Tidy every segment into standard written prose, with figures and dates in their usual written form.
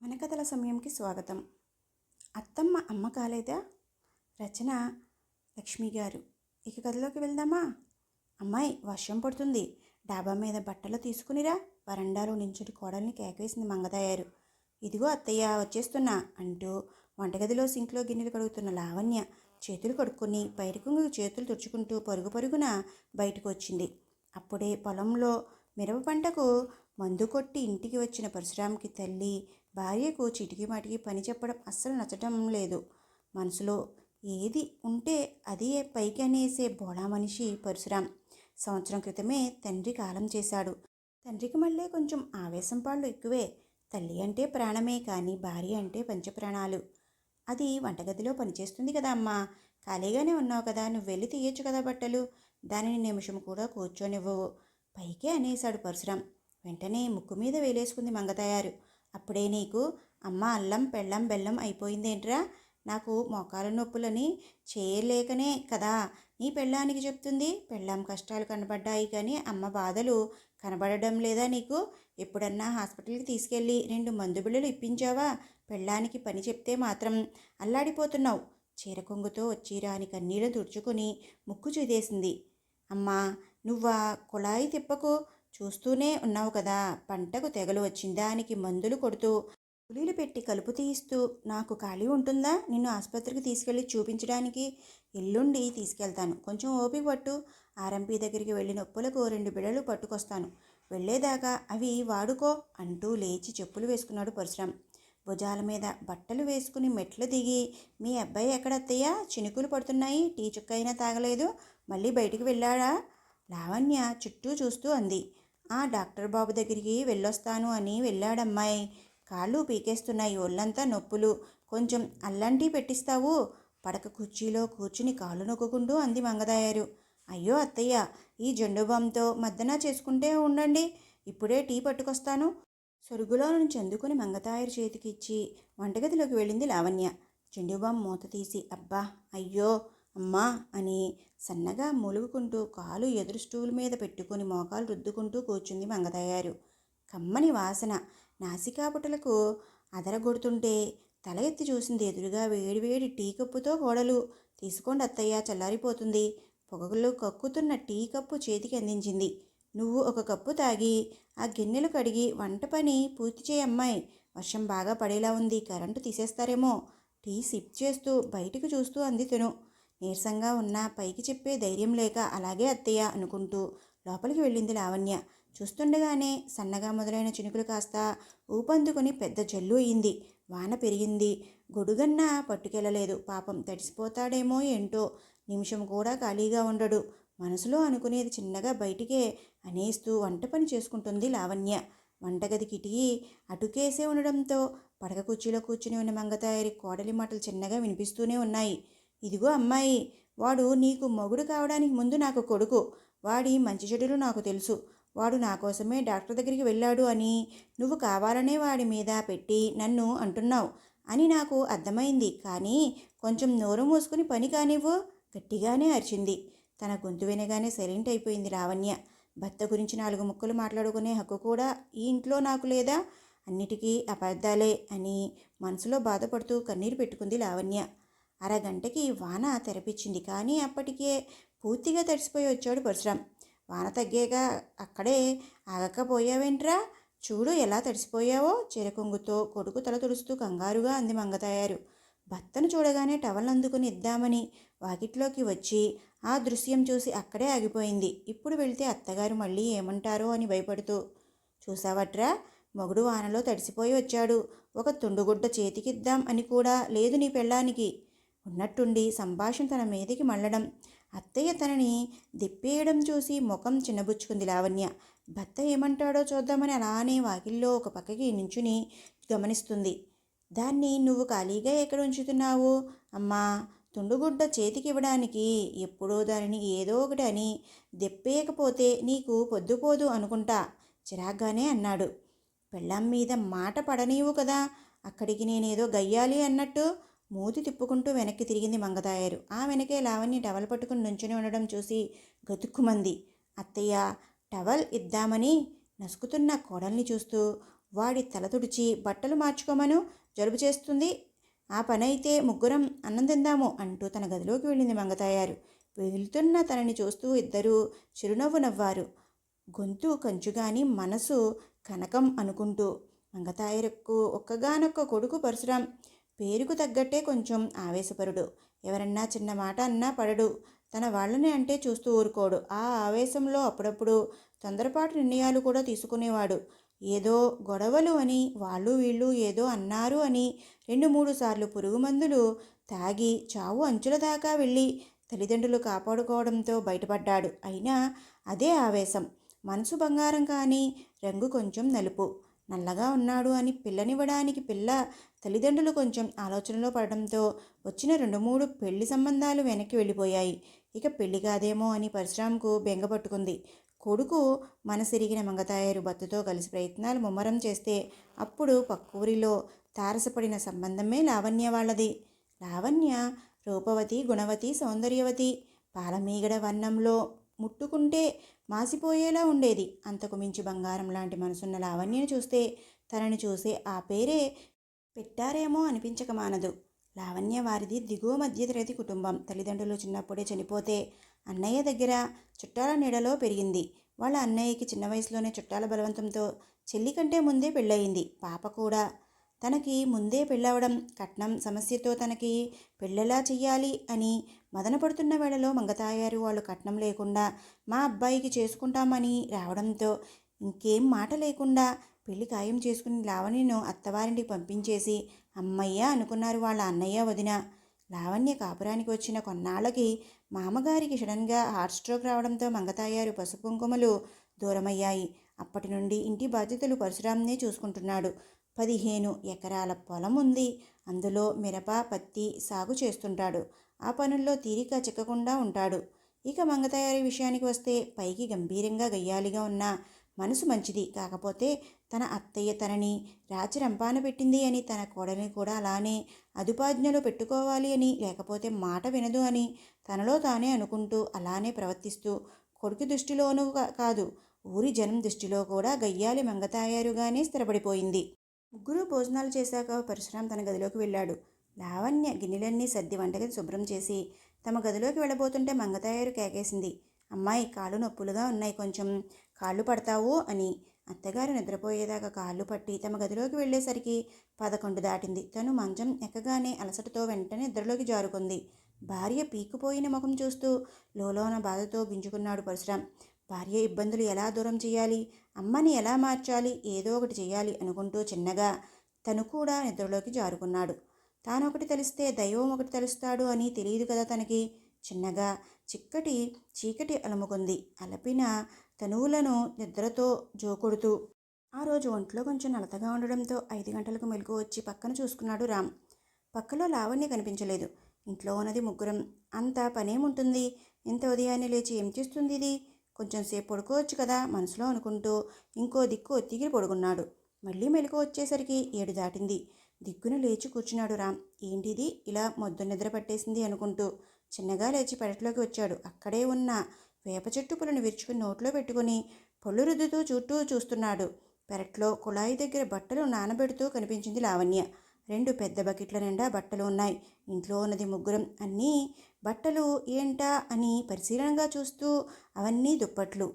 మన కథల సమయంకి స్వాగతం. అత్తమ్మ అమ్మ కాలేదా? రచన లక్ష్మి గారు. ఇక కథలోకి వెళ్దామా? అమ్మాయి, వర్షం పడుతుంది, డాబా మీద బట్టలు తీసుకునిరా. వరండాలో నించుని కోడల్ని కేకవేసింది మంగతాయారు. ఇదిగో అత్తయ్య వచ్చేస్తున్నా అంటూ వంటగదిలో సింక్లో గిన్నెలు కడుగుతున్న లావణ్య చేతులు కడుక్కొని బయటకు చేతులు తుడుచుకుంటూ పరుగు పరుగున బయటకు వచ్చింది. అప్పుడే పొలంలో మిరప పంటకు మందు కొట్టి ఇంటికి వచ్చిన పరశురాంకి తల్లి భార్యకు చిటికి మాటికి పని చెప్పడం అస్సలు నచ్చటం లేదు. మనసులో ఏది ఉంటే అది పైకి అనేసే బోడా మనిషి పరశురాం. సంవత్సరం క్రితమే తండ్రి కాలం చేశాడు. తండ్రికి మళ్ళీ కొంచెం ఆవేశం పాళ్ళు ఎక్కువే. తల్లి అంటే ప్రాణమే, కానీ భార్య అంటే పంచప్రాణాలు. అది వంటగదిలో పనిచేస్తుంది కదా అమ్మా, ఖాళీగానే ఉన్నావు కదా, నువ్వు వెళ్ళి తీయచ్చు కదా బట్టలు, దానిని నిమిషం కూడా కూర్చోనివ్వవు పైకే అనేశాడు పరశురాం. వెంటనే ముక్కు మీద వేలేసుకుంది మంగతాయారు. అప్పుడే నీకు అమ్మ అల్లం పెళ్ళం బెల్లం అయిపోయిందేంట్రా? నాకు మోకాల నొప్పులని చేయలేకనే కదా నీ పెళ్ళానికి చెప్తుంది. పెళ్ళాం కష్టాలు కనబడ్డాయి కానీ అమ్మ బాధలు కనబడడం లేదా నీకు? ఎప్పుడన్నా హాస్పిటల్కి తీసుకెళ్ళి 2 మందు బిళ్ళలు ఇప్పించావా? పెళ్ళానికి పని చెప్తే మాత్రం అల్లాడిపోతున్నావు. చీరకొంగుతో వచ్చి రాని కన్నీళ్లు తుడుచుకుని ముక్కు చూదేసింది. అమ్మా, నువ్వా కుళాయి తిప్పకు, చూస్తూనే ఉన్నావు కదా, పంటకు తెగలు వచ్చిన దానికి మందులు కొడుతూ కూలీలు పెట్టి కలుపు తీయిస్తూ నాకు ఖాళీ ఉంటుందా నిన్ను ఆసుపత్రికి తీసుకెళ్ళి చూపించడానికి? ఎల్లుండి తీసుకెళ్తాను, కొంచెం ఓపిక పట్టు. ఆర్ఎంపీ దగ్గరికి వెళ్ళి నొప్పులకు 2 బిళ్ళలు పట్టుకొస్తాను, వెళ్ళేదాకా అవి వాడుకో అంటూ లేచి చెప్పులు వేసుకున్నాడు పరశురాం. భుజాల మీద బట్టలు వేసుకుని మెట్లు దిగి, మీ అబ్బాయి ఎక్కడత్తయ్యా? చినుకులు పడుతున్నాయి, టీ చుక్క అయినా తాగలేదు, మళ్ళీ బయటికి వెళ్ళాడా? లావణ్య చుట్టూ చూస్తూ అంది. డాక్టర్ బాబు దగ్గరికి వెళ్ళొస్తాను అని వెళ్ళాడమ్మాయి. కాళ్ళు పీకేస్తున్నాయి, ఒళ్ళంతా నొప్పులు, కొంచెం అల్లం టీ పెట్టిస్తావు? పడక కుర్చీలో కూర్చుని కాళ్ళు నొక్కుంటూ అంది మంగతాయారు. అయ్యో అత్తయ్య, ఈ జెండుబాంతో మద్దన చేసుకుంటే ఉండండి, ఇప్పుడే టీ పట్టుకొస్తాను. సొరుగులో నుంచి అందుకుని మంగతాయారు చేతికిచ్చి వంటగదిలోకి వెళ్ళింది లావణ్య. జెండుబాం మూత తీసి అబ్బా, అయ్యో, అమ్మా అని సన్నగా మూలుగుకుంటూ కాలు ఎదురు స్టూల్ మీద పెట్టుకుని మోకాలు రుద్దుకుంటూ కూర్చుంది మంగతాయారు. కమ్మని వాసన నాసికాపుటలకు అదరగొడుతుంటే తల ఎత్తి చూసింది. ఎదురుగా వేడివేడి టీ కప్పుతో కోడలు. తీసుకోండి అత్తయ్య, చల్లారిపోతుంది. పొగలు కక్కుతున్న టీ కప్పు చేతికి అందించింది. నువ్వు ఒక కప్పు తాగి ఆ గిన్నెలు కడిగి వంట పని పూర్తి చేయమ్మాయి. వర్షం బాగా పడేలా ఉంది, కరెంటు తీసేస్తారేమో. టీ సిప్ చేస్తూ బయటకు చూస్తూ అంది తిను. నీరసంగా ఉన్నా పైకి చెప్పే ధైర్యం లేక అలాగే అత్తయ్య అనుకుంటూ లోపలికి వెళ్ళింది లావణ్య. చూస్తుండగానే సన్నగా మొదలైన చినుకులు కాస్త ఊపందుకొని పెద్ద జల్లు అయింది. వాన పెరిగింది. గొడుగన్నా పట్టుకెళ్ళలేదు. పాపం తడిసిపోతాడేమో ఏంటో, నిమిషం కూడా ఖాళీగా ఉండడు. మనసులో అనుకునేది చిన్నగా బయటికే అనేస్తూ వంట పని చేసుకుంటుంది లావణ్య. వంటగది కిటికీ అటుకేసే ఉండడంతో పడక కుర్చీలో కూర్చుని ఉన్న మంగతాయారి కోడలి మాటలు చిన్నగా వినిపిస్తూనే ఉన్నాయి. ఇదిగో అమ్మాయి, వాడు నీకు మొగుడు కావడానికి ముందు నాకు కొడుకు. వాడి మంచి చెడులు నాకు తెలుసు. వాడు నా కోసమే డాక్టర్ దగ్గరికి వెళ్ళాడు అని నువ్వు కావాలనే వాడి మీద పెట్టి నన్ను అంటున్నావు అని నాకు అర్థమైంది. కానీ కొంచెం నోరు మూసుకుని పని కానివ్వు, గట్టిగానే అరిచింది. తన గొంతు వినగానే సైలెంట్ అయిపోయింది లావణ్య. భర్త గురించి 4 ముక్కలు మాట్లాడుకునే హక్కు కూడా ఈ ఇంట్లో నాకు లేదా? అన్నిటికీ అబద్ధాలే అని మనసులో బాధపడుతూ కన్నీరు పెట్టుకుంది లావణ్య. అరగంటకి వాన తెరపించింది. కానీ అప్పటికే పూర్తిగా తడిసిపోయి వచ్చాడు పరశురాం. వాన తగ్గాక అక్కడే ఆగకపోయావేంట్రా? చూడు ఎలా తడిసిపోయావో, చిరకొంగుతో కొడుకు తల తుడుస్తూ కంగారుగా అంది మంగతాయారు. భర్తను చూడగానే టవల్ అందుకుని ఇద్దామని వాకిట్లోకి వచ్చి ఆ దృశ్యం చూసి అక్కడే ఆగిపోయింది. ఇప్పుడు వెళ్తే అత్తగారు మళ్ళీ ఏమంటారో అని భయపడుతూ. చూసావట్రా, మొగుడు వానలో తడిసిపోయి వచ్చాడు, ఒక తుండుగుడ్డ చేతికిద్దాం అని కూడా లేదు నీ పెళ్ళానికి. ఉన్నట్టుండి సంభాషణ తన మీదికి మళ్ళడం, అత్తయ్య తనని దిప్పేయడం చూసి ముఖం చిన్నబుచ్చుకుంది లావణ్య. భర్త ఏమంటాడో చూద్దామని అలానే వాకిల్లో ఒక పక్కకి నించుని గమనిస్తుంది. దాన్ని నువ్వు ఖాళీగా ఎక్కడ ఉంచుతున్నావు అమ్మా? తుండుగుడ్డ చేతికి ఇవ్వడానికి. ఎప్పుడో దానిని ఏదో ఒకటి అని దెప్పేయకపోతే నీకు పొద్దుపోదు అనుకుంటా చిరాగ్గానే అన్నాడు. పెళ్ళాం మీద మాట పడనీవు కదా, అక్కడికి నేనేదో గయ్యాలి అన్నట్టు. మూతి తిప్పుకుంటూ వెనక్కి తిరిగింది మంగతాయారు. ఆ వెనకే లావణ్య టవల్ పట్టుకుని నుంచుని ఉండడం చూసి గతుక్కుమంది. అత్తయ్య, టవల్ ఇద్దామని నసుకుతున్న కోడల్ని చూస్తూ వాడి తల తుడిచి బట్టలు మార్చుకోమను, జలుబు చేస్తుంది. ఆ పని అయితే ముగ్గురం అన్నం తిందాము అంటూ తన గదిలోకి వెళ్ళింది మంగతాయారు. వెళ్తున్న తనని చూస్తూ ఇద్దరూ చిరునవ్వు నవ్వారు. గొంతు కంచుగాని మనసు కనకం అనుకుంటూ. మంగతాయరకు ఒక్కగానొక్క కొడుకు పరశురాం. పేరుకు తగ్గట్టే కొంచెం ఆవేశపరుడు. ఎవరన్నా చిన్న మాట అన్నా పడడు. తన వాళ్ళని అంటే చూస్తూ ఊరుకోడు. ఆ ఆవేశంలో అప్పుడప్పుడు తొందరపాటు నిర్ణయాలు కూడా తీసుకునేవాడు. ఏదో గొడవలు అని, వాళ్ళు వీళ్ళు ఏదో అన్నారు అని 2-3 సార్లు పురుగు మందులు తాగి చావు అంచుల దాకా వెళ్ళి తల్లిదండ్రులు కాపాడుకోవడంతో బయటపడ్డాడు. అయినా అదే ఆవేశం. మనసు బంగారం కానీ రంగు కొంచెం నలుపు. నల్లగా ఉన్నాడు అని పిల్లనివ్వడానికి పిల్ల తల్లిదండ్రులు కొంచెం ఆలోచనలో పడడంతో వచ్చిన 2-3 పెళ్లి సంబంధాలు వెనక్కి వెళ్ళిపోయాయి. ఇక పెళ్లి కాదేమో అని పరశురాంకు బెంగ పట్టుకుంది. కొడుకు మనసిరిగిన మంగతాయారు భర్తతో కలిసి ప్రయత్నాలు ముమ్మరం చేస్తే అప్పుడు పక్కూరిలో తారసపడిన సంబంధమే లావణ్య వాళ్ళది. లావణ్య రూపవతి, గుణవతి, సౌందర్యవతి. పాలమీగడ వర్ణంలో ముట్టుకుంటే మాసిపోయేలా ఉండేది. అంతకు మించి బంగారం లాంటి మనసున్న లావణ్యను చూస్తే తనని చూసే ఆ పేరే పెట్టారేమో అనిపించక మానదు. లావణ్య వారిది దిగువ మధ్యతరగతి కుటుంబం. తల్లిదండ్రులు చిన్నప్పుడే చనిపోతే అన్నయ్య దగ్గర చుట్టాల నీడలో పెరిగింది. వాళ్ళ అన్నయ్యకి చిన్న వయసులోనే చుట్టాల బలవంతంతో చెల్లి కంటే ముందే పెళ్ళయింది. పాప కూడా తనకి ముందే పెళ్ళవడం, కట్నం సమస్యతో తనకి పెళ్ళెలా చెయ్యాలి అని మదనపడుతున్న వేళలో మంగతాయారు వాళ్ళు కట్నం లేకుండా మా అబ్బాయికి చేసుకుంటామని రావడంతో ఇంకేం మాట లేకుండా పెళ్లి ఖాయం చేసుకుని లావణ్యను అత్తవారింటికి పంపించేసి అమ్మయ్య అనుకున్నారు వాళ్ళ అన్నయ్య వదిన. లావణ్య కాపురానికి వచ్చిన కొన్నాళ్ళకి మామగారికి సడన్గా హార్ట్ స్ట్రోక్ రావడంతో మంగతాయారు పసుపు కుంకుమలు దూరమయ్యాయి. అప్పటి నుండి ఇంటి బాధ్యతలు పరశురాంనే చూసుకుంటున్నాడు. 15 ఎకరాల పొలం ఉంది. అందులో మిరప, పత్తి సాగు చేస్తుంటాడు. ఆ పనుల్లో తీరిక చిక్కకుండా ఉంటాడు. ఇక మంగతాయారి విషయానికి వస్తే పైకి గంభీరంగా గయ్యాలిగా ఉన్న మనసు మంచిది. కాకపోతే తన అత్తయ్య తనని రాచి రంపాన పెట్టింది అని, తన కోడలిని కూడా అలానే అదుపాజ్ఞలో పెట్టుకోవాలి అని, లేకపోతే మాట వినదు అని తనలో తానే అనుకుంటూ అలానే ప్రవర్తిస్తూ కొడుకు దృష్టిలోనూ కాదు, ఊరి జనం దృష్టిలో కూడా గయ్యాలి మంగతాయారుగానే స్థిరపడిపోయింది. ముగ్గురు భోజనాలు చేశాక పరశురాం తన గదిలోకి వెళ్ళాడు. లావణ్య గిన్నెలన్నీ సర్ది వంటగది శుభ్రం చేసి తమ గదిలోకి వెళ్ళబోతుంటే మంగతాయారు కేకేసింది. అమ్మాయి, కాళ్ళు నొప్పులుగా ఉన్నాయి, కొంచెం కాళ్ళు పడతావు అని. అత్తగారు నిద్రపోయేదాకా కాళ్ళు పట్టి తమ గదిలోకి వెళ్ళేసరికి 11 దాటింది. తను మంచం ఎక్కగానే అలసటతో వెంటనే నిద్రలోకి జారుకుంది. భార్య పీక్కుపోయిన ముఖం చూస్తూ లోలోన బాధతో గింజుకున్నాడు పరశురాం. భార్య ఇబ్బందులు ఎలా దూరం చేయాలి, అమ్మని ఎలా మార్చాలి, ఏదో ఒకటి చేయాలి అనుకుంటూ చిన్నగా తను కూడా నిద్రలోకి జారుకున్నాడు. తానొకటి తెలిస్తే దైవం ఒకటి తెలుస్తాడు అని తెలియదు కదా తనకి. చిన్నగా చీకటి అలుముకుంది. అలపిన తనువులను నిద్రతో జోకొడుతూ. ఆ రోజు ఒంట్లో కొంచెం నలతగా ఉండడంతో 5 గంటలకు మెలకు వచ్చి పక్కన చూసుకున్నాడు రామ్. పక్కలో లావణ్య కనిపించలేదు. ఇంట్లో ఉన్నది ముగ్గురం, అంత పనేముంటుంది, ఇంత ఉదయాన్నే లేచి ఏం చేస్తుంది ఇది, కొంచెం సేపు పడుకోవచ్చు కదా మనసులో అనుకుంటూ ఇంకో దిక్కు ఒత్తిగిరి పడుకున్నాడు. మళ్ళీ మెలకు వచ్చేసరికి 7 దాటింది. దిగ్గున లేచి కూర్చున్నాడు రామ్. ఏంటిది ఇలా మొద్దు నిద్ర పట్టేసింది అనుకుంటూ చిన్నగా లేచి పెరట్లోకి వచ్చాడు. అక్కడే ఉన్న వేప చెట్టు పుల్లని విరుచుకుని నోట్లో పెట్టుకుని పళ్ళు రుద్దుతూ చుట్టూ చూస్తున్నాడు. పెరట్లో కుళాయి దగ్గర బట్టలు నానబెడుతూ కనిపించింది లావణ్య. 2 పెద్ద బకెట్ల నిండా బట్టలు ఉన్నాయి. ఇంట్లో ఉన్నది ముగ్గురం. అన్నీ బట్టలు ఏంటా అని పరిశీలనగా చూస్తూ అవన్నీ దుప్పట్లు.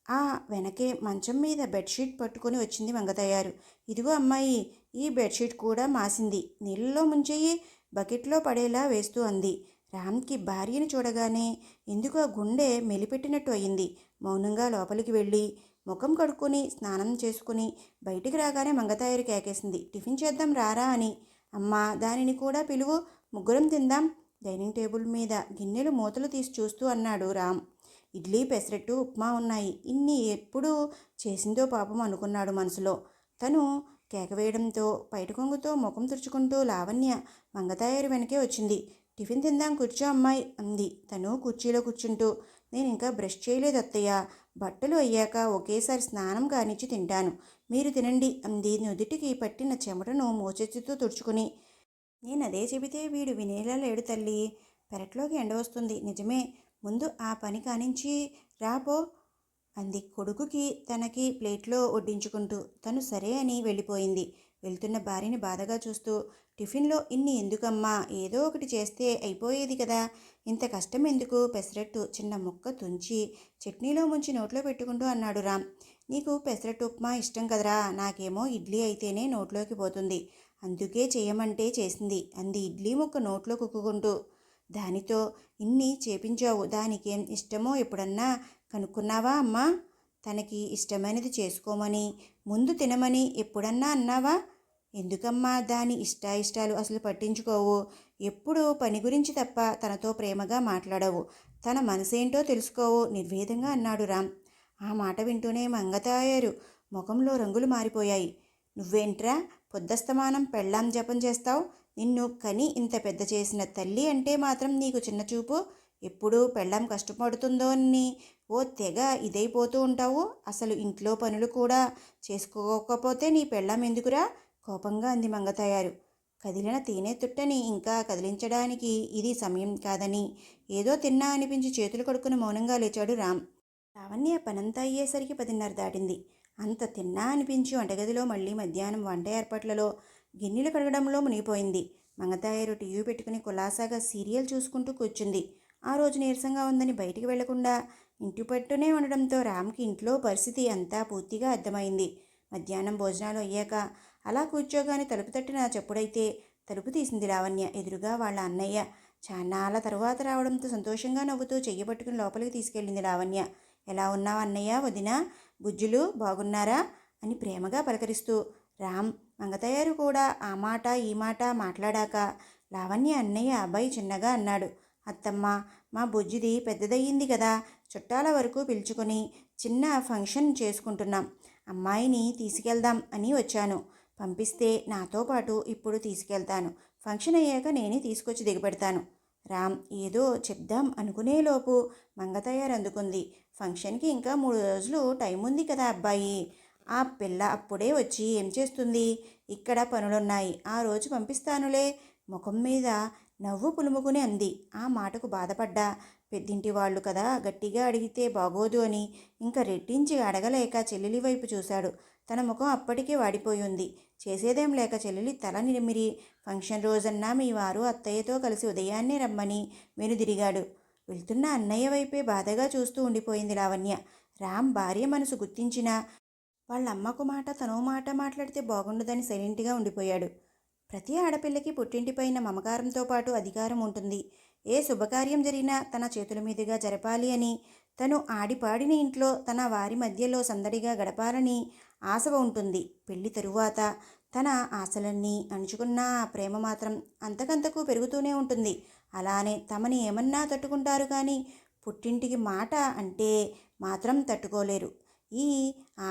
ఆ వెనకే మంచం మీద బెడ్షీట్ పట్టుకొని వచ్చింది మంగతాయారు. ఇదిగో అమ్మాయి, ఈ బెడ్షీట్ కూడా మాసింది, నీళ్ళలో ముంచెయ్యి, బకెట్లో పడేలా వేస్తూ అంది. రామ్కి భార్యను చూడగానే ఎందుకో గుండె మెలిపెట్టినట్టు అయింది. మౌనంగా లోపలికి వెళ్ళి ముఖం కడుక్కొని స్నానం చేసుకుని బయటికి రాగానే మంగతాయారు కేకేసింది. టిఫిన్ చేద్దాం రారా అని. అమ్మా, దానిని కూడా పిలువు, ముగ్గురం తిందాం. డైనింగ్ టేబుల్ మీద గిన్నెలు మూతలు తీసి చూస్తూ అన్నాడు రామ్. ఇడ్లీ, పెసరట్టు, ఉప్మా ఉన్నాయి. ఇన్ని ఎప్పుడు చేసిందో పాపం అనుకున్నాడు మనసులో. తను కేకవేయడంతో బయట కొంగుతో ముఖం తుడుచుకుంటూ లావణ్య మంగతాయారు వెనకే వచ్చింది. టిఫిన్ తిందాం, కూర్చో అమ్మాయి అంది తను కుర్చీలో కూర్చుంటూ. నేను ఇంకా బ్రష్ చేయలేదు అత్తయ్య, బట్టలు అయ్యాక ఒకేసారి స్నానం కానిచ్చి తింటాను, మీరు తినండి అంది నుదుటికి పట్టిన చెమటను మోచేతితో తుడుచుకుని. నేనదే చెబితే వీడు వినేలా లేడు తల్లి. పెరట్లోకి ఎండ వస్తుంది, నిజమే, ముందు ఆ పని కానించి రాపో. అంది కొడుకుకి తనకి ప్లేట్లో వడ్డించుకుంటూ. తను సరే అని వెళ్ళిపోయింది. వెళ్తున్న భార్యని బాధగా చూస్తూ, టిఫిన్లో ఇన్ని ఎందుకమ్మా, ఏదో ఒకటి చేస్తే అయిపోయేది కదా, ఇంత కష్టం ఎందుకు, పెసరట్టు చిన్న ముక్క తుంచి చట్నీలో ముంచి నోట్లో పెట్టుకుంటూ అన్నాడు రామ్. నీకు పెసరట్టు ఉప్మా ఇష్టం కదరా, నాకేమో ఇడ్లీ అయితేనే నోట్లోకి పోతుంది, అందుకే చేయమంటే చేసింది అంది ఇడ్లీ ముక్క నోట్లో కుక్కుకుంటూ. దానితో ఇన్ని చేపించావు, దానికేం ఇష్టమో ఎప్పుడన్నా కనుక్కున్నావా అమ్మా, తనకి ఇష్టమైనది చేసుకోమని ముందు తినమని ఎప్పుడన్నా అన్నావా, ఎందుకమ్మా దాని ఇష్టాయిష్టాలు అసలు పట్టించుకోవు, ఎప్పుడు పని గురించి తప్ప తనతో ప్రేమగా మాట్లాడవు, తన మనసేంటో తెలుసుకోవు నిర్వేదంగా అన్నాడు రామ్. ఆ మాట వింటూనే మంగతాయారు ముఖంలో రంగులు మారిపోయాయి. నువ్వేంట్రా పొద్దస్తమానం పెళ్ళాం జపం చేస్తావు, నిన్ను కని ఇంత పెద్ద చేసిన తల్లి అంటే మాత్రం నీకు చిన్నచూపు, ఎప్పుడు పెళ్ళాం కష్టపడుతుందో అని ఓ తెగ ఇదైపోతూ ఉంటావు, అసలు ఇంట్లో పనులు కూడా చేసుకోకపోతే నీ పెళ్ళాం ఎందుకురా, కోపంగా అంది మంగతాయారు. కదిలిన తేనె తుట్టని ఇంకా కదిలించడానికి ఇది సమయం కాదని ఏదో తిన్నా అనిపించి చేతులు కడుక్కుని మౌనంగా లేచాడు రామ్. లావణ్య పనంతా అయ్యేసరికి 10:30 దాటింది. అంత తిన్నా అనిపించి వంటగదిలో మళ్ళీ మధ్యాహ్నం వంట ఏర్పాట్లలో గిన్నెలు కడగడంలో మునిగిపోయింది. మంగతాయారు టీవీ పెట్టుకుని కులాసాగా సీరియల్ చూసుకుంటూ కూర్చుంది. ఆ రోజు నీరసంగా ఉందని బయటికి వెళ్లకుండా ఇంటి పట్టునే ఉండడంతో రామ్కి ఇంట్లో పరిస్థితి అంతా పూర్తిగా అర్థమైంది. మధ్యాహ్నం భోజనాలు అయ్యాక అలా కూర్చోగానే తలుపు తట్టిన చప్పుడైతే తలుపు తీసింది లావణ్య. ఎదురుగా వాళ్ళ అన్నయ్య చాన్నాళ్ళ తరువాత రావడంతో సంతోషంగా నవ్వుతూ చెయ్యి పట్టుకుని లోపలికి తీసుకెళ్ళింది లావణ్య. ఎలా ఉన్నావు అన్నయ్య, వదిన, బుజ్జులు బాగున్నారా అని ప్రేమగా పలకరిస్తూ. రామ్ మంగతయ్యారు కూడా ఆ మాట ఈ మాట మాట్లాడాక లావణ్య అన్నయ్య అబ్బాయి చిన్నగా అన్నాడు. అత్తమ్మ, మా బుజ్జిది పెద్దదయ్యింది కదా, చుట్టాల వరకు పిలుచుకొని చిన్న ఫంక్షన్ చేసుకుంటున్నాం, అమ్మాయిని తీసుకెళ్దాం అని వచ్చాను, పంపిస్తే నాతో పాటు ఇప్పుడు తీసుకెళ్తాను, ఫంక్షన్ అయ్యాక నేనే తీసుకొచ్చి దిగబెడతాను. రామ్ ఏదో చెప్దాం అనుకునేలోపు మంగతయ్యారు అందుకుంది. ఫంక్షన్కి ఇంకా 3 రోజులు టైం ఉంది కదా అబ్బాయి, ఆ పిల్ల అప్పుడే వచ్చి ఏం చేస్తుంది, ఇక్కడ పనులున్నాయి, ఆ రోజు పంపిస్తానులే, ముఖం మీద నవ్వు పులుముకుని అంది. ఆ మాటకు బాధపడ్డా. పెద్దింటి వాళ్ళు కదా, గట్టిగా అడిగితే బాగోదు అని ఇంకా రెట్టించి అడగలేక చెల్లెలి వైపు చూశాడు. తన ముఖం అప్పటికే వాడిపోయి ఉంది. చేసేదేం లేక చెల్లెలి తల నిమిరి ఫంక్షన్ రోజన్నా మీ వారు అత్తయ్యతో కలిసి ఉదయాన్నే రమ్మని వెనుదిరిగాడు. వెళ్తున్న అన్నయ్య వైపే బాధగా చూస్తూ ఉండిపోయింది లావణ్య. రామ్ భార్య మనసు గుర్తించినా వాళ్ళ అమ్మకు మాట తనో మాట మాట్లాడితే బాగుండదని సైలెంట్గా ఉండిపోయాడు. ప్రతి ఆడపిల్లకి పుట్టింటిపైన మమకారంతో పాటు అధికారం ఉంటుంది. ఏ శుభకార్యం జరిగినా తన చేతుల మీదుగా జరపాలి అని, తను ఆడిపాడిని ఇంట్లో తన వారి మధ్యలో సందడిగా గడపాలని ఆశ ఉంటుంది. పెళ్లి తరువాత తన ఆశలన్నీ అణుచుకున్న ఆ ప్రేమ మాత్రం అంతకంతకు పెరుగుతూనే ఉంటుంది. అలానే తమని ఏమన్నా తట్టుకుంటారు కానీ పుట్టింటికి మాట అంటే మాత్రం తట్టుకోలేరు. ఈ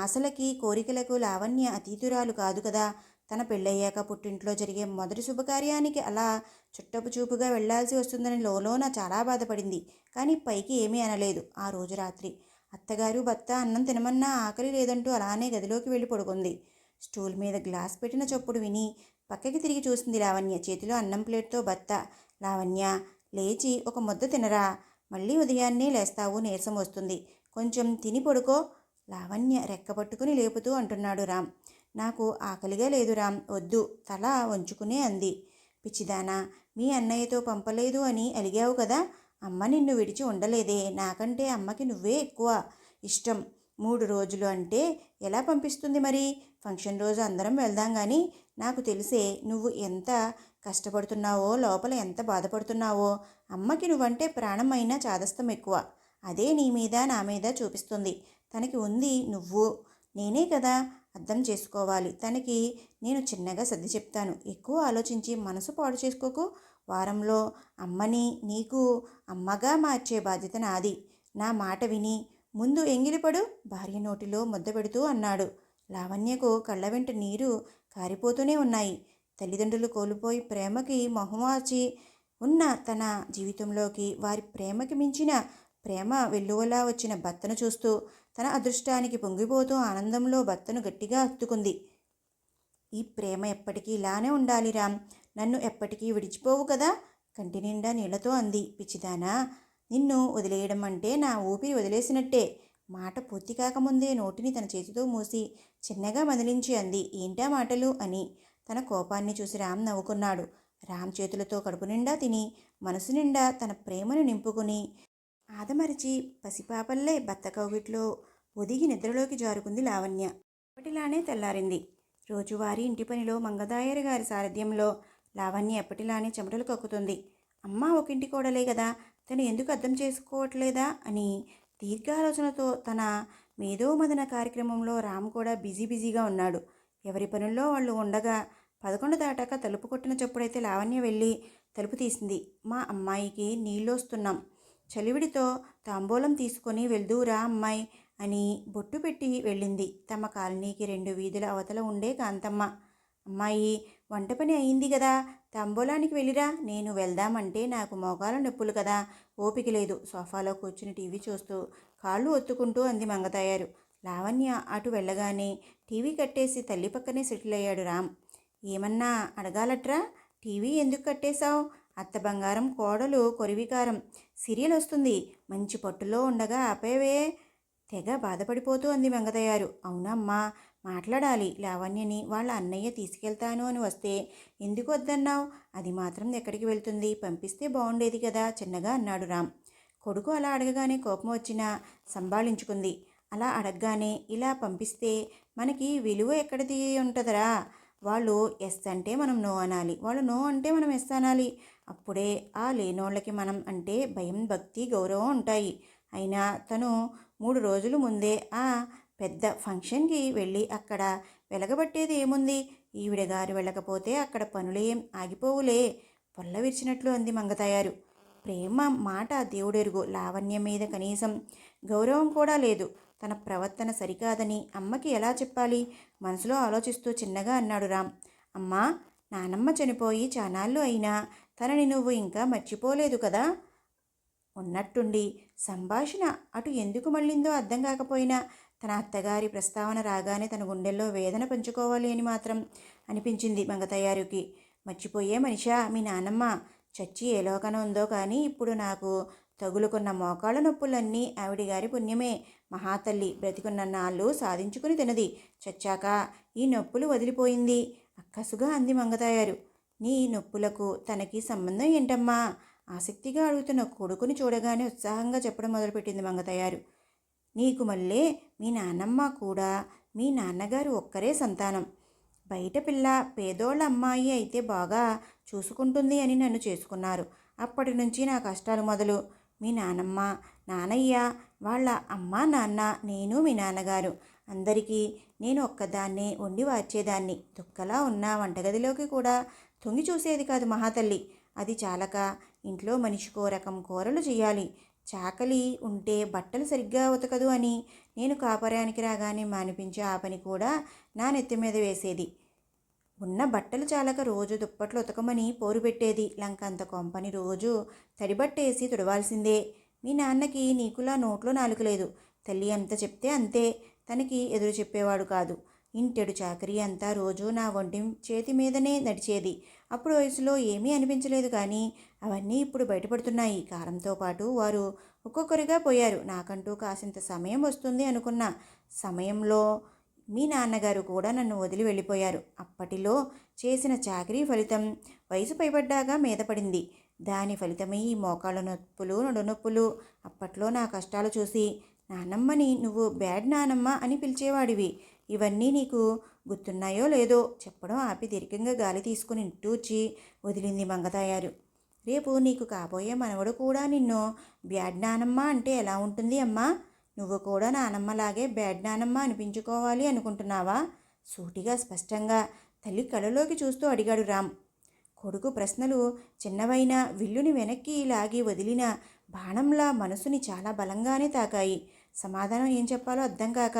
ఆశలకి కోరికలకు లావణ్య అతీతురాలు కాదు కదా. తన పెళ్ళయ్యాక పుట్టింట్లో జరిగే మొదటి శుభకార్యానికి అలా చుట్టపు చూపుగా వెళ్లాల్సి వస్తుందని లోలోన చాలా బాధపడింది. కానీ పైకి ఏమీ అనలేదు. ఆ రోజు రాత్రి అత్తగారు భర్త అన్నం తినమన్నా ఆకలి లేదంటూ అలానే గదిలోకి వెళ్ళి పడుకుంది. స్టూల్ మీద గ్లాస్ పెట్టిన చప్పుడు విని పక్కకి తిరిగి చూసింది లావణ్య. చేతిలో అన్నం ప్లేట్తో భర్త. లావణ్య, లేచి ఒక ముద్ద తినరా, మళ్ళీ ఉదయాన్నే లేస్తావు, నీరసం వస్తుంది, కొంచెం తిని పడుకో, లావణ్య రెక్కపట్టుకుని లేపుతూ అంటున్నాడు రామ్. నాకు ఆకలిగా లేదు రామ్, వద్దు, తల వంచుకునే అంది. పిచ్చిదానా, మీ అన్నయ్యతో పంపలేదు అని అలిగావు కదా, అమ్మ నిన్ను విడిచి ఉండలేదే, నాకంటే అమ్మకి నువ్వే ఎక్కువ ఇష్టం, 3 రోజులు అంటే ఎలా పంపిస్తుంది మరి, ఫంక్షన్ రోజు అందరం వెళ్దాం కానీ, నాకు తెలిసే నువ్వు ఎంత కష్టపడుతున్నావో, లోపల ఎంత బాధపడుతున్నావో, అమ్మకి నువ్వంటే ప్రాణం అయినా చాదస్తం ఎక్కువ, అదే నీ మీద నా మీద చూపిస్తుంది, తనకి ఉంది నువ్వు నేనే కదా, అర్థం చేసుకోవాలి, తనకి నేను చిన్నగా సర్ది చెప్తాను, ఎక్కువ ఆలోచించి మనసు పాడు చేసుకోకు, వారంలో అమ్మని నీకు అమ్మగా మార్చే బాధ్యత నాది, నా మాట విని ముందు ఎంగిలిపడు, భార్య నోటిలో ముద్ద పెడుతూ అన్నాడు. లావణ్యకు కళ్ళ వెంట నీరు కారిపోతూనే ఉన్నాయి. తల్లిదండ్రులు కోల్పోయి ప్రేమకి మొహమార్చి ఉన్న తన జీవితంలోకి వారి ప్రేమకి మించిన ప్రేమ వెల్లువలా వచ్చిన భర్తను చూస్తూ తన అదృష్టానికి పొంగిపోతూ ఆనందంలో భర్తను గట్టిగా హత్తుకుంది. ఈ ప్రేమ ఎప్పటికీ ఇలానే ఉండాలి రామ్, నన్ను ఎప్పటికీ విడిచిపోవు కదా, కంటి నిండా నీళ్లతో అంది. పిచ్చిదానా, నిన్ను వదిలేయడం అంటే నా ఊపిరి వదిలేసినట్టే, మాట పూర్తి కాకముందే నోటిని తన చేతితో మూసి చిన్నగా మదిలించి అంది, ఏంటా మాటలు అని. తన కోపాన్ని చూసి రామ్ నవ్వుకున్నాడు. రామ్ చేతులతో కడుపు నిండా తిని మనసు నిండా తన ప్రేమను నింపుకుని ఆదమరిచి పసిపాపల్లే భర్త కౌగిట్లో ఒదిగి నిద్రలోకి జారుకుంది లావణ్య. ఎప్పటిలానే తెల్లారింది. రోజువారీ ఇంటి పనిలో మంగతాయర్ గారి సారథ్యంలో లావణ్య ఎప్పటిలానే చెమటలు కక్కుతుంది. అమ్మ ఒకింటి కోడలే కదా, తను ఎందుకు అర్థం చేసుకోవట్లేదా అని దీర్ఘాలోచనతో తన మేధోమదన కార్యక్రమంలో రామ్ కూడా బిజీగా ఉన్నాడు. ఎవరి పనుల్లో వాళ్ళు ఉండగా 11 దాటాక తలుపు కొట్టిన చప్పుడైతే లావణ్య వెళ్ళి తలుపు తీసింది. మా అమ్మాయికి నీళ్ళొస్తున్నాం, చలివిడితో తాంబూలం తీసుకొని వెళ్దూరా అమ్మాయి అని బొట్టు పెట్టి వెళ్ళింది. తమ కాలనీకి 2 వీధుల అవతల ఉండే కాంతమ్మ. అమ్మాయి, వంట పని అయింది కదా, తాంబూలానికి వెళ్ళిరా. నేను వెళ్దామంటే నాకు మోకాల నొప్పులు కదా, ఓపిక లేదు. సోఫాలో కూర్చుని టీవీ చూస్తూ కాళ్ళు ఒత్తుకుంటూ అంది మంగతాయారు. లావణ్య అటు వెళ్ళగానే టీవీ కట్టేసి తల్లి పక్కనే సెటిల్ అయ్యాడు రామ్. ఏమన్నా అడగాలట్రా? టీవీ ఎందుకు కట్టేశావు? అత్త బంగారం, కోడలు కొరివికారం సీరియల్ వస్తుంది, మంచి పట్టులో ఉండగా ఆపేవే. తెగ బాధపడిపోతూ అంది మంగతయ్యారు. అవునమ్మా, మాట్లాడాలి. లావణ్యని వాళ్ళ అన్నయ్య తీసుకెళ్తాను అని వస్తే ఎందుకు వద్దన్నావు? అది మాత్రం ఎక్కడికి వెళ్తుంది? పంపిస్తే బాగుండేది కదా చిన్నగా అన్నాడు రామ్. కొడుకు అలా అడగగానే కోపం వచ్చినా సంభాళించుకుంది. అలా అడగగానే ఇలా పంపిస్తే మనకి విలువ ఎక్కడిది ఉంటుందరా? వాళ్ళు ఎస్ అంటే మనం నో అనాలి, వాళ్ళు నో అంటే మనం ఎస్ అనాలి. అప్పుడే ఆ లేనోళ్ళకి మనం అంటే భయం, భక్తి, గౌరవం ఉంటాయి. అయినా తను 3 రోజుల ముందే ఆ పెద్ద ఫంక్షన్కి వెళ్ళి అక్కడ వెలగబట్టేది ఏముంది? ఈవిడ గారు వెళ్ళకపోతే అక్కడ పనులేం ఆగిపోవులే. పొల్ల విరిచినట్లు అంది మంగతాయారు. ప్రేమ మాట దేవుడెరుగు. లావణ్య మీద కనీసం గౌరవం కూడా లేదు. తన ప్రవర్తన సరికాదని అమ్మకి ఎలా చెప్పాలి? మనసులో ఆలోచిస్తూ చిన్నగా అన్నాడు రామ్. అమ్మా, నానమ్మ చనిపోయి చానాళ్ళు అయినా తనని నువ్వు ఇంకా మర్చిపోలేదు కదా? ఉన్నట్టుండి సంభాషణ అటు ఎందుకు మళ్ళిందో అర్థం కాకపోయినా తన అత్తగారి ప్రస్తావన రాగానే తన గుండెల్లో వేదన పంచుకోవాలి అని మాత్రం అనిపించింది మంగతయ్యారుకి. మర్చిపోయే మనిషా మీ నానమ్మ? చచ్చి ఏ లోకన ఉందో కానీ ఇప్పుడు నాకు తగులుకున్న మోకాళ్ళ నొప్పులన్నీ ఆవిడిగారి పుణ్యమే. మహాతల్లి బ్రతికున్న నాళ్ళు సాధించుకుని తినది, చచ్చాక ఈ నొప్పులు వదిలిపోయింది అక్కసుగా అంది మంగతాయారు. నీ నొప్పులకు తనకి సంబంధం ఏంటమ్మా? ఆసక్తిగా అడుగుతున్న కొడుకుని చూడగానే ఉత్సాహంగా చెప్పడం మొదలుపెట్టింది మంగతయ్యారు. నీకు మళ్ళీ మీ నాన్నమ్మ కూడా మీ నాన్నగారు ఒక్కరే సంతానం. బయట పిల్ల పేదోళ్ళ అమ్మాయి అయితే బాగా చూసుకుంటుంది అని నన్ను చేసుకున్నారు. అప్పటి నుంచి నా కష్టాలు మొదలు. మీ నానమ్మ, నానయ్య, వాళ్ళ అమ్మ, నాన్న, నేను, మీ నాన్నగారు అందరికీ నేను ఒక్కదాన్నే వండి వార్చేదాన్ని. దుక్కలా ఉన్న వంటగదిలోకి కూడా తొంగి చూసేది కాదు మహాతల్లి. అది చాలక ఇంట్లో మనిషికో రకం కూరలు చేయాలి. చాకలి ఉంటే బట్టలు సరిగ్గా ఉతకదు అని నేను కాపరానికి రాగానే మానిపించి ఆ పని కూడా నా నెత్తి మీద వేసేది. ఉన్న బట్టలు చాలక రోజు దుప్పట్లు ఉతకమని పోరు పెట్టేది. లంకంత కొంపని రోజు తడిబట్టేసి తుడవాల్సిందే. మీ నాన్నకి నీకులా నోట్లో నాలుక లేదు. తల్లి ఎంత చెప్తే అంతే, తనకి ఎదురు చెప్పేవాడు కాదు. ఇంటెడు చాకరీ అంతా రోజు నా ఒంటి చేతి మీదనే నడిచేది. అప్పుడు వయసులో ఏమీ అనిపించలేదు, కానీ అవన్నీ ఇప్పుడు బయటపడుతున్నాయి. కాలంతో పాటు వారు ఒక్కొక్కరిగా పోయారు. నాకంటూ కాసింత సమయం వస్తుంది అనుకున్న సమయంలో మీ నాన్నగారు కూడా నన్ను వదిలి వెళ్ళిపోయారు. అప్పటిలో చేసిన చాకరీ ఫలితం వయసు పైబడ్డాక మీద పడింది. దాని ఫలితమే ఈ మోకాళ్ళ నొప్పులు, నడునొప్పులు. అప్పట్లో నా కష్టాలు చూసి నానమ్మని నువ్వు బ్యాడ్ నానమ్మ అని పిలిచేవాడివి. ఇవన్నీ నీకు గుర్తున్నాయో లేదో? చెప్పడం ఆపి దీర్ఘంగా గాలి తీసుకుని నిట్టూర్చి వదిలింది మంగతాయారు. రేపు నీకు కాబోయే మనవడు కూడా నిన్ను బ్యాడ్ నానమ్మ అంటే ఎలా ఉంటుంది అమ్మా? నువ్వు కూడా నానమ్మలాగే బ్యాడ్ నానమ్మ అనిపించుకోవాలి అనుకుంటున్నావా? సూటిగా స్పష్టంగా తల్లి కళ్ళలోకి చూస్తూ అడిగాడు రామ్. కొడుకు ప్రశ్నలు చిన్నవైన విల్లుని వెనక్కి లాగి వదిలిన బాణంలా మనసుని చాలా బలంగానే తాకాయి. సమాధానం ఏం చెప్పాలో అర్థం కాక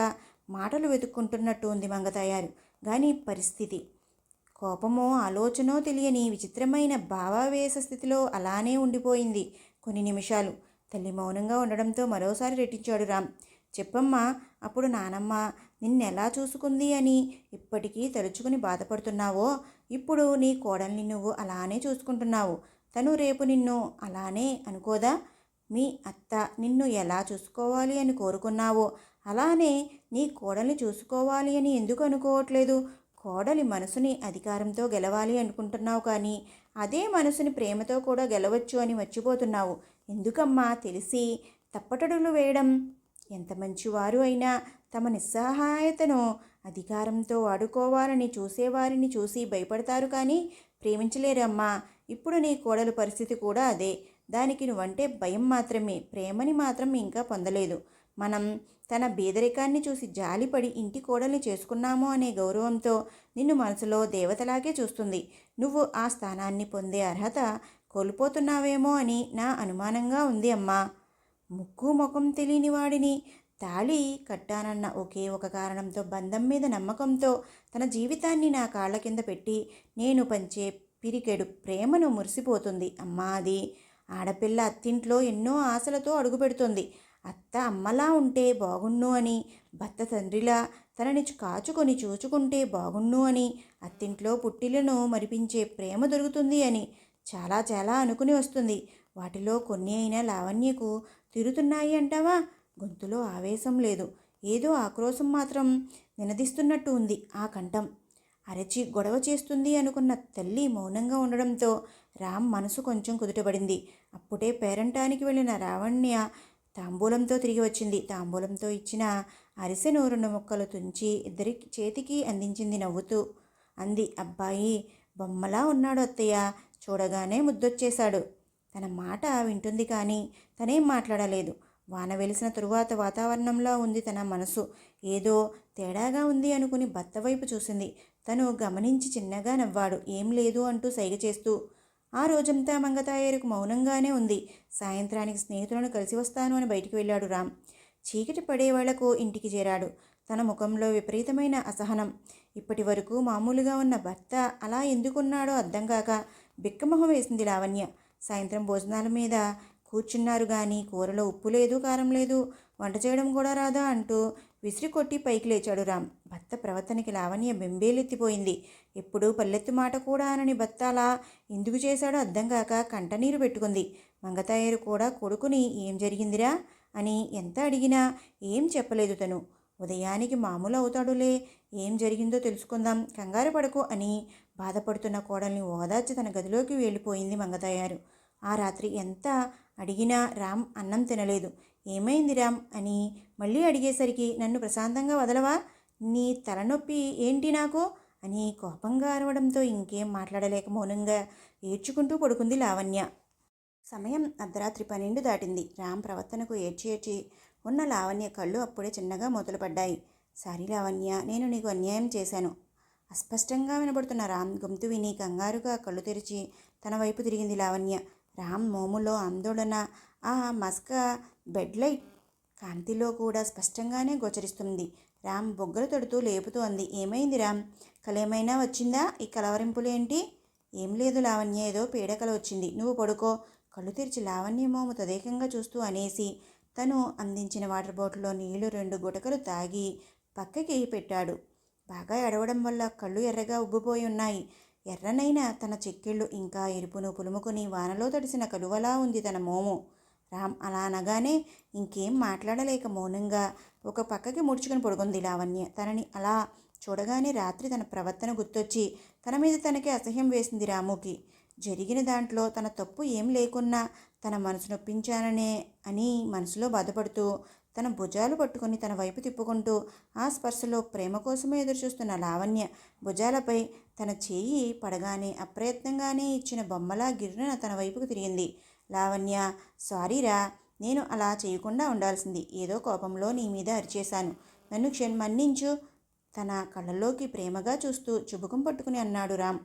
మాటలు వెతుక్కుంటున్నట్టు ఉంది మంగతాయారు. కానీ పరిస్థితి కోపమో ఆలోచనో తెలియని విచిత్రమైన భావావేశ స్థితిలో అలానే ఉండిపోయింది కొన్ని నిమిషాలు. తల్లి మౌనంగా ఉండడంతో మరోసారి రెట్టించాడు రామ్. చెప్పమ్మా, అప్పుడు నానమ్మ నిన్నెలా చూసుకుంది అని ఇప్పటికీ తలుచుకుని బాధపడుతున్నావో, ఇప్పుడు నీ కోడల్ని నువ్వు అలానే చూసుకుంటున్నావు. తను రేపు నిన్ను అలానే అనుకోదా? మీ అత్త నిన్ను ఎలా చూసుకోవాలి అని కోరుకున్నావో అలానే నీ కోడల్ని చూసుకోవాలి అని ఎందుకు అనుకోవట్లేదు? కోడలి మనసుని అధికారంతో గెలవాలి అనుకుంటున్నావు కానీ అదే మనసుని ప్రేమతో కూడా గెలవచ్చు అని మర్చిపోతున్నావు. ఎందుకమ్మా తెలిసి తప్పటడుగులు వేయడం? ఎంత మంచివారు అయినా తమ నిస్సహాయతను అధికారంతో వాడుకోవాలని చూసేవారిని చూసి భయపడతారు కానీ ప్రేమించలేరమ్మా. ఇప్పుడు నీ కోడలు పరిస్థితి కూడా అదే. దానికి నువ్వంటే భయం మాత్రమే, ప్రేమని మాత్రం ఇంకా పొందలేదు. మనం తన బీదరికాన్ని చూసి జాలిపడి ఇంటి కోడల్ని చేసుకున్నాము అనే గౌరవంతో నిన్ను మనసులో దేవతలాగే చూస్తుంది. నువ్వు ఆ స్థానాన్ని పొందే అర్హత కోల్పోతున్నావేమో అని నా అనుమానంగా ఉంది అమ్మా. ముక్కు ముఖం తెలియని వాడిని తాళి కట్టానన్న ఒకే ఒక కారణంతో, బంధం మీద నమ్మకంతో తన జీవితాన్ని నా కాళ్ళ కింద పెట్టి నేను పంచే పిరికెడు ప్రేమను మురిసిపోతుంది అమ్మా అది. ఆడపిల్ల అత్తింట్లో ఎన్నో ఆశలతో అడుగుపెడుతుంది. అత్త అమ్మలా ఉంటే బాగుణ్ణు అని, భర్త తండ్రిలా తనని కాచుకొని చూచుకుంటే బాగుణ్ణు అని, అత్తింట్లో పుట్టిలను మరిపించే ప్రేమ దొరుకుతుంది అని చాలా చాలా అనుకుని వస్తుంది. వాటిలో కొన్ని అయినా లావణ్యకు తిరుగుతున్నాయి అంటావా? గొంతులో ఆవేశం లేదు, ఏదో ఆక్రోశం మాత్రం నినదిస్తున్నట్టు ఉంది ఆ కంఠం. అరచి గొడవ చేస్తుంది అనుకున్న తల్లి మౌనంగా ఉండడంతో రామ్ మనసు కొంచెం కుదుటపడింది. అప్పుడే పేరంటానికి వెళ్ళిన లావణ్య తాంబూలంతో తిరిగి వచ్చింది. తాంబూలంతో ఇచ్చిన అరిసెను 2 ముక్కలు తుంచి ఇద్దరి చేతికి అందించింది నవ్వుతూ. అంది, అబ్బాయి బొమ్మలా ఉన్నాడు అత్తయ్య, చూడగానే ముద్దొచ్చేశాడు. తన మాట వింటుంది కానీ తనేం మాట్లాడలేదు. వాన వెలిసిన తరువాత వాతావరణంలో ఉంది తన మనసు. ఏదో తేడాగా ఉంది అనుకుని భర్త వైపు చూసింది. తను గమనించి చిన్నగా నవ్వాడు. ఏం లేదు అంటూ సైగ చేస్తూ. ఆ రోజంతా మంగతాయారుకు మౌనంగానే ఉంది. సాయంత్రానికి స్నేహితులను కలిసి వస్తాను అని బయటికి వెళ్ళాడు రామ్. చీకటి పడే వాళ్లకు ఇంటికి చేరాడు. తన ముఖంలో విపరీతమైన అసహనం. ఇప్పటి వరకు మామూలుగా ఉన్న భర్త అలా ఎందుకున్నాడో అర్థం కాక బిక్కమొహం వేసింది లావణ్య. సాయంత్రం భోజనాల మీద కూర్చున్నారు కానీ కూరలో ఉప్పు లేదు, కారం లేదు, వంట చేయడం కూడా రాదా అంటూ విసిరి కొట్టి పైకి లేచాడు రామ్. భర్త ప్రవర్తనకి లావణ్య బెంబేలెత్తిపోయింది. ఎప్పుడూ పల్లెత్తు మాట కూడా అనని భర్త అలా ఎందుకు చేశాడో అర్థం కాక కంటనీరు పెట్టుకుంది. మంగతాయారు కూడా కొడుకుని ఏం జరిగిందిరా అని ఎంత అడిగినా ఏం చెప్పలేదు తను. ఉదయానికి మామూలు అవుతాడులే, ఏం జరిగిందో తెలుసుకుందాం, కంగారు పడకు అని బాధపడుతున్న కోడల్ని ఓదార్చి తన గదిలోకి వెళ్ళిపోయింది మంగతాయారు. ఆ రాత్రి ఎంత అడిగినా రామ్ అన్నం తినలేదు. ఏమైంది రామ్ అని మళ్ళీ అడిగేసరికి నన్ను ప్రశాంతంగా వదలవా, నీ తలనొప్పి ఏంటి నాకు అని కోపంగా అరవడంతో ఇంకేం మాట్లాడలేక మౌనంగా ఏడ్చుకుంటూ పడుకుంది లావణ్య. సమయం అర్ధరాత్రి 12 దాటింది. రామ్ ప్రవర్తనకు ఏడ్చి ఏడ్చి ఉన్న లావణ్య కళ్ళు అప్పుడే చిన్నగా మొదలుపడ్డాయి. సారీ లావణ్య, నేను నీకు అన్యాయం చేశాను. అస్పష్టంగా వినబడుతున్న రామ్ గొంతు విని కంగారుగా కళ్ళు తెరిచి తన వైపు తిరిగింది లావణ్య. రామ్ మోములో ఆందోళన ఆ మస్క బెడ్ లైట్ కాంతిలో కూడా స్పష్టంగానే గోచరిస్తుంది. రామ్ బొగ్గలు తడుతూ లేపుతూ అంది, ఏమైంది రామ్, కలేమైనా వచ్చిందా? ఈ కలవరింపులేంటి? ఏం లేదు లావణ్య, ఏదో పీడకల వచ్చింది, నువ్వు పడుకో. కళ్ళు తెరిచి లావణ్య మోము తదేకంగా చూస్తూ అనేసి తను అందించిన వాటర్ బాటిల్లో నీళ్లు 2 గుటకలు తాగి పక్కకి పెట్టాడు. బాగా ఎడవడం వల్ల కళ్ళు ఎర్రగా ఉబ్బిపోయి ఉన్నాయి. ఎర్రనైన తన చెక్కిళ్ళు ఇంకా ఎరుపును పులుముకొని వానలో తడిసిన కలువలా ఉంది తన మోము. రామ్ అలా అనగానే ఇంకేం మాట్లాడలేక మౌనంగా ఒక పక్కకి ముడుచుకొని పడుకుంది లావణ్య. తనని అలా చూడగానే రాత్రి తన ప్రవర్తన గుర్తొచ్చి తన మీద తనకి అసహ్యం వేసింది రాముకి. జరిగిన దాంట్లో తన తప్పు ఏం లేకున్నా తన మనసు నొప్పించాననే అని మనసులో బాధపడుతూ తన భుజాలు పట్టుకొని తన వైపు తిప్పుకుంటూ ఆ స్పర్శలో ప్రేమ కోసమే ఎదురుచూస్తున్న లావణ్య భుజాలపై తన చేయి పడగానే అప్రయత్నంగానే ఇచ్చిన బొమ్మలా గిర్రున తన వైపుకు తిరిగింది. లావణ్య, సారీరా, నేను అలా చేయకుండా ఉండాల్సింది. ఏదో కోపంలో నీ మీద అరిచేశాను, నన్ను మన్నించు. తన కళ్ళల్లోకి ప్రేమగా చూస్తూ చుబుకం పట్టుకుని అన్నాడు రామ్.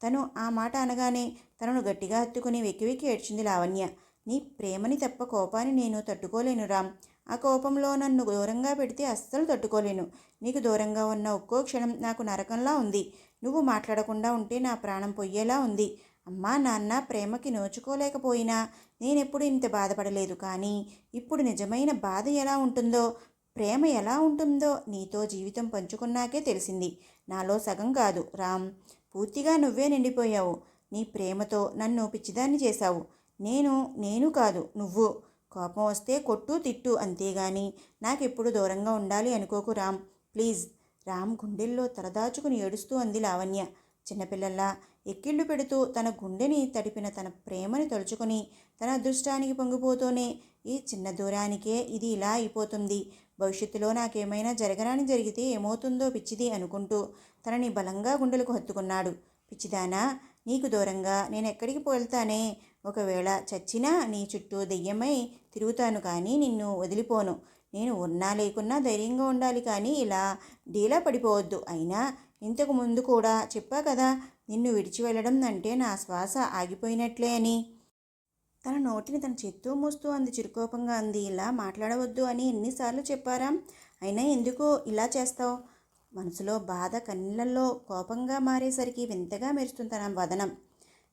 తను ఆ మాట అనగానే తనను గట్టిగా హత్తుకుని వెక్కి వెక్కి ఏడ్చింది లావణ్య. నీ ప్రేమని తప్ప కోపాన్ని నేను తట్టుకోలేను రామ్. ఆ కోపంలో నన్ను దూరంగా పెడితే అస్సలు తట్టుకోలేను. నీకు దూరంగా ఉన్న ఒక్కో క్షణం నాకు నరకంలా ఉంది. నువ్వు మాట్లాడకుండా ఉంటే నా ప్రాణం పొయ్యేలా ఉంది. అమ్మా నాన్న ప్రేమకి నోచుకోలేకపోయినా నేనెప్పుడు ఇంత బాధపడలేదు. కానీ ఇప్పుడు నిజమైన బాధ ఎలా ఉంటుందో, ప్రేమ ఎలా ఉంటుందో నీతో జీవితం పంచుకున్నాకే తెలిసింది. నాలో సగం కాదు రామ్, పూర్తిగా నువ్వే నిండిపోయావు. నీ ప్రేమతో నన్ను పిచ్చిదాన్ని చేశావు. నేను కాదు నువ్వు. కోపం వస్తే కొట్టు తిట్టు, అంతేగాని నాకెప్పుడు దూరంగా ఉండాలి అనుకోకు రామ్, ప్లీజ్. రామ్ గుండెల్లో తలదాచుకుని ఏడుస్తూ అంది లావణ్య చిన్నపిల్లల్లా. ఎక్కిళ్ళు పెడుతూ తన గుండెని తడిపిన తన ప్రేమని తలుచుకుని తన అదృష్టానికి పొంగిపోతూనే, ఈ చిన్న దూరానికే ఇది ఇలా అయిపోతుంది, భవిష్యత్తులో నాకేమైనా జరగరాని జరిగితే ఏమవుతుందో పిచ్చిది అనుకుంటూ తనని బలంగా గుండెలకు హత్తుకున్నాడు. పిచ్చిదానా, నీకు దూరంగా నేనెక్కడికి వెళ్తానే? ఒకవేళ చచ్చినా నీ చుట్టూ దెయ్యమై తిరుగుతాను, కానీ నిన్ను వదిలిపోను. నేను ఉన్నా లేకున్నా ధైర్యంగా ఉండాలి, కానీ ఇలా డీలా పడిపోవద్దు. అయినా ఇంతకు ముందు కూడా చెప్పా కదా, నిన్ను విడిచి వెళ్ళడం అంటే నా శ్వాస ఆగిపోయినట్లే అని. తన నోటిని తన చేత్తో మూస్తూ అంది చిరుకోపంగా అంది. ఇలా మాట్లాడవద్దు అని ఎన్నిసార్లు చెప్పారా? అయినా ఎందుకు ఇలా చేస్తావు? మనసులో బాధ కళ్ళల్లో కోపంగా మారేసరికి వింతగా మెరుస్తుంది తన వదనం.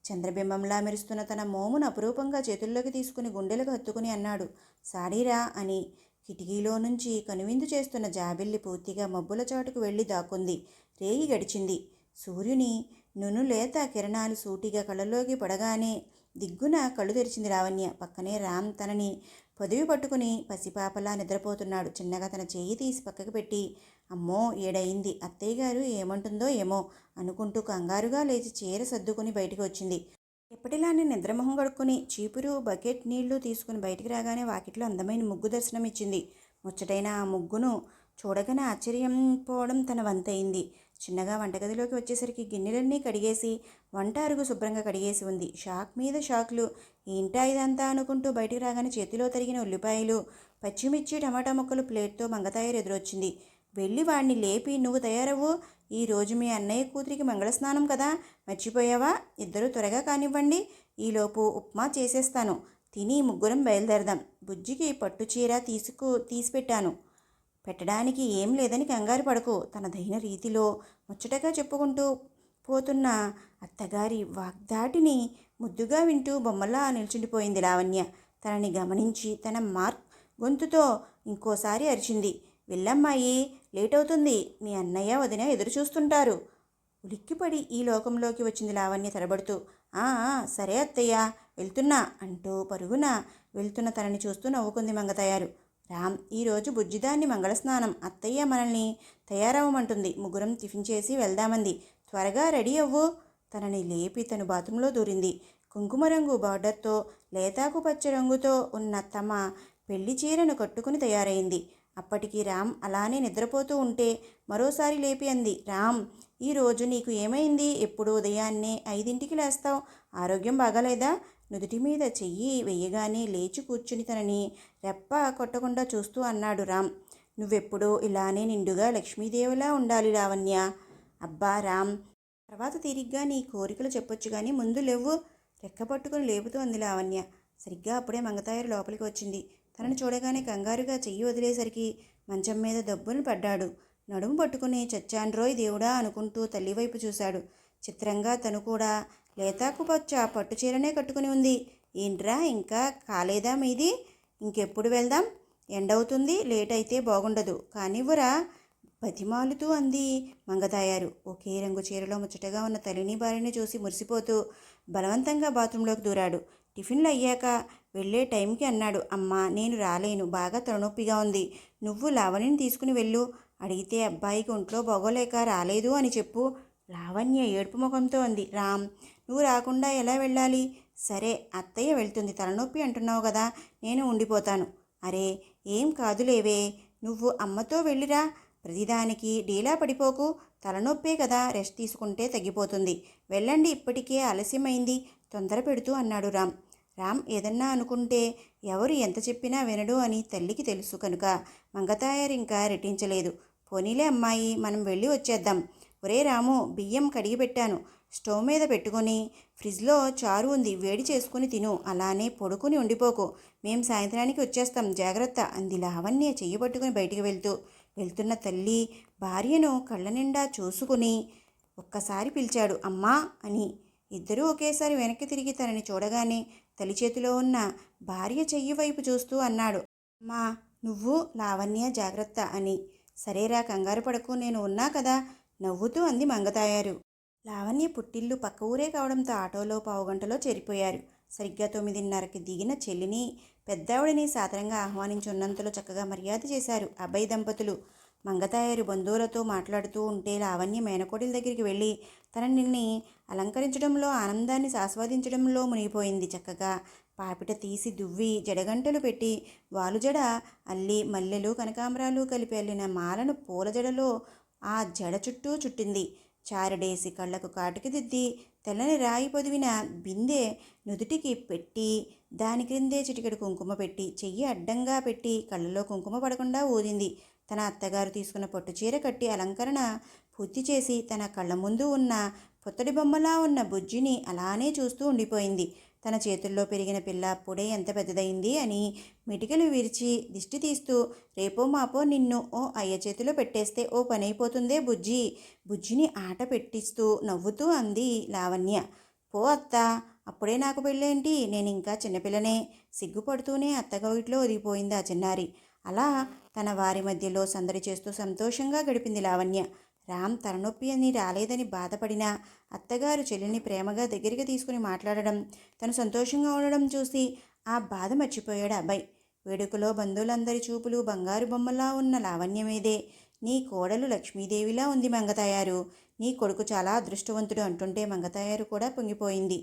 చంద్రబింబంలా మెరుస్తున్న తన మోమును అపురూపంగా చేతుల్లోకి తీసుకుని గుండెలకు హత్తుకుని అన్నాడు, సారీరా అని. కిటికీలో నుంచి కనువిందు చేస్తున్న జాబిల్లి పూర్తిగా మబ్బుల చాటుకు వెళ్ళి దాక్కుంది. రేయి గడిచింది. సూర్యుని నునులేత కిరణాలు సూటిగా కళ్ళలోకి పడగానే దిగ్గున కళ్ళు తెరిచింది లావణ్య. పక్కనే రామ్ తనని పొదివి పట్టుకుని పసిపాపలా నిద్రపోతున్నాడు. చిన్నగా తన చేయి తీసి పక్కకు పెట్టి, అమ్మో ఏడయింది, అత్తయ్య గారు ఏమంటుందో ఏమో అనుకుంటూ కంగారుగా లేచి చీర సర్దుకుని బయటికి వచ్చింది. ఎప్పటిలానే నిద్రమొహం కడుక్కుని చీపురు బకెట్ నీళ్లు తీసుకుని బయటికి రాగానే వాకిట్లో అందమైన ముగ్గు దర్శనం ఇచ్చింది. ముచ్చటైన ఆ ముగ్గును చూడగానే ఆశ్చర్యం పోవడం తన వంతయింది. చిన్నగా వంటగదిలోకి వచ్చేసరికి గిన్నెలన్నీ కడిగేసి వంట అరుగు శుభ్రంగా కడిగేసి ఉంది. షాక్ మీద షాక్లు. ఏంటా ఇదంతా అనుకుంటూ బయటికి రాగానే చేతిలో తరిగిన ఉల్లిపాయలు, పచ్చిమిర్చి, టమాటా ముక్కలు ప్లేట్తో మంగతాయారు ఎదురొచ్చింది. వెళ్ళి వాడిని లేపి, నువ్వు తయారవ్వు, ఈరోజు మీ అన్నయ్య కూతురికి మంగళస్నానం కదా, మర్చిపోయావా? ఇద్దరు త్వరగా కానివ్వండి, ఈలోపు ఉప్మా చేసేస్తాను, తిని ముగ్గురం బయలుదేరదాం. బుజ్జికి పట్టుచీర తీసిపెట్టాను, పెట్టడానికి ఏం లేదని కంగారు పడకు. తనదైన రీతిలో ముచ్చటగా చెప్పుకుంటూ పోతున్న అత్తగారి వాగ్దాటిని ముద్దుగా వింటూ బొమ్మలా నిల్చుండిపోయింది లావణ్య. తనని గమనించి తన గొంతుతో ఇంకోసారి అరిచింది, వెళ్ళమ్మాయి, లేట్ అవుతుంది, మీ అన్నయ్య వదిన ఎదురు చూస్తుంటారు. ఉలిక్కిపడి ఈ లోకంలోకి వచ్చింది లావణ్య తడబడుతూ. సరే అత్తయ్య, వెళ్తున్నా అంటూ పరుగున వెళ్తున్న తనని చూస్తూ నవ్వుకుంది మంగతయారు. రామ్, ఈరోజు బుజ్జిదాన్ని మంగళస్నానం, అత్తయ్య మనల్ని తయారవ్వమంటుంది, ముగ్గురం టిఫిన్ చేసి వెళ్దామంది, త్వరగా రెడీ అవ్వు. తనని లేపి తను బాత్రూంలో దూరింది. కుంకుమ రంగు బార్డర్తో లేతాకు పచ్చ రంగుతో ఉన్న తమ పెళ్లి చీరను కట్టుకుని తయారైంది. అప్పటికి రామ్ అలానే నిద్రపోతూ ఉంటే మరోసారి లేపి అంది, రామ్, ఈరోజు నీకు ఏమైంది? ఎప్పుడు ఉదయాన్నే 5ంటికి లేస్తావు, ఆరోగ్యం బాగాలేదా? నుదుటి మీద చెయ్యి వెయ్యగానే లేచి కూర్చుని తనని రెప్ప కొట్టకుండా చూస్తూ అన్నాడు రామ్. నువ్వెప్పుడూ ఇలానే నిండుగా లక్ష్మీదేవిలా ఉండాలి లావణ్య. అబ్బా రామ్, తర్వాత తీరిగ్గా నీ కోరికలు చెప్పొచ్చు కానీ ముందు లేవు, రెక్క పట్టుకుని లేపుతూ అంది లావణ్య. సరిగ్గా అప్పుడే మంగతాయారు లోపలికి వచ్చింది. తనని చూడగానే కంగారుగా చెయ్యి వదిలేసరికి మంచం మీద దబ్బుని పడ్డాడు. నడుము పట్టుకుని చచ్చాన్రోయ్ దేవుడా అనుకుంటూ తల్లివైపు చూశాడు. చిత్రంగా తను కూడా లేతాకు పచ్చ పట్టుచీరనే కట్టుకుని ఉంది. ఏంట్రా, ఇంకా కాలేదా మీది? ఇంకెప్పుడు వెళ్దాం? ఎండవుతుంది, లేట్ అయితే బాగుండదు, కానివ్వరా బతిమాలుతూ అంది మంగతాయారు. ఒకే రంగు చీరలో ముచ్చటగా ఉన్న తల్లిని భార్యని చూసి మురిసిపోతూ బలవంతంగా బాత్రూంలోకి దూరాడు. టిఫిన్లు అయ్యాక వెళ్ళే టైంకి అన్నాడు, అమ్మా నేను రాలేను, బాగా తలనొప్పిగా ఉంది, నువ్వు లావణ్యని తీసుకుని వెళ్ళు. అడిగితే అబ్బాయికి ఒంట్లో బాగోలేక రాలేదు అని చెప్పు. లావణ్య ఏడుపు ముఖంతో అంది. రామ్, నువ్వు రాకుండా ఎలా వెళ్ళాలి? సరే అత్తయ్య వెళ్తుంది, తలనొప్పి అంటున్నావు కదా, నేను ఉండిపోతాను. అరే ఏం కాదులేవే, నువ్వు అమ్మతో వెళ్ళిరా, ప్రతిదానికి డీలా పడిపోకు, తలనొప్పే కదా, రెస్ట్ తీసుకుంటే తగ్గిపోతుంది, వెళ్ళండి, ఇప్పటికే ఆలస్యమైంది, తొందర పెడుతూ అన్నాడు రామ్. రామ్ ఏదన్నా అనుకుంటే ఎవరు ఎంత చెప్పినా వినడు అని తల్లికి తెలుసు కనుక మంగతాయారు ఇంకా రెట్టించలేదు. పోనీలే అమ్మాయి, మనం వెళ్ళి వచ్చేద్దాం. ఒరే రాము, బియ్యం కడిగి పెట్టాను, స్టవ్ మీద పెట్టుకొని ఫ్రిడ్జ్లో చారు ఉంది, వేడి చేసుకుని తిను, అలానే పడుకుని ఉండిపోకు, మేం సాయంత్రానికి వచ్చేస్తాం, జాగ్రత్త అంది లావణ్య చెయ్యి పట్టుకుని బయటికి వెళ్తున్న తల్లి భార్యను కళ్ళ నిండా చూసుకుని ఒక్కసారి పిలిచాడు, అమ్మా అని. ఇద్దరూ ఒకేసారి వెనక్కి తిరిగి తనని చూడగానే తల్లి చేతిలో ఉన్న భార్య చెయ్యి వైపు చూస్తూ అన్నాడు, అమ్మా నువ్వు, లావణ్య జాగ్రత్త అని. సరేరా, కంగారు పడకు, నేను ఉన్నా కదా, నవ్వుతూ అంది మంగతాయారు. లావణ్య పుట్టిల్లు పక్క ఊరే కావడంతో ఆటోలో పావుగంటలో చేరిపోయారు. సరిగ్గా 9:30కి దిగిన చెల్లిని పెద్దావిడిని సాదరంగా ఆహ్వానించి ఉన్నంతలో చక్కగా మర్యాద చేశారు అబ్బాయి దంపతులు. మంగతాయారు బంధువులతో మాట్లాడుతూ ఉంటే లావణ్య మేనకోడలి దగ్గరికి వెళ్ళి తనని అలంకరించడంలో ఆనందాన్ని ఆస్వాదించడంలో మునిగిపోయింది. చక్కగా పాపిట తీసి దువ్వి జడగంటలు పెట్టి వాలుజడ అల్లి మల్లెలు కనకాంబరాలు కలిపి అల్లిన మాలను పూల జడలో ఆ జడ చుట్టూ చుట్టింది. చారడేసి కళ్ళకు కాటికి దిద్ది తెల్లని రాయి పొదివిన బిందె నుదుటికి పెట్టి దాని క్రిందే చిటికెడు కుంకుమ పెట్టి చెయ్యి అడ్డంగా పెట్టి కళ్ళలో కుంకుమ పడకుండా ఊదింది. తన అత్తగారు తీసుకున్న పట్టు చీర కట్టి అలంకరణ పూర్తి చేసి తన కళ్ళ ముందు ఉన్న పొత్తడి బొమ్మలా ఉన్న బుజ్జిని అలానే చూస్తూ ఉండిపోయింది. తన చేతుల్లో పెరిగిన పిల్ల అప్పుడే ఎంత పెద్దదైంది అని మిటికలు విరిచి దిష్టి తీస్తూ రేపో మాపో నిన్ను ఓ అయ్య చేతిలో పెట్టేస్తే ఓ పనైపోతుందే బుజ్జి. బుజ్జిని ఆట పెట్టిస్తూ నవ్వుతూ అంది లావణ్య. పో అత్త, అప్పుడే నాకు పెళ్ళేంటి, నేను ఇంకా చిన్నపిల్లనే. సిగ్గుపడుతూనే అత్తగవిట్లో ఒదిగిపోయింది ఆ చిన్నారి. అలా తన వారి మధ్యలో సందడి చేస్తూ సంతోషంగా గడిపింది లావణ్య. రామ్ తలనొప్పి అని రాలేదని బాధపడినా అత్తగారు చెల్లిని ప్రేమగా దగ్గరికి తీసుకుని మాట్లాడడం, తను సంతోషంగా ఉండడం చూసి ఆ బాధ మర్చిపోయాడు అబ్బాయి. వేడుకలో బంధువులందరి చూపులు బంగారు బొమ్మలా ఉన్న లావణ్య మీదే. నీ కోడలు లక్ష్మీదేవిలా ఉంది మంగతాయారు, నీ కొడుకు చాలా అదృష్టవంతుడు అంటుంటే మంగతాయారు కూడా పొంగిపోయింది.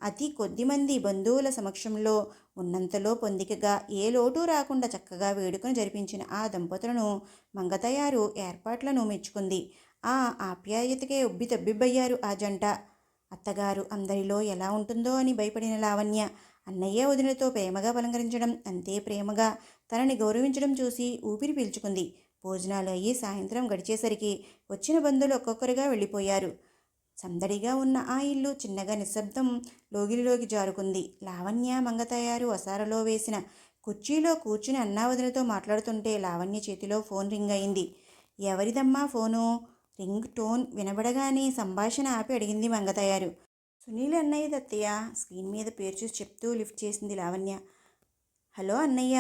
అతి కొద్దిమంది బంధువుల సమక్షంలో ఉన్నంతలో పొందికగా ఏ లోటు రాకుండా చక్కగా వేడుకను జరిపించిన ఆ దంపతులను మంగతయారు ఏర్పాట్లను మెచ్చుకుంది. ఆ ఆప్యాయతకే ఉబ్బి తబ్బిబ్బయ్యారు ఆ జంట. అత్తగారు అందరిలో ఎలా ఉంటుందో అని భయపడిన లావణ్య అన్నయ్య వదినతో ప్రేమగా పలంకరించడం, అంతే ప్రేమగా తనని గౌరవించడం చూసి ఊపిరి పీల్చుకుంది. భోజనాలు అయ్యి సాయంత్రం గడిచేసరికి వచ్చిన బంధువులు ఒక్కొక్కరుగా వెళ్ళిపోయారు. సందడిగా ఉన్న ఆ ఇల్లు చిన్నగా నిశ్శబ్దం లోగిలిలోకి జారుకుంది. లావణ్య మంగతయారు వసారలో వేసిన కుర్చీలో కూర్చుని అన్నావదినతో మాట్లాడుతుంటే లావణ్య చేతిలో ఫోన్ రింగ్ అయింది. ఎవరిదమ్మా ఫోను? రింగ్ టోన్ వినబడగానే సంభాషణ ఆపి అడిగింది మంగతయారు. సునీల్ అన్నయ్య దత్తయ్య, స్క్రీన్ మీద పేరు చూసి చెప్తూ లిఫ్ట్ చేసింది లావణ్య. హలో అన్నయ్య.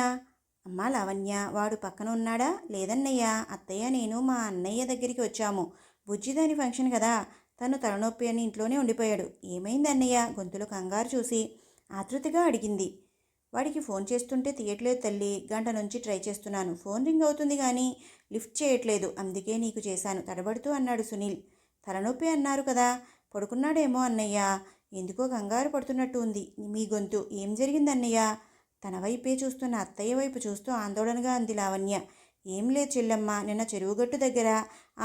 అమ్మా లావణ్య, వాడు పక్కన ఉన్నాడా? లేదన్నయ్య, అత్తయ్య నేను మా అన్నయ్య దగ్గరికి వచ్చాము. బుజ్జిదాని ఫంక్షన్ కదా, తను తలనొప్పి అని ఇంట్లోనే ఉండిపోయాడు. ఏమైంది అన్నయ్య? గొంతులో కంగారు చూసి ఆతృతగా అడిగింది. వాడికి ఫోన్ చేస్తుంటే తీయట్లేదు తల్లి, గంట నుంచి ట్రై చేస్తున్నాను. ఫోన్ రింగ్ అవుతుంది కానీ లిఫ్ట్ చేయట్లేదు, అందుకే నీకు చేశాను తడబడుతూ అన్నాడు సునీల్. తలనొప్పి అన్నారు కదా, పడుకున్నాడేమో అన్నయ్య. ఎందుకో కంగారు పడుతున్నట్టు ఉంది మీ గొంతు. ఏం జరిగింది అన్నయ్య? తన వైపే చూస్తున్న అత్తయ్య వైపు చూస్తూ ఆందోళనగా అంది లావణ్య. ఏం లేదు చెల్లెమ్మ, నిన్న చెరువుగట్టు దగ్గర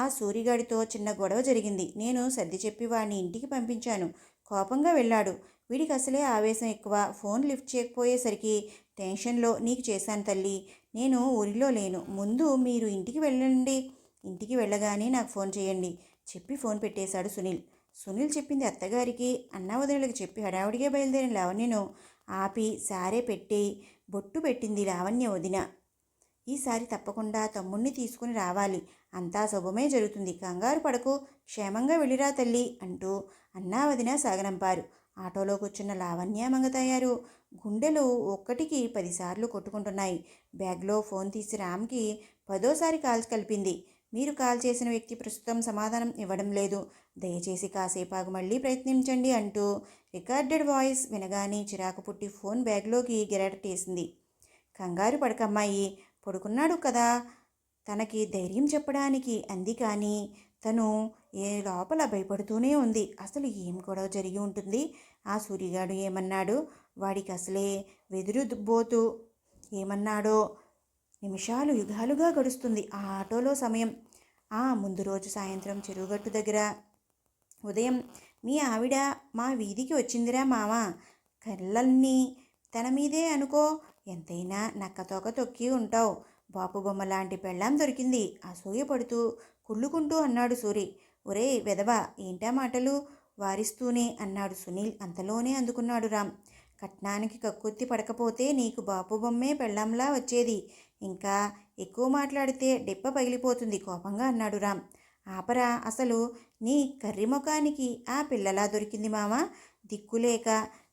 ఆ సూరిగాడితో చిన్న గొడవ జరిగింది. నేను సర్ది చెప్పి వాడిని ఇంటికి పంపించాను. కోపంగా వెళ్ళాడు. వీడికి అసలే ఆవేశం ఎక్కువ. ఫోన్ లిఫ్ట్ చేయకపోయేసరికి టెన్షన్లో నీకు చేశాను తల్లి. నేను ఊరిలో లేను. ముందు మీరు ఇంటికి వెళ్ళండి, ఇంటికి వెళ్ళగానే నాకు ఫోన్ చేయండి చెప్పి ఫోన్ పెట్టేశాడు సునీల్. సునీల్ చెప్పింది అత్తగారికి అన్నావదనులకు చెప్పి హడావుడిగా బయలుదేరిన లావణ్యను ఆపి సారే పెట్టి బొట్టు పెట్టింది లావణ్య వదిన. ఈసారి తప్పకుండా తమ్ముణ్ణి తీసుకుని రావాలి, అంతా శుభమే జరుగుతుంది, కంగారు పడకు, క్షేమంగా వెళ్ళిరా తల్లి అంటూ అన్నా వదిన సాగనంపారు. ఆటోలో కూర్చున్న లావణ్య మంగతయ్యారు గుండెలు ఒక్కటికి 10 సార్లు కొట్టుకుంటున్నాయి. బ్యాగ్లో ఫోన్ తీసి రామ్కి 10వ కాల్ కలిపింది. మీరు కాల్ చేసిన వ్యక్తి ప్రస్తుతం సమాధానం ఇవ్వడం లేదు, దయచేసి కాసేపాగు మళ్ళీ ప్రయత్నించండి అంటూ రికార్డెడ్ వాయిస్ వినగానే చిరాకు పుట్టి ఫోన్ బ్యాగ్లోకి గిరాటేసింది. కంగారు పడకమ్మాయి, పడుకున్నాడు కదా, తనకి ధైర్యం చెప్పడానికి అంది. కానీ తను లోపల భయపడుతూనే ఉంది. అసలు ఏం గొడవ జరిగి ఉంటుంది? ఆ సూరిగాడు ఏమన్నాడు? వాడికి అసలే వెదురుబోతూ ఏమన్నాడో? నిమిషాలు యుగాలుగా గడుస్తుంది ఆ ఆటోలో సమయం. ముందు రోజు సాయంత్రం చెరువుగట్టు దగ్గర ఉదయం మీ ఆవిడ మా వీధికి వచ్చిందిరా మామ. కళ్ళన్నీ తన మీదే అనుకో, ఎంతైనా నక్కతోక తొక్కి ఉంటావు. బాపు బొమ్మ లాంటి పెళ్ళాం దొరికింది అసూయపడుతూ కుళ్ళుకుంటూ అన్నాడు సూరి. ఒరే వెదవా, ఏంటా మాటలు? వారిస్తూనే అన్నాడు సునీల్. అంతలోనే అందుకున్నాడు రామ్. కట్నానికి కక్కుర్తి పడకపోతే నీకు బాపు బొమ్మే పెళ్ళంలా వచ్చేది. ఇంకా ఎక్కువ మాట్లాడితే డెప్ప పగిలిపోతుంది కోపంగా అన్నాడు రామ్. ఆపరా, అసలు నీ కర్రి ముఖానికి ఆ పిల్లలా దొరికింది మామ. దిక్కులేక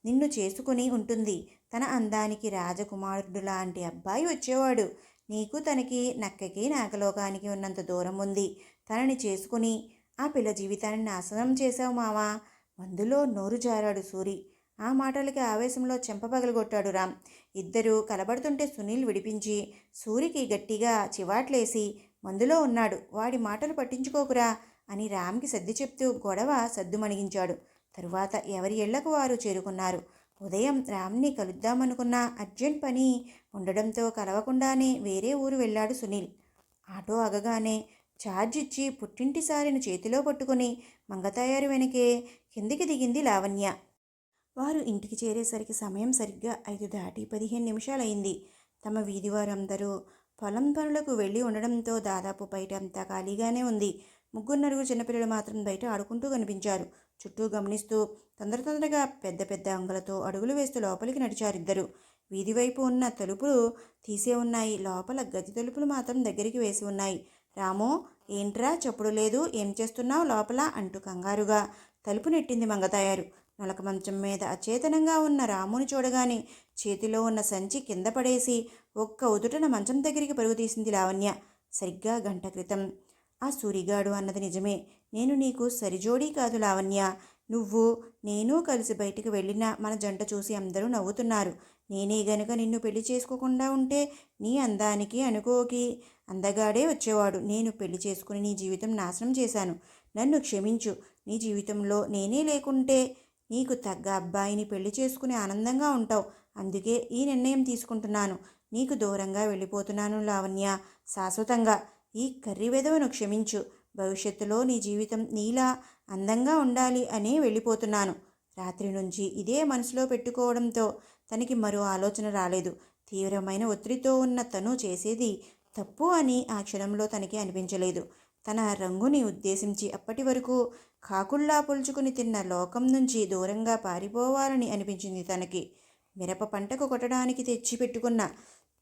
నిన్ను చేసుకుని ఉంటుంది. తన అందానికి రాజకుమారుడు లాంటి అబ్బాయి వచ్చేవాడు. నీకు తనకి నక్కకి నాగలోకానికి ఉన్నంత దూరం ఉంది. తనని చేసుకుని ఆ పిల్ల జీవితాన్ని నాశనం చేశావు మావా. మందులో నోరు జారాడు సూరి. ఆ మాటలకి ఆవేశంలో చెంప పగలగొట్టాడు రామ్. ఇద్దరూ కలబడుతుంటే సునీల్ విడిపించి సూరికి గట్టిగా చివాట్లేసి మందులో ఉన్నాడు, వాడి మాటలు పట్టించుకోకురా అని రామ్కి సర్ది చెప్తూ గొడవ సద్దుమణిగించాడు. తరువాత ఎవరి ఇళ్లకు వారు చేరుకున్నారు. ఉదయం రామ్ని కలుద్దామనుకున్న అర్జెంట్ పని ఉండడంతో కలవకుండానే వేరే ఊరు వెళ్ళాడు సునీల్. ఆటో ఆగగానే ఛార్జ్ ఇచ్చి పుట్టింటి సారిని చేతిలో పట్టుకుని మంగతాయారు వెనకే కిందికి దిగింది లావణ్య. వారు ఇంటికి చేరేసరికి సమయం సరిగ్గా 5 దాటి 15 నిమిషాలైంది. తమ వీధి వారందరూ పొలం పనులకు వెళ్ళి ఉండడంతో దాదాపు బయట అంతా ఖాళీగానే ఉంది. 3-4 చిన్నపిల్లలు మాత్రం బయట ఆడుకుంటూ కనిపించారు. చుట్టూ గమనిస్తూ తొందరగా పెద్ద పెద్ద అంగులతో అడుగులు వేస్తూ లోపలికి నడిచారిద్దరు. వీధి వైపు ఉన్న తలుపులు తీసే ఉన్నాయి, లోపల గది తలుపులు మాత్రం దగ్గరికి వేసి ఉన్నాయి. రామో, ఏంట్రా చప్పుడు లేదు, ఏం చేస్తున్నావు లోపల అంటూ కంగారుగా తలుపు నెట్టింది మంగతాయారు. నొలక మంచం మీద అచేతనంగా ఉన్న రాముని చూడగానే చేతిలో ఉన్న సంచి కింద పడేసి ఒక్క ఉదుటన మంచం దగ్గరికి పరుగు తీసింది లావణ్య. సరిగ్గా గంట క్రితం ఆ సూరిగాడు అన్నది నిజమే. నేను నీకు సరిజోడీ కాదు లావణ్య. నువ్వు నేను కలిసి బయటికి వెళ్ళినా మన జంట చూసి అందరూ నవ్వుతున్నారు. నేనే గనుక నిన్ను పెళ్లి చేసుకోకుండా ఉంటే నీ అందానికి అనుకోకి అందగాడే వచ్చేవాడు. నేను పెళ్లి చేసుకుని నీ జీవితం నాశనం చేశాను. నన్ను క్షమించు. నీ జీవితంలో నేనే లేకుంటే నీకు తగ్గ అబ్బాయిని పెళ్లి చేసుకుని ఆనందంగా ఉంటావు. అందుకే ఈ నిర్ణయం తీసుకుంటున్నాను. నీకు దూరంగా వెళ్ళిపోతున్నాను లావణ్య, శాశ్వతంగా. ఈ కర్రి వెధవను క్షమించు. భవిష్యత్తులో నీ జీవితం నీలా అందంగా ఉండాలి అనే వెళ్ళిపోతున్నాను. రాత్రి నుంచి ఇదే మనసులో పెట్టుకోవడంతో తనకి మరో ఆలోచన రాలేదు. తీవ్రమైన ఒత్తిడితో ఉన్న తను చేసేది తప్పు అని ఆ క్షణంలో తనకి అనిపించలేదు. తన రంగుని ఉద్దేశించి అప్పటి వరకు కాకుల్లా పొలుచుకుని తిన్న లోకం నుంచి దూరంగా పారిపోవాలని అనిపించింది తనకి. మిరప పంటకు కొట్టడానికి తెచ్చిపెట్టుకున్న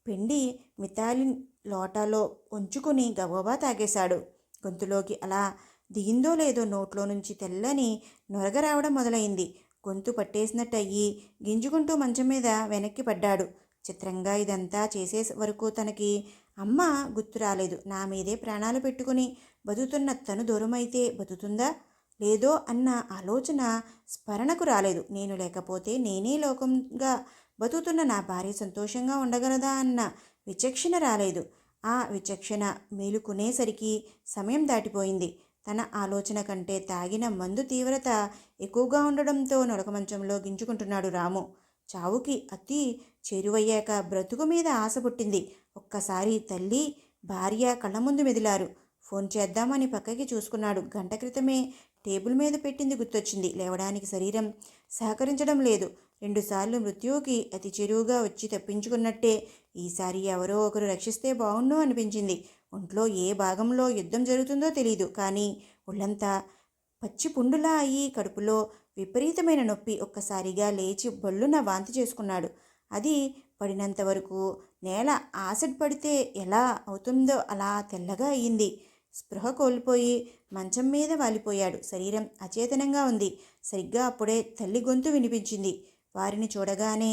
పిండి మితాలి లోటాలో ఉంచుకుని గబగబా తాగేశాడు. గొంతులోకి అలా దిగిందో లేదో నోట్లో నుంచి తెల్లని నొరగ రావడం మొదలైంది. గొంతు పట్టేసినట్టయి గింజుకుంటూ మంచం మీద వెనక్కి పడ్డాడు. చిత్రంగా ఇదంతా చేసే వరకు తనకి అమ్మ గుర్తు రాలేదు. నా మీదే ప్రాణాలు పెట్టుకుని బతుకుతున్న తను దూరమైతే బతుకుతుందా లేదో అన్న ఆలోచన స్మరణకు రాలేదు. నేను లేకపోతే నేనే లోకంగా బతుకుతున్న నా భార్య సంతోషంగా ఉండగలదా అన్న విచక్షణ రాలేదు. ఆ విచక్షణ మేలుకునేసరికి సమయం దాటిపోయింది. తన ఆలోచన కంటే తాగిన మందు తీవ్రత ఎక్కువగా ఉండడంతో నొలక మంచంలో గింజుకుంటున్నాడు రాము. చావుకి అతి చేరువయ్యాక బ్రతుకు మీద ఆశ పుట్టింది. ఒక్కసారి తల్లి భార్య కళ్ళ ముందు మెదిలారు. ఫోన్ చేద్దామని పక్కకి చూసుకున్నాడు. గంట క్రితమే టేబుల్ మీద పెట్టింది గుర్తొచ్చింది. లేవడానికి శరీరం సహకరించడం లేదు. 2 సార్లు మృత్యువుకి అతి చెరువుగా వచ్చి తప్పించుకున్నట్టే ఈసారి ఎవరో ఒకరు రక్షిస్తే బాగుండు అనిపించింది. ఒంట్లో ఏ భాగంలో యుద్ధం జరుగుతుందో తెలీదు, కానీ ఒళ్ళంతా పచ్చి పుండులా అయ్యి కడుపులో విపరీతమైన నొప్పి. ఒక్కసారిగా లేచి బొళ్ళున వాంతి చేసుకున్నాడు. అది పడినంత వరకు నేల ఆసిడ్ పడితే ఎలా అవుతుందో అలా తెల్లగా అయ్యింది. స్పృహ కోల్పోయి మంచం మీద వాలిపోయాడు. శరీరం అచేతనంగా ఉంది. సరిగ్గా అప్పుడే తల్లి గొంతు వినిపించింది. వారిని చూడగానే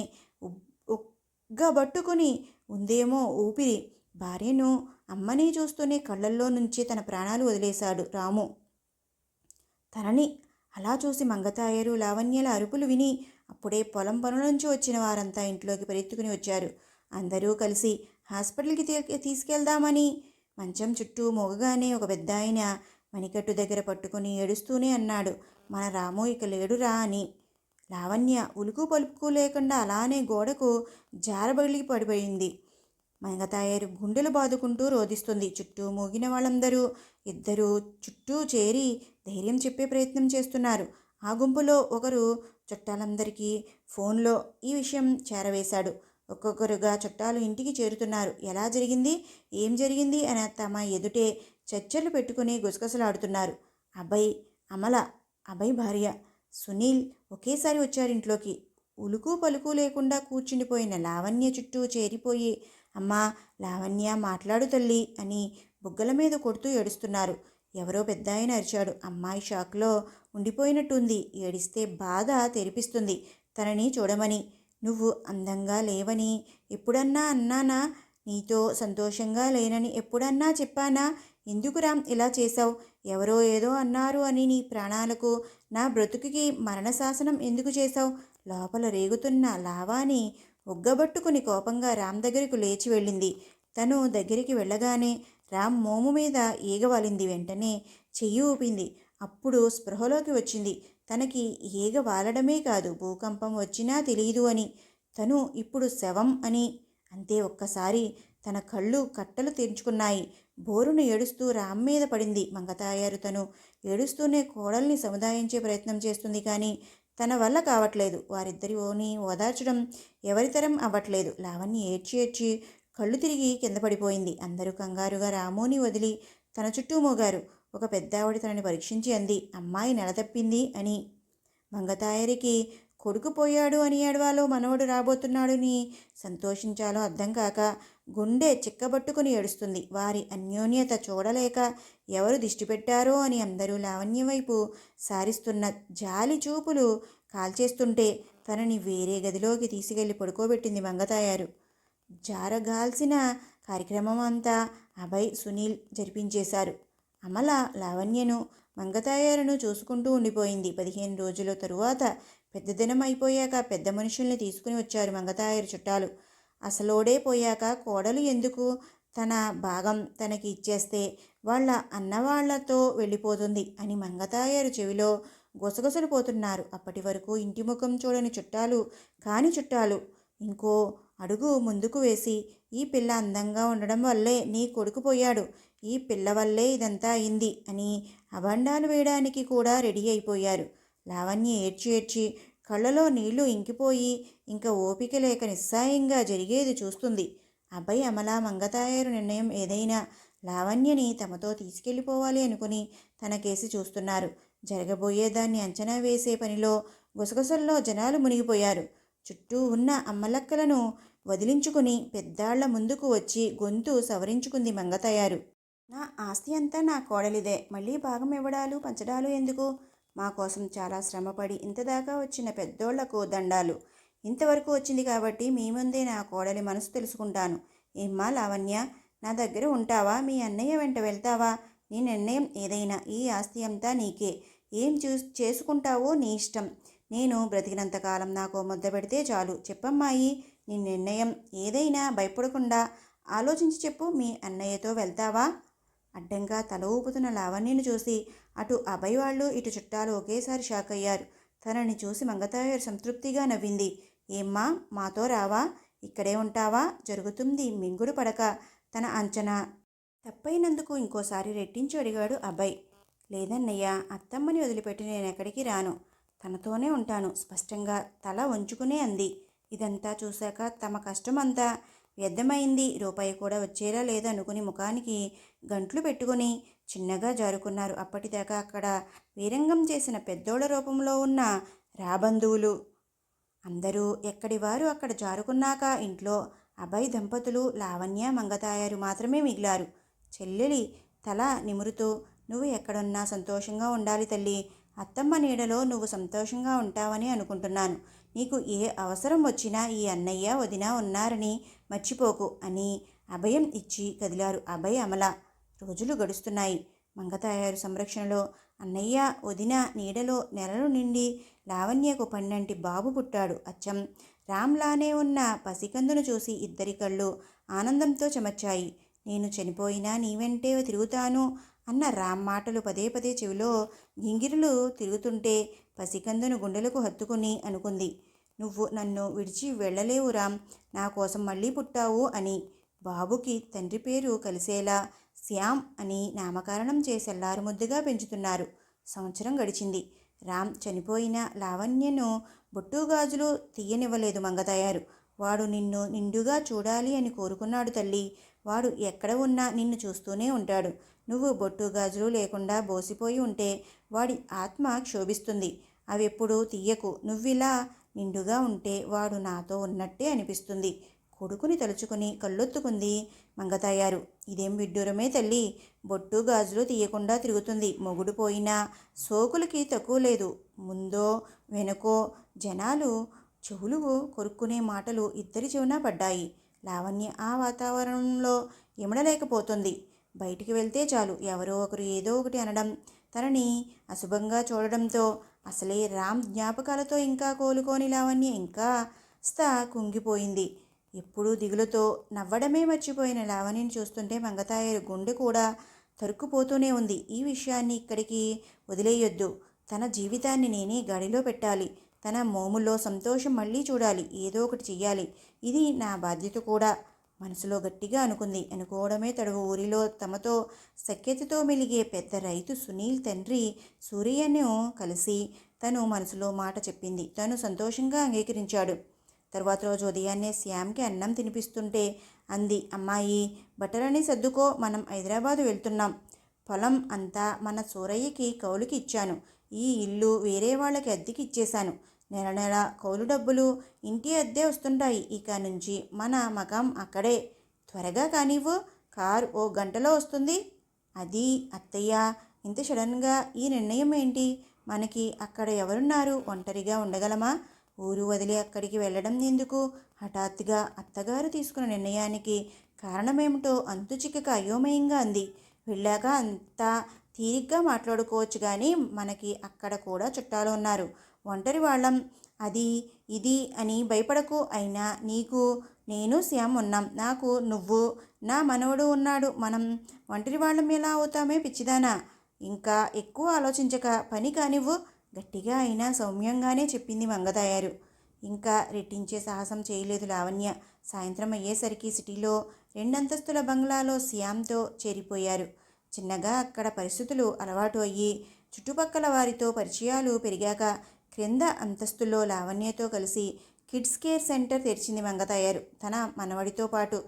ఉగ్గబట్టుకుని ఉందేమో ఊపిరి. భార్యను అమ్మని చూస్తూనే కళ్ళల్లో నుంచి తన ప్రాణాలు వదిలేశాడు రాము. తనని అలా చూసి మంగతాయారు లావణ్యల అరుపులు విని అప్పుడే పొలం పనుల నుంచి వచ్చిన వారంతా ఇంట్లోకి పరిగెత్తుకుని వచ్చారు. అందరూ కలిసి హాస్పిటల్కి తీసుకెళ్దామని మంచం చుట్టూ మోగగానే ఒక పెద్ద ఆయన మణికట్టు దగ్గర పట్టుకుని ఏడుస్తూనే అన్నాడు, మన రాము ఇక లేడురా అని. లావణ్య ఉలుకు పలుకు లేకుండా అలానే గోడకు జారబడి పడిపోయింది. మంగతాయారు గుండెలు బాదుకుంటూ రోధిస్తుంది. చుట్టూ మోగిన వాళ్ళందరూ ఇద్దరు చుట్టూ చేరి ధైర్యం చెప్పే ప్రయత్నం చేస్తున్నారు. ఆ గుంపులో ఒకరు చుట్టాలందరికీ ఫోన్లో ఈ విషయం చేరవేశాడు. ఒక్కొక్కరుగా చుట్టాలు ఇంటికి చేరుతున్నారు. ఎలా జరిగింది, ఏం జరిగింది అని తమ ఎదుటే చర్చలు పెట్టుకుని గుసగుసలాడుతున్నారు. అభయ్, అమల, అభయ్ భార్య సునీల్ ఒకేసారి వచ్చారు ఇంట్లోకి. ఉలుకు పలుకు లేకుండా కూర్చుండిపోయిన లావణ్య చుట్టూ చేరిపోయి, అమ్మా లావణ్య మాట్లాడు తల్లి అని బుగ్గల మీద కొడుతూ ఏడుస్తున్నారు. ఎవరో పెద్ద ఆయన అరిచాడు. అమ్మాయి షాక్లో ఉండిపోయినట్టుంది. ఏడిస్తే బాధ తెరిపిస్తుంది తనని చూడమని. నువ్వు అందంగా లేవని ఎప్పుడన్నా అన్నానా? నీతో సంతోషంగా లేనని ఎప్పుడన్నా చెప్పానా? ఎందుకు రామ్ ఇలా చేశావు? ఎవరో ఏదో అన్నారు అని నీ ప్రాణాలకు, నా బ్రతుకుకి మరణశాసనం ఎందుకు చేశావు? లోపల రేగుతున్న లావాని ఒగ్గబట్టుకుని కోపంగా రామ్ దగ్గరకు లేచి వెళ్ళింది. తను దగ్గరికి వెళ్ళగానే రామ్ మోము మీద ఈగ వాలింది. వెంటనే చెయ్యి ఊపింది. అప్పుడు స్పృహలోకి వచ్చింది. తనకి ఈగ వాలడమే కాదు, భూకంపం వచ్చినా తెలియదు అని, తను ఇప్పుడు శవం అని. అంతే, ఒక్కసారి తన కళ్ళు కట్టలు తెరుచుకున్నాయి. బోరును ఏడుస్తూ రామ్ మీద పడింది మంగతాయారు. తను ఏడుస్తూనే కోడల్ని సముదాయించే ప్రయత్నం చేస్తుంది, కానీ తన వల్ల కావట్లేదు. వారిద్దరిని ఓదార్చడం ఎవరితరం అవ్వట్లేదు. లావణ్య ఏడ్చి ఏడ్చి కళ్ళు తిరిగి కింద పడిపోయింది. అందరూ కంగారుగా రాముని వదిలి తన చుట్టూ మోగారు. ఒక పెద్దావిడ తనని పరీక్షించి అంది, అమ్మాయి నెలతప్పింది అని. మంగతాయరికి కొడుకు పోయాడు అని ఏడవాలో, మనవడు రాబోతున్నాడని సంతోషించాలో అర్థం కాక గుండె చిక్కబట్టుకుని ఏడుస్తుంది. వారి అన్యోన్యత చూడలేక ఎవరు దిష్టి పెట్టారో అని అందరూ లావణ్య వైపు సారిస్తున్న జాలి చూపులు కాల్చేస్తుంటే తనని వేరే గదిలోకి తీసుకెళ్లి పడుకోబెట్టింది మంగతాయారు. జరగాల్సిన కార్యక్రమం అంతా అభయ్, సునీల్ జరిపించేశారు. అమల లావణ్యను, మంగతాయారును చూసుకుంటూ ఉండిపోయింది. 15 రోజుల తరువాత పెద్ద దినం అయిపోయాక పెద్ద మనుషుల్ని తీసుకుని వచ్చారు మంగతాయారు చుట్టాలు. అసలోడే పోయాక కోడలు ఎందుకు తన భాగం తనకి ఇచ్చేస్తే వాళ్ళ అన్నవాళ్లతో వెళ్ళిపోతుంది అని మంగతాయారు చెవిలో గుసగుసలు పోతున్నారు. అప్పటి వరకు ఇంటి ముఖం చూడని చుట్టాలు, కాని చుట్టాలు ఇంకో అడుగు ముందుకు వేసి, ఈ పిల్ల అందంగా ఉండడం వల్లే నీ కొడుకు పోయాడు, ఈ పిల్ల వల్లే ఇదంతా అయింది అని అభండాలు వేయడానికి కూడా రెడీ అయిపోయారు. లావణ్య ఏడ్చి ఏడ్చి కళ్ళలో నీళ్లు ఇంకిపోయి ఇంకా ఓపిక లేక నిస్సాయంగా జరిగేది చూస్తుంది. అబ్బాయి, అమల, మంగతాయారు నిర్ణయం ఏదైనా లావణ్యని తమతో తీసుకెళ్ళిపోవాలి అనుకుని తన కేసి చూస్తున్నారు. జరగబోయేదాన్ని అంచనా వేసే పనిలో గుసగుసల్లో జనాలు మునిగిపోయారు. చుట్టూ ఉన్న అమ్మలక్కలను వదిలించుకుని పెద్దాళ్ల ముందుకు వచ్చి గొంతు సవరించుకుంది మంగతాయారు. నా ఆస్తి అంతా నా కోడలిదే, మళ్ళీ భాగం ఇవ్వడాలు పంచడాలు ఎందుకు? మా కోసం చాలా శ్రమపడి ఇంతదాకా వచ్చిన పెద్దోళ్లకు దండాలు. ఇంతవరకు వచ్చింది కాబట్టి మీ ముందే నా కోడలి మనసు తెలుసుకుంటాను. ఏమ్మా లావణ్య, నా దగ్గర ఉంటావా? మీ అన్నయ్య వెంట వెళ్తావా? నీ నిర్ణయం ఏదైనా, ఈ ఆస్తి అంతా నీకే. ఏం చేసుకుంటావో నీ ఇష్టం. నేను బ్రతికినంతకాలం నాకు ముద్ద పెడితే చాలు. చెప్పమ్మాయి, నీ నిర్ణయం ఏదైనా భయపడకుండా ఆలోచించి చెప్పు. మీ అన్నయ్యతో వెళ్తావా? అడ్డంగా తల ఊపుతున్న లావణ్యను చూసి అటు అభయ్ వాళ్ళు, ఇటు చుట్టాలు ఒకేసారి షాక్ అయ్యారు. తనని చూసి మంగతాయారు సంతృప్తిగా నవ్వింది. ఏమ్మా, మాతో రావా? ఇక్కడే ఉంటావా? జరుగుతుంది మింగుడు పడక. తన అంచనా తప్పైనందుకు ఇంకోసారి రెట్టించి అడిగాడు అభయ్. లేదన్నయ్య, అత్తమ్మని వదిలిపెట్టి నేనెక్కడికి రాను, తనతోనే ఉంటాను, స్పష్టంగా తల వంచుకునే అంది. ఇదంతా చూశాక తమ కష్టమంతా వ్యర్థమైంది, రూపాయి కూడా వచ్చేలా లేదనుకుని ముఖానికి గంట్లు పెట్టుకుని చిన్నగా జారుకున్నారు. అప్పటిదాకా అక్కడ వీరంగం చేసిన పెద్దోళ్ల రూపంలో ఉన్న రాబంధువులు అందరూ ఎక్కడి వారు అక్కడ జారుకున్నాక ఇంట్లో అభయ్ దంపతులు, లావణ్య, మంగతాయారు మాత్రమే మిగిలారు. చెల్లెలి తల నిమురుతూ, నువ్వు ఎక్కడున్నా సంతోషంగా ఉండాలి తల్లి. అత్తమ్మ నీడలో నువ్వు సంతోషంగా ఉంటావని అనుకుంటున్నాను. నీకు ఏ అవసరం వచ్చినా ఈ అన్నయ్య, వదిన ఉన్నారని మర్చిపోకు అని అభయం ఇచ్చి కదిలారు అభయ్, అమల. రోజులు గడుస్తున్నాయి. మంగతాయారు సంరక్షణలో అన్నయ్య, వదిన నీడలో నెలలు నిండి లావణ్యకు పన్నంటి బాబు పుట్టాడు. అచ్చం రామ్లానే ఉన్న పసికందును చూసి ఇద్దరి కళ్ళు ఆనందంతో చెమర్చాయి. నేను చనిపోయినా నీ వెంటే తిరుగుతాను అన్న రామ్ మాటలు పదే పదే చెవిలో గింగిరులు తిరుగుతుంటే పసికందును గుండెలకు హత్తుకుని అనుకుంది, నువ్వు నన్ను విడిచి వెళ్ళలేవు రామ్, నా కోసం మళ్ళీ పుట్టావు అని. బాబుకి తండ్రి పేరు కలిసేలా శ్యామ్ అని నామకరణం చేసి ముద్దుగా పెంచుతున్నారు. సంవత్సరం గడిచింది. రామ్ చనిపోయిన లావణ్యను బొట్టుగాజులు తీయనివ్వలేదు మంగతాయారు. వాడు నిన్ను నిండుగా చూడాలి అని కోరుకున్నాడు తల్లి. వాడు ఎక్కడ ఉన్నా నిన్ను చూస్తూనే ఉంటాడు. నువ్వు బొట్టుగాజులు లేకుండా బోసిపోయి ఉంటే వాడి ఆత్మ క్షోభిస్తుంది. అవెప్పుడూ తీయకు. నువ్విలా నిండుగా ఉంటే వాడు నాతో ఉన్నట్టే అనిపిస్తుంది. కొడుకుని తలుచుకుని కళ్ళొత్తుకుంది మంగతాయారు. ఇదేం విడ్డూరమే తల్లి, బొట్టు గాజులు తీయకుండా తిరుగుతుంది. మొగుడు పోయినా సోకులకి తక్కువ లేదు. ముందో వెనుకో జనాలు చెవులు కొరుక్కునే మాటలు ఇద్దరి చెవున పడ్డాయి. లావణ్య ఆ వాతావరణంలో ఇమడలేకపోతుంది. బయటికి వెళ్తే చాలు ఎవరో ఒకరు ఏదో ఒకటి అనడం, తనని అశుభంగా చూడడంతో అసలే రామ్ జ్ఞాపకాలతో ఇంకా కోలుకోని లావణ్య ఇంకా కుంగిపోయింది. ఎప్పుడూ దిగులుతో నవ్వడమే మర్చిపోయిన లావణ్యని చూస్తుంటే మంగతాయారు గుండె కూడా తరుక్కుపోతూనే ఉంది. ఈ విషయాన్ని ఇక్కడికి వదిలేయొద్దు. తన జీవితాన్ని నేనే గాడిలో పెట్టాలి. తన మోములో సంతోషం మళ్ళీ చూడాలి. ఏదో ఒకటి చెయ్యాలి. ఇది నా బాధ్యత కూడా మనసులో గట్టిగా అనుకుంది. అనుకోవడమే తడువు. ఊరిలో తమతో సఖ్యతతో మెలిగే పెద్ద రైతు సునీల్ తండ్రి సూర్యను కలిసి తను మనసులో మాట చెప్పింది. తను సంతోషంగా అంగీకరించాడు. తర్వాత రోజు ఉదయాన్నే శ్యామ్కి అన్నం తినిపిస్తుంటే అంది, అమ్మాయి బట్టలని సర్దుకో, మనం హైదరాబాదు వెళ్తున్నాం. పొలం అంతా మన సూరయ్యకి కౌలుకి ఇచ్చాను. ఈ ఇల్లు వేరే వాళ్ళకి అద్దెకి ఇచ్చేశాను. నెల నెల కౌలు డబ్బులు ఇంటి అద్దె వస్తుంటాయి. ఇక నుంచి మన మకాం అక్కడే. త్వరగా కానివ్వు, కారు ఓ గంటలో వస్తుంది. అది అత్తయ్య, ఇంత సడన్గా ఈ నిర్ణయం ఏంటి? మనకి అక్కడ ఎవరున్నారు? ఒంటరిగా ఉండగలమా? ఊరు వదిలి అక్కడికి వెళ్ళడం ఎందుకు? హఠాత్తుగా అత్తగారు తీసుకున్న నిర్ణయానికి కారణమేమిటో అంతుచిక్కక అయోమయంగా అంది. వెళ్ళాక అంతా తీరిగ్గా మాట్లాడుకోవచ్చు, కానీ మనకి అక్కడ కూడా చుట్టాలు ఉన్నారు. ఒంటరి వాళ్ళం, అది ఇది అని భయపడకు. అయినా నీకు నేను శ్యామ్ ఉన్నాం. నాకు నువ్వు, నా మనవడు ఉన్నాడు. మనం ఒంటరి వాళ్ళం ఎలా అవుతామే పిచ్చిదానా? ఇంకా ఎక్కువ ఆలోచించక పని కానివ్వు, గట్టిగా అయినా సౌమ్యంగానే చెప్పింది మంగతాయారు. ఇంకా రెట్టించే సాహసం చేయలేదు లావణ్య. సాయంత్రం అయ్యేసరికి సిటీలో 2 అంతస్తుల బంగ్లాలో శ్యామ్తో చేరిపోయారు. చిన్నగా అక్కడ పరిస్థితులు అలవాటు అయ్యి చుట్టుపక్కల వారితో పరిచయాలు పెరిగాక క్రింద అంతస్తులో లావణ్యతో కలిసి కిడ్స్ కేర్ సెంటర్ తెరిచింది మంగతాయారు. తన మనవడితో పాటు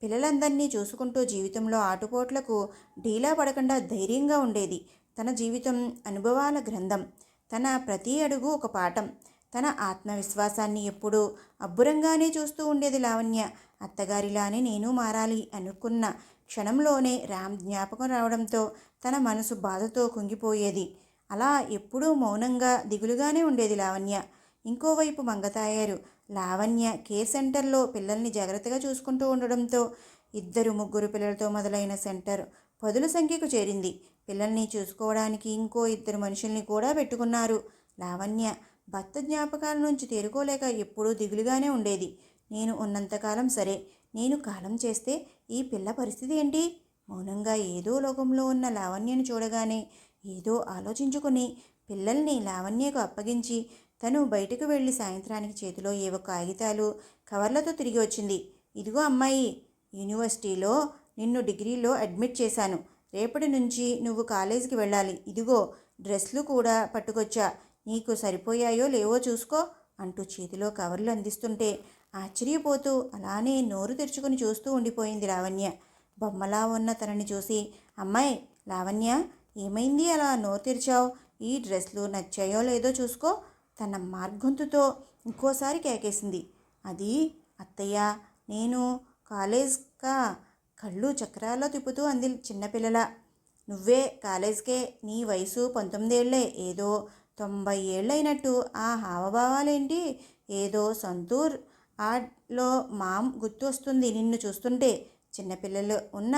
పిల్లలందరినీ చూసుకుంటూ జీవితంలో ఆటుపోట్లకు ఢీలా పడకుండా ధైర్యంగా ఉండేది. తన జీవితం అనుభవాల గ్రంథం. తన ప్రతి అడుగు ఒక పాఠం. తన ఆత్మవిశ్వాసాన్ని ఎప్పుడూ అబ్బురంగానే చూస్తూ ఉండేది లావణ్య. అత్తగారిలానే నేను మారాలి అనుకున్న క్షణంలోనే రామ్ జ్ఞాపకం రావడంతో తన మనసు బాధతో కుంగిపోయేది. అలా ఎప్పుడూ మౌనంగా దిగులుగానే ఉండేది లావణ్య. ఇంకోవైపు మంగతాయారు లావణ్య కేర్ సెంటర్లో పిల్లల్ని జాగ్రత్తగా చూసుకుంటూ ఉండడంతో 2-3 పిల్లలతో మొదలైన సెంటర్ పదుల సంఖ్యకు చేరింది. పిల్లల్ని చూసుకోవడానికి ఇంకో 2 మనుషుల్ని కూడా పెట్టుకున్నారు. లావణ్య భర్త జ్ఞాపకాల నుంచి తేరుకోలేక ఎప్పుడూ దిగులుగానే ఉండేది. నేను ఉన్నంతకాలం సరే, నేను కాలం చేస్తే ఈ పిల్ల పరిస్థితి ఏంటి? మౌనంగా ఏదో లోకంలో ఉన్న లావణ్యను చూడగానే ఏదో ఆలోచించుకుని పిల్లల్ని లావణ్యకు అప్పగించి తను బయటకు వెళ్ళి సాయంత్రానికి చేతిలో ఏవో కాగితాలు కవర్లతో తిరిగి వచ్చింది. ఇదిగో అమ్మాయి, యూనివర్సిటీలో నిన్ను డిగ్రీలో అడ్మిట్ చేశాను. రేపటి నుంచి నువ్వు కాలేజీకి వెళ్ళాలి. ఇదిగో డ్రెస్లు కూడా పట్టుకొచ్చా. నీకు సరిపోయాయో లేవో చూసుకో అంటూ చేతిలో కవర్లు అందిస్తుంటే ఆశ్చర్యపోతూ అలానే నోరు తెరుచుకుని చూస్తూ ఉండిపోయింది లావణ్య. బొమ్మలా ఉన్న తనని చూసి, అమ్మాయి లావణ్య, ఏమైంది అలా నోరు తెరిచావు? ఈ డ్రెస్లు నచ్చాయో లేదో చూసుకో తన మార్గొంతుతో ఇంకోసారి కేకేసింది. అది అత్తయ్య, నేను కాలేజ్కా కళ్ళు చక్రాల్లో తిప్పుతూ అంది చిన్నపిల్లల. నువ్వే కాలేజ్కే, నీ వయసు 19 ఏళ్లే. ఏదో 90 ఏళ్ళైనట్టు ఆ హావభావాలేంటి? ఏదో సంతూర్ ఆడ్లో మామ్ గుర్తు వస్తుంది నిన్ను చూస్తుంటే. చిన్నపిల్లలు ఉన్న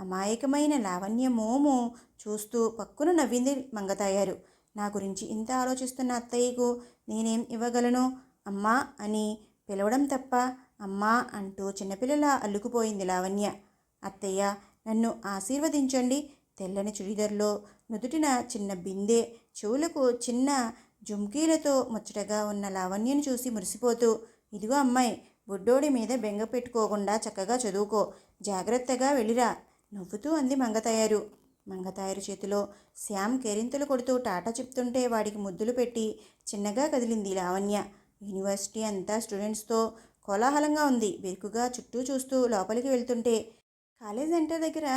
అమాయకమైన లావణ్య మోము చూస్తూ పక్కున నవ్వింది మంగతాయారు. నా గురించి ఇంత ఆలోచిస్తున్న అత్తయ్యకు నేనేం ఇవ్వగలను? అమ్మా అని పిలవడం తప్ప. అమ్మా అంటూ చిన్నపిల్లలా అల్లుకుపోయింది లావణ్య. అత్తయ్య, నన్ను ఆశీర్వదించండి. తెల్లని చుడిదర్లో నుదుటిన చిన్న బిందె, చెవులకు చిన్న జుమ్కీలతో ముచ్చటగా ఉన్న లావణ్యను చూసి మురిసిపోతూ, ఇదిగో అమ్మాయి, బుడ్డోడి మీద బెంగ పెట్టుకోకుండా చక్కగా చదువుకో. జాగ్రత్తగా వెళ్ళిరా నవ్వుతూ అంది మంగతాయారు. మంగతాయారు చేతిలో శ్యామ్ కేరింతలు కొడుతూ టాటా చెప్తుంటే వాడికి ముద్దులు పెట్టి చిన్నగా కదిలింది లావణ్య. యూనివర్సిటీ అంతా స్టూడెంట్స్తో కోలాహలంగా ఉంది. బెరుకుగా చుట్టూ చూస్తూ లోపలికి వెళ్తుంటే కాలేజ్ సెంటర్ దగ్గర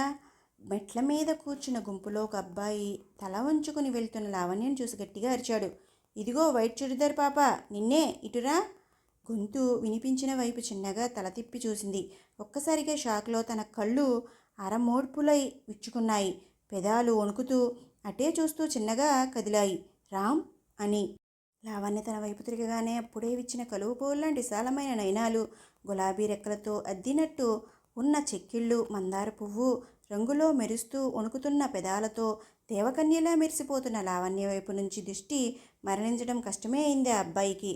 మెట్ల మీద కూర్చున్న గుంపులో ఒక అబ్బాయి తల వంచుకుని వెళ్తున్న లావణ్యను చూసి గట్టిగా అరిచాడు. ఇదిగో వైట్ చుడిదార్ పాప, నిన్నే, ఇటురా. గొంతు వినిపించిన వైపు చిన్నగా తల తిప్పి చూసింది. ఒక్కసారిగా షాక్లో తన కళ్ళు అరమోడ్పులై విచ్చుకున్నాయి. పెదాలు వణుకుతూ అటే చూస్తూ చిన్నగా కదిలాయి. రామ్ అని. లావణ్య తన వైపు తిరగగానే అప్పుడే విచ్చిన కలువు పోల్లాంటి విశాలమైన నయనాలు, గులాబీ రెక్కలతో అద్దినట్టు ఉన్న చెక్కిళ్ళు, మందార పువ్వు రంగులో మెరుస్తూ వణుకుతున్న పెదాలతో దేవకన్యలా మెరిసిపోతున్న లావణ్య వైపు నుంచి దృష్టి మరణించడం కష్టమే అయింది ఆ అబ్బాయికి.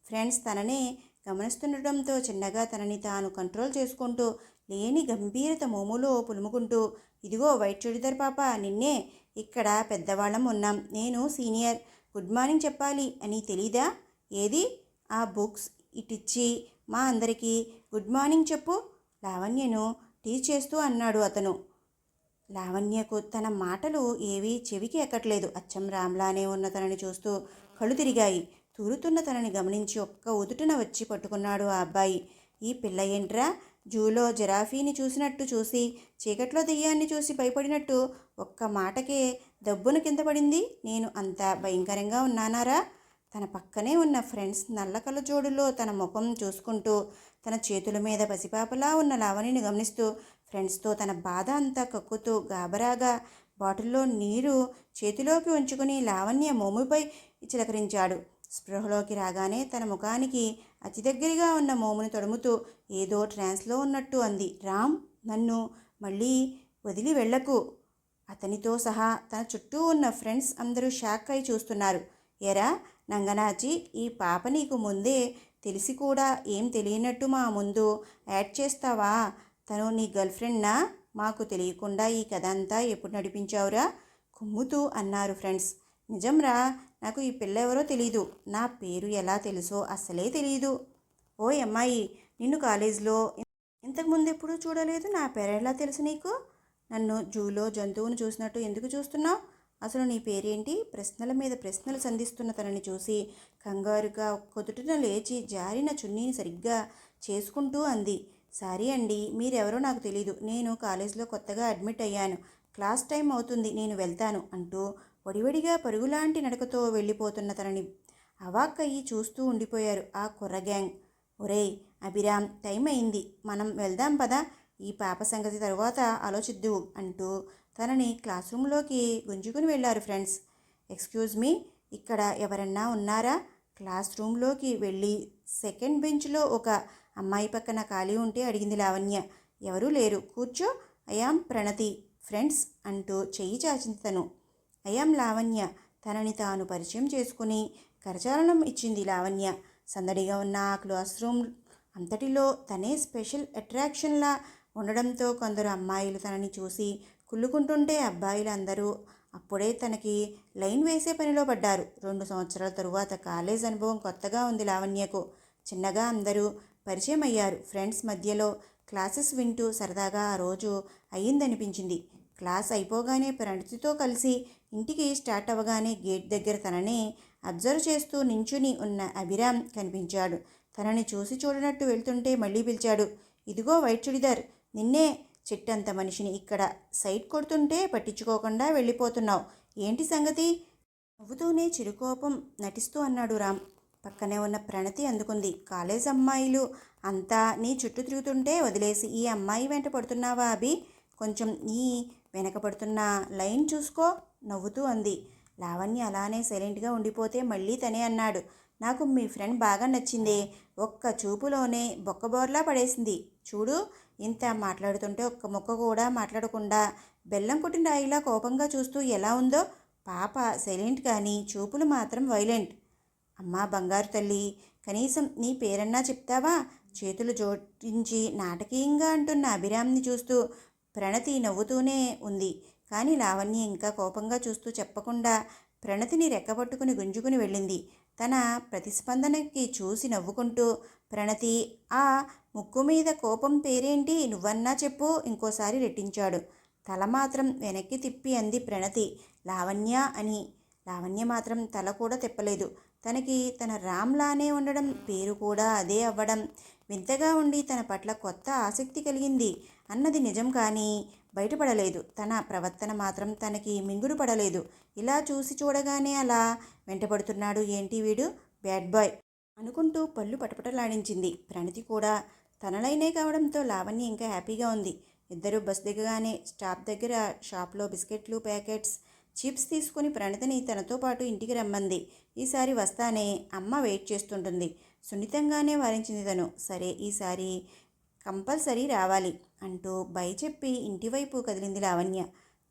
ఫ్రెండ్స్ తననే గమనిస్తుండటంతో చిన్నగా తనని తాను కంట్రోల్ చేసుకుంటూ లేని గంభీరత మోములో పులుముకుంటూ, ఇదిగో వైట్ చుడిదార్ పాప, నిన్నే, ఇక్కడ పెద్దవాళ్ళం ఉన్నాం, నేను సీనియర్, గుడ్ మార్నింగ్ చెప్పాలి అని తెలీదా? ఏది ఆ బుక్స్ ఇటిచ్చి మా అందరికీ గుడ్ మార్నింగ్ చెప్పు, లావణ్యను టీచ్ చేస్తూ అన్నాడు అతను. లావణ్యకు తన మాటలు ఏవీ చెవికి ఎక్కట్లేదు. అచ్చం రామ్లానే ఉన్న తనని చూస్తూ కళ్ళు తిరిగాయి. తూరుతున్న తనని గమనించి ఒక్క ఉదుటున వచ్చి పట్టుకున్నాడు ఆ అబ్బాయి. ఈ పిల్ల ఏంట్రా, జూలో జిరాఫీని చూసినట్టు చూసి, చీకట్లో దెయ్యాన్ని చూసి భయపడినట్టు ఒక్క మాటకే దబ్బున కింద పడింది. నేను అంత భయంకరంగా ఉన్నానారా? తన పక్కనే ఉన్న ఫ్రెండ్స్ నల్ల కళ్ళజోడులో తన ముఖం చూసుకుంటూ, తన చేతుల మీద పసిపాపలా ఉన్న లావణ్యని గమనిస్తూ, ఫ్రెండ్స్తో తన బాధ అంతా కక్కుతూ గాబరాగా బాటిల్లో నీరు చేతిలోకి ఉంచుకుని లావణ్య మోముపై చిలకరించాడు. స్పృహలోకి రాగానే తన ముఖానికి అతి దగ్గరగా ఉన్న మోముని తడుముతూ ఏదో ట్రాన్స్లో ఉన్నట్టు అంది. రామ్, నన్ను మళ్ళీ వదిలి వెళ్ళకు. అతనితో సహా తన చుట్టూ ఉన్న ఫ్రెండ్స్ అందరూ షాక్ అయి చూస్తున్నారు. ఎరా నంగనాచి, ఈ పాప నీకు ముందే తెలిసి కూడా ఏం తెలియనట్టు మా ముందు యాడ్ చేస్తావా? తను నీ గర్ల్ ఫ్రెండ్నా? మాకు తెలియకుండా ఈ కథ అంతా ఎప్పుడు నడిపించావురా? కుమ్ముతూ అన్నారు ఫ్రెండ్స్. నిజంరా, నాకు ఈ పిల్ల ఎవరో తెలీదు. నా పేరు ఎలా తెలుసో అస్సలే తెలీదు. ఓయ్ అమ్మాయి, నిన్ను కాలేజీలో ఇంతకుముందు ఎప్పుడూ చూడలేదు. నా పేరు ఎలా తెలుసు నీకు? నన్ను జూలో జంతువును చూసినట్టు ఎందుకు చూస్తున్నావు? అసలు నీ పేరేంటి? ప్రశ్నల మీద ప్రశ్నలు సంధిస్తున్న తనని చూసి కంగారుగా కొదుటిన లేచి జారిన చున్నీని సరిగ్గా చేసుకుంటూ అంది. సారీ అండి, మీరెవరో నాకు తెలీదు. నేను కాలేజీలో కొత్తగా అడ్మిట్ అయ్యాను. క్లాస్ టైం అవుతుంది, నేను వెళ్తాను అంటూ వడివడిగా పరుగులాంటి నడకతో వెళ్ళిపోతున్న తనని అవాక్కయ్యి చూస్తూ ఉండిపోయారు ఆ కుర్ర గ్యాంగ్. ఒరేయ్ అభిరామ్, టైం అయింది, మనం వెళ్దాం పదా, ఈ పాప సంగతి తరువాత ఆలోచిద్దు అంటూ తనని క్లాస్ రూమ్లోకి గుంజుకుని వెళ్ళారు ఫ్రెండ్స్. ఎక్స్క్యూజ్ మీ, ఇక్కడ ఎవరన్నా ఉన్నారా? క్లాస్ రూమ్లోకి వెళ్ళి సెకండ్ బెంచ్లో ఒక అమ్మాయి పక్కన ఖాళీ ఉంటే అడిగింది లావణ్య. ఎవరూ లేరు, కూర్చో, ఐయామ్ ప్రణతి ఫ్రెండ్స్ అంటూ చెయ్యి చాచింది తను. ఐయామ్ లావణ్య. తనని తాను పరిచయం చేసుకుని కరచాలనం ఇచ్చింది లావణ్య. సందడిగా ఉన్న ఆ క్లాస్ రూమ్ అంతటిలో తనే స్పెషల్ అట్రాక్షన్లా ఉండడంతో కొందరు అమ్మాయిలు తనని చూసి కుళ్ళుకుంటుంటే అబ్బాయిలందరూ అప్పుడే తనకి లైన్ వేసే పనిలో పడ్డారు. 2 సంవత్సరాల తరువాత కాలేజ్ అనుభవం కొత్తగా ఉంది లావణ్యకు. చిన్నగా అందరూ పరిచయం అయ్యారు. ఫ్రెండ్స్ మధ్యలో క్లాసెస్ వింటూ సరదాగా ఆ రోజు అయ్యిందనిపించింది. క్లాస్ అయిపోగానే ప్రణతితో కలిసి ఇంటికి స్టార్ట్ అవ్వగానే గేట్ దగ్గర తననే అబ్జర్వ్ చేస్తూ నించుని ఉన్న అభిరామ్ కనిపించాడు. తనని చూసి చూడనట్టు వెళ్తుంటే మళ్ళీ పిలిచాడు. ఇదిగో వైట్ చుడిదార్, నిన్నే, చెట్టంత మనిషిని ఇక్కడ సైట్ కొడుతుంటే పట్టించుకోకుండా వెళ్ళిపోతున్నావు, ఏంటి సంగతి? నవ్వుతూనే చిరుకోపం నటిస్తూ అన్నాడు రామ్. పక్కనే ఉన్న ప్రణతి అందుకుంది. కాలేజ్ అమ్మాయిలు అంతా నీ చుట్టూ తిరుగుతుంటే వదిలేసి ఈ అమ్మాయి వెంట పడుతున్నావా అభి? కొంచెం నీ వెనక పడుతున్న లైన్ చూసుకో, నవ్వుతూ అంది. లావణ్య అలానే సైలెంట్గా ఉండిపోతే మళ్ళీ తనే అన్నాడు. నాకు మీ ఫ్రెండ్ బాగా నచ్చిందే, ఒక్క చూపులోనే బొక్కబోర్లా పడేసింది. చూడు, ఇంత మాట్లాడుతుంటే ఒక్క ముక్క కూడా మాట్లాడకుండా బెల్లం కొట్టిన రాయిలా కోపంగా చూస్తూ ఎలా ఉందో. పాప సైలెంట్ కానీ చూపులు మాత్రం వైలెంట్. అమ్మా బంగారు తల్లి, కనీసం నీ పేరన్నా చెప్తావా? చేతులు జోడించి నాటకీయంగా అంటున్న అభిరామ్ని చూస్తూ ప్రణతి నవ్వుతూనే ఉంది. కానీ లావణ్య ఇంకా కోపంగా చూస్తూ చెప్పకుండా ప్రణతిని రెక్కపట్టుకుని గుంజుకుని వెళ్ళింది. తన ప్రతిస్పందనకి చూసి నవ్వుకుంటూ, ప్రణతి, ఆ ముక్కు మీద కోపం పేరేంటి, నువ్వన్నా చెప్పు, ఇంకోసారి రెట్టించాడు. తల మాత్రం వెనక్కి తిప్పి అంది ప్రణతి, లావణ్య అని. లావణ్య మాత్రం తల కూడా తిప్పలేదు. తనకి తన రామ్లానే ఉండడం, పేరు కూడా అదే అవ్వడం వింతగా ఉండి తన పట్ల కొత్త ఆసక్తి కలిగింది అన్నది నిజం. కానీ బయటపడలేదు. తన ప్రవర్తన మాత్రం తనకి మింగుడు పడలేదు. ఇలా చూసి చూడగానే అలా వెంటపడుతున్నాడు ఏంటి వీడు, బ్యాడ్ బాయ్ అనుకుంటూ పళ్ళు పటపటలాడించింది. ప్రణతి కూడా తన లైనే కావడంతో లావణ్య ఇంకా హ్యాపీగా ఉంది. ఇద్దరు బస్ దిగగానే స్టాప్ దగ్గర షాప్లో బిస్కెట్లు ప్యాకెట్స్ చిప్స్ తీసుకుని ప్రణతిని తనతో పాటు ఇంటికి రమ్మంది. ఈసారి వస్తానే అమ్మ వెయిట్ చేస్తుంటుంది. సున్నితంగానే వారించింది తను. సరే, ఈసారి కంపల్సరీ రావాలి అంటూ బై చెప్పి ఇంటివైపు కదిలింది లావణ్య.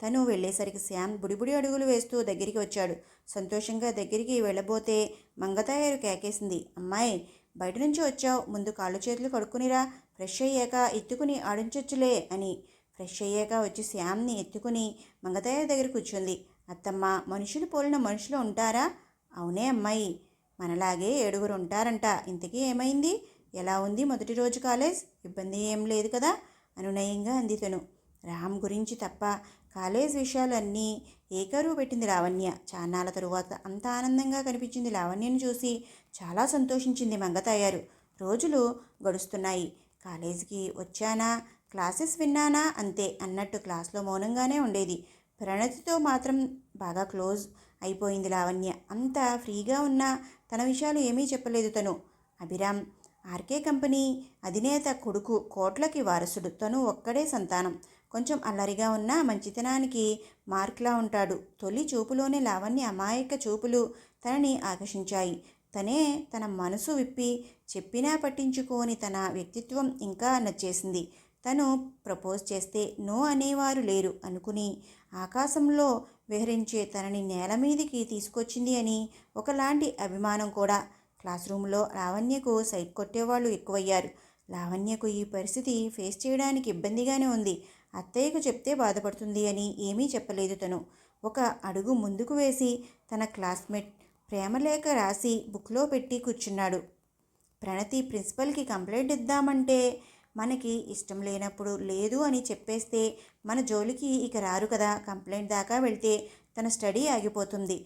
తను వెళ్ళేసరికి శ్యామ్ బుడిబుడి అడుగులు వేస్తూ దగ్గరికి వచ్చాడు. సంతోషంగా దగ్గరికి వెళ్ళబోతే మంగతాయారు కేకేసింది. అమ్మాయి, బయట నుంచి వచ్చావు, ముందు కాళ్ళు చేతులు కడుక్కునిరా, ఫ్రెష్ అయ్యాక ఎత్తుకుని ఆడించొచ్చులే అని. ఫ్రెష్ అయ్యాక వచ్చి శ్యామ్ని ఎత్తుకుని మంగతాయారు దగ్గర కూర్చుంది. అత్తమ్మ, మనుషులు పోలిన మనుషులు ఉంటారా? అవునే అమ్మాయి, మనలాగే 7 ఉంటారంట. ఇంతకీ ఏమైంది? ఎలా ఉంది మొదటి రోజు కాలేజ్? ఇబ్బంది ఏం లేదు కదా? అనునయంగా అంది తను. రామ్ గురించి తప్ప కాలేజ్ విషయాలన్నీ ఏకరువు పెట్టింది లావణ్య. చాన్నాళ్ళ తరువాత అంత ఆనందంగా కనిపించింది లావణ్యను చూసి చాలా సంతోషించింది మంగతాయారు. రోజులు గడుస్తున్నాయి. కాలేజీకి వచ్చానా, క్లాసెస్ విన్నానా అంతే అన్నట్టు క్లాస్లో మౌనంగానే ఉండేది. ప్రణతితో మాత్రం బాగా క్లోజ్ అయిపోయింది లావణ్య. అంత ఫ్రీగా ఉన్నా తన విషయాలు ఏమీ చెప్పలేదు తను. అభిరామ్ ఆర్కే కంపెనీ అధినేత కొడుకు, కోట్లకి వారసుడు. తను ఒక్కడే సంతానం. కొంచెం అల్లరిగా ఉన్న మంచితనానికి మార్క్లా ఉంటాడు. తొలి చూపులోనే లావణ్య అమాయక చూపులు తనని ఆకర్షించాయి. తనే తన మనసు విప్పి చెప్పినా పట్టించుకోని తన వ్యక్తిత్వం ఇంకా నచ్చేసింది. తను ప్రపోజ్ చేస్తే నో అనేవారు లేరు అనుకుని ఆకాశంలో విహరించే తనని నేల మీదికి తీసుకొచ్చింది అని ఒకలాంటి అభిమానం కూడా. క్లాస్ రూమ్లో లావణ్యకు సైట్ కొట్టేవాళ్ళు ఎక్కువయ్యారు. లావణ్యకు ఈ పరిస్థితి ఫేస్ చేయడానికి ఇబ్బందిగానే ఉంది. అత్తయ్యకు చెప్తే బాధపడుతుంది అని ఏమీ చెప్పలేదు తను. ఒక అడుగు ముందుకు వేసి తన క్లాస్మేట్ ప్రేమలేఖ రాసి బుక్లో పెట్టి కూర్చున్నాడు. ప్రణతి ప్రిన్సిపల్కి కంప్లైంట్ ఇద్దామంటే మనకి ఇష్టం లేనప్పుడు లేదు అని చెప్పేస్తే మన జోలికి ఇక రారు కదా. కంప్లైంట్ దాకా వెళ్తే తన స్టడీ ఆగిపోతుంది.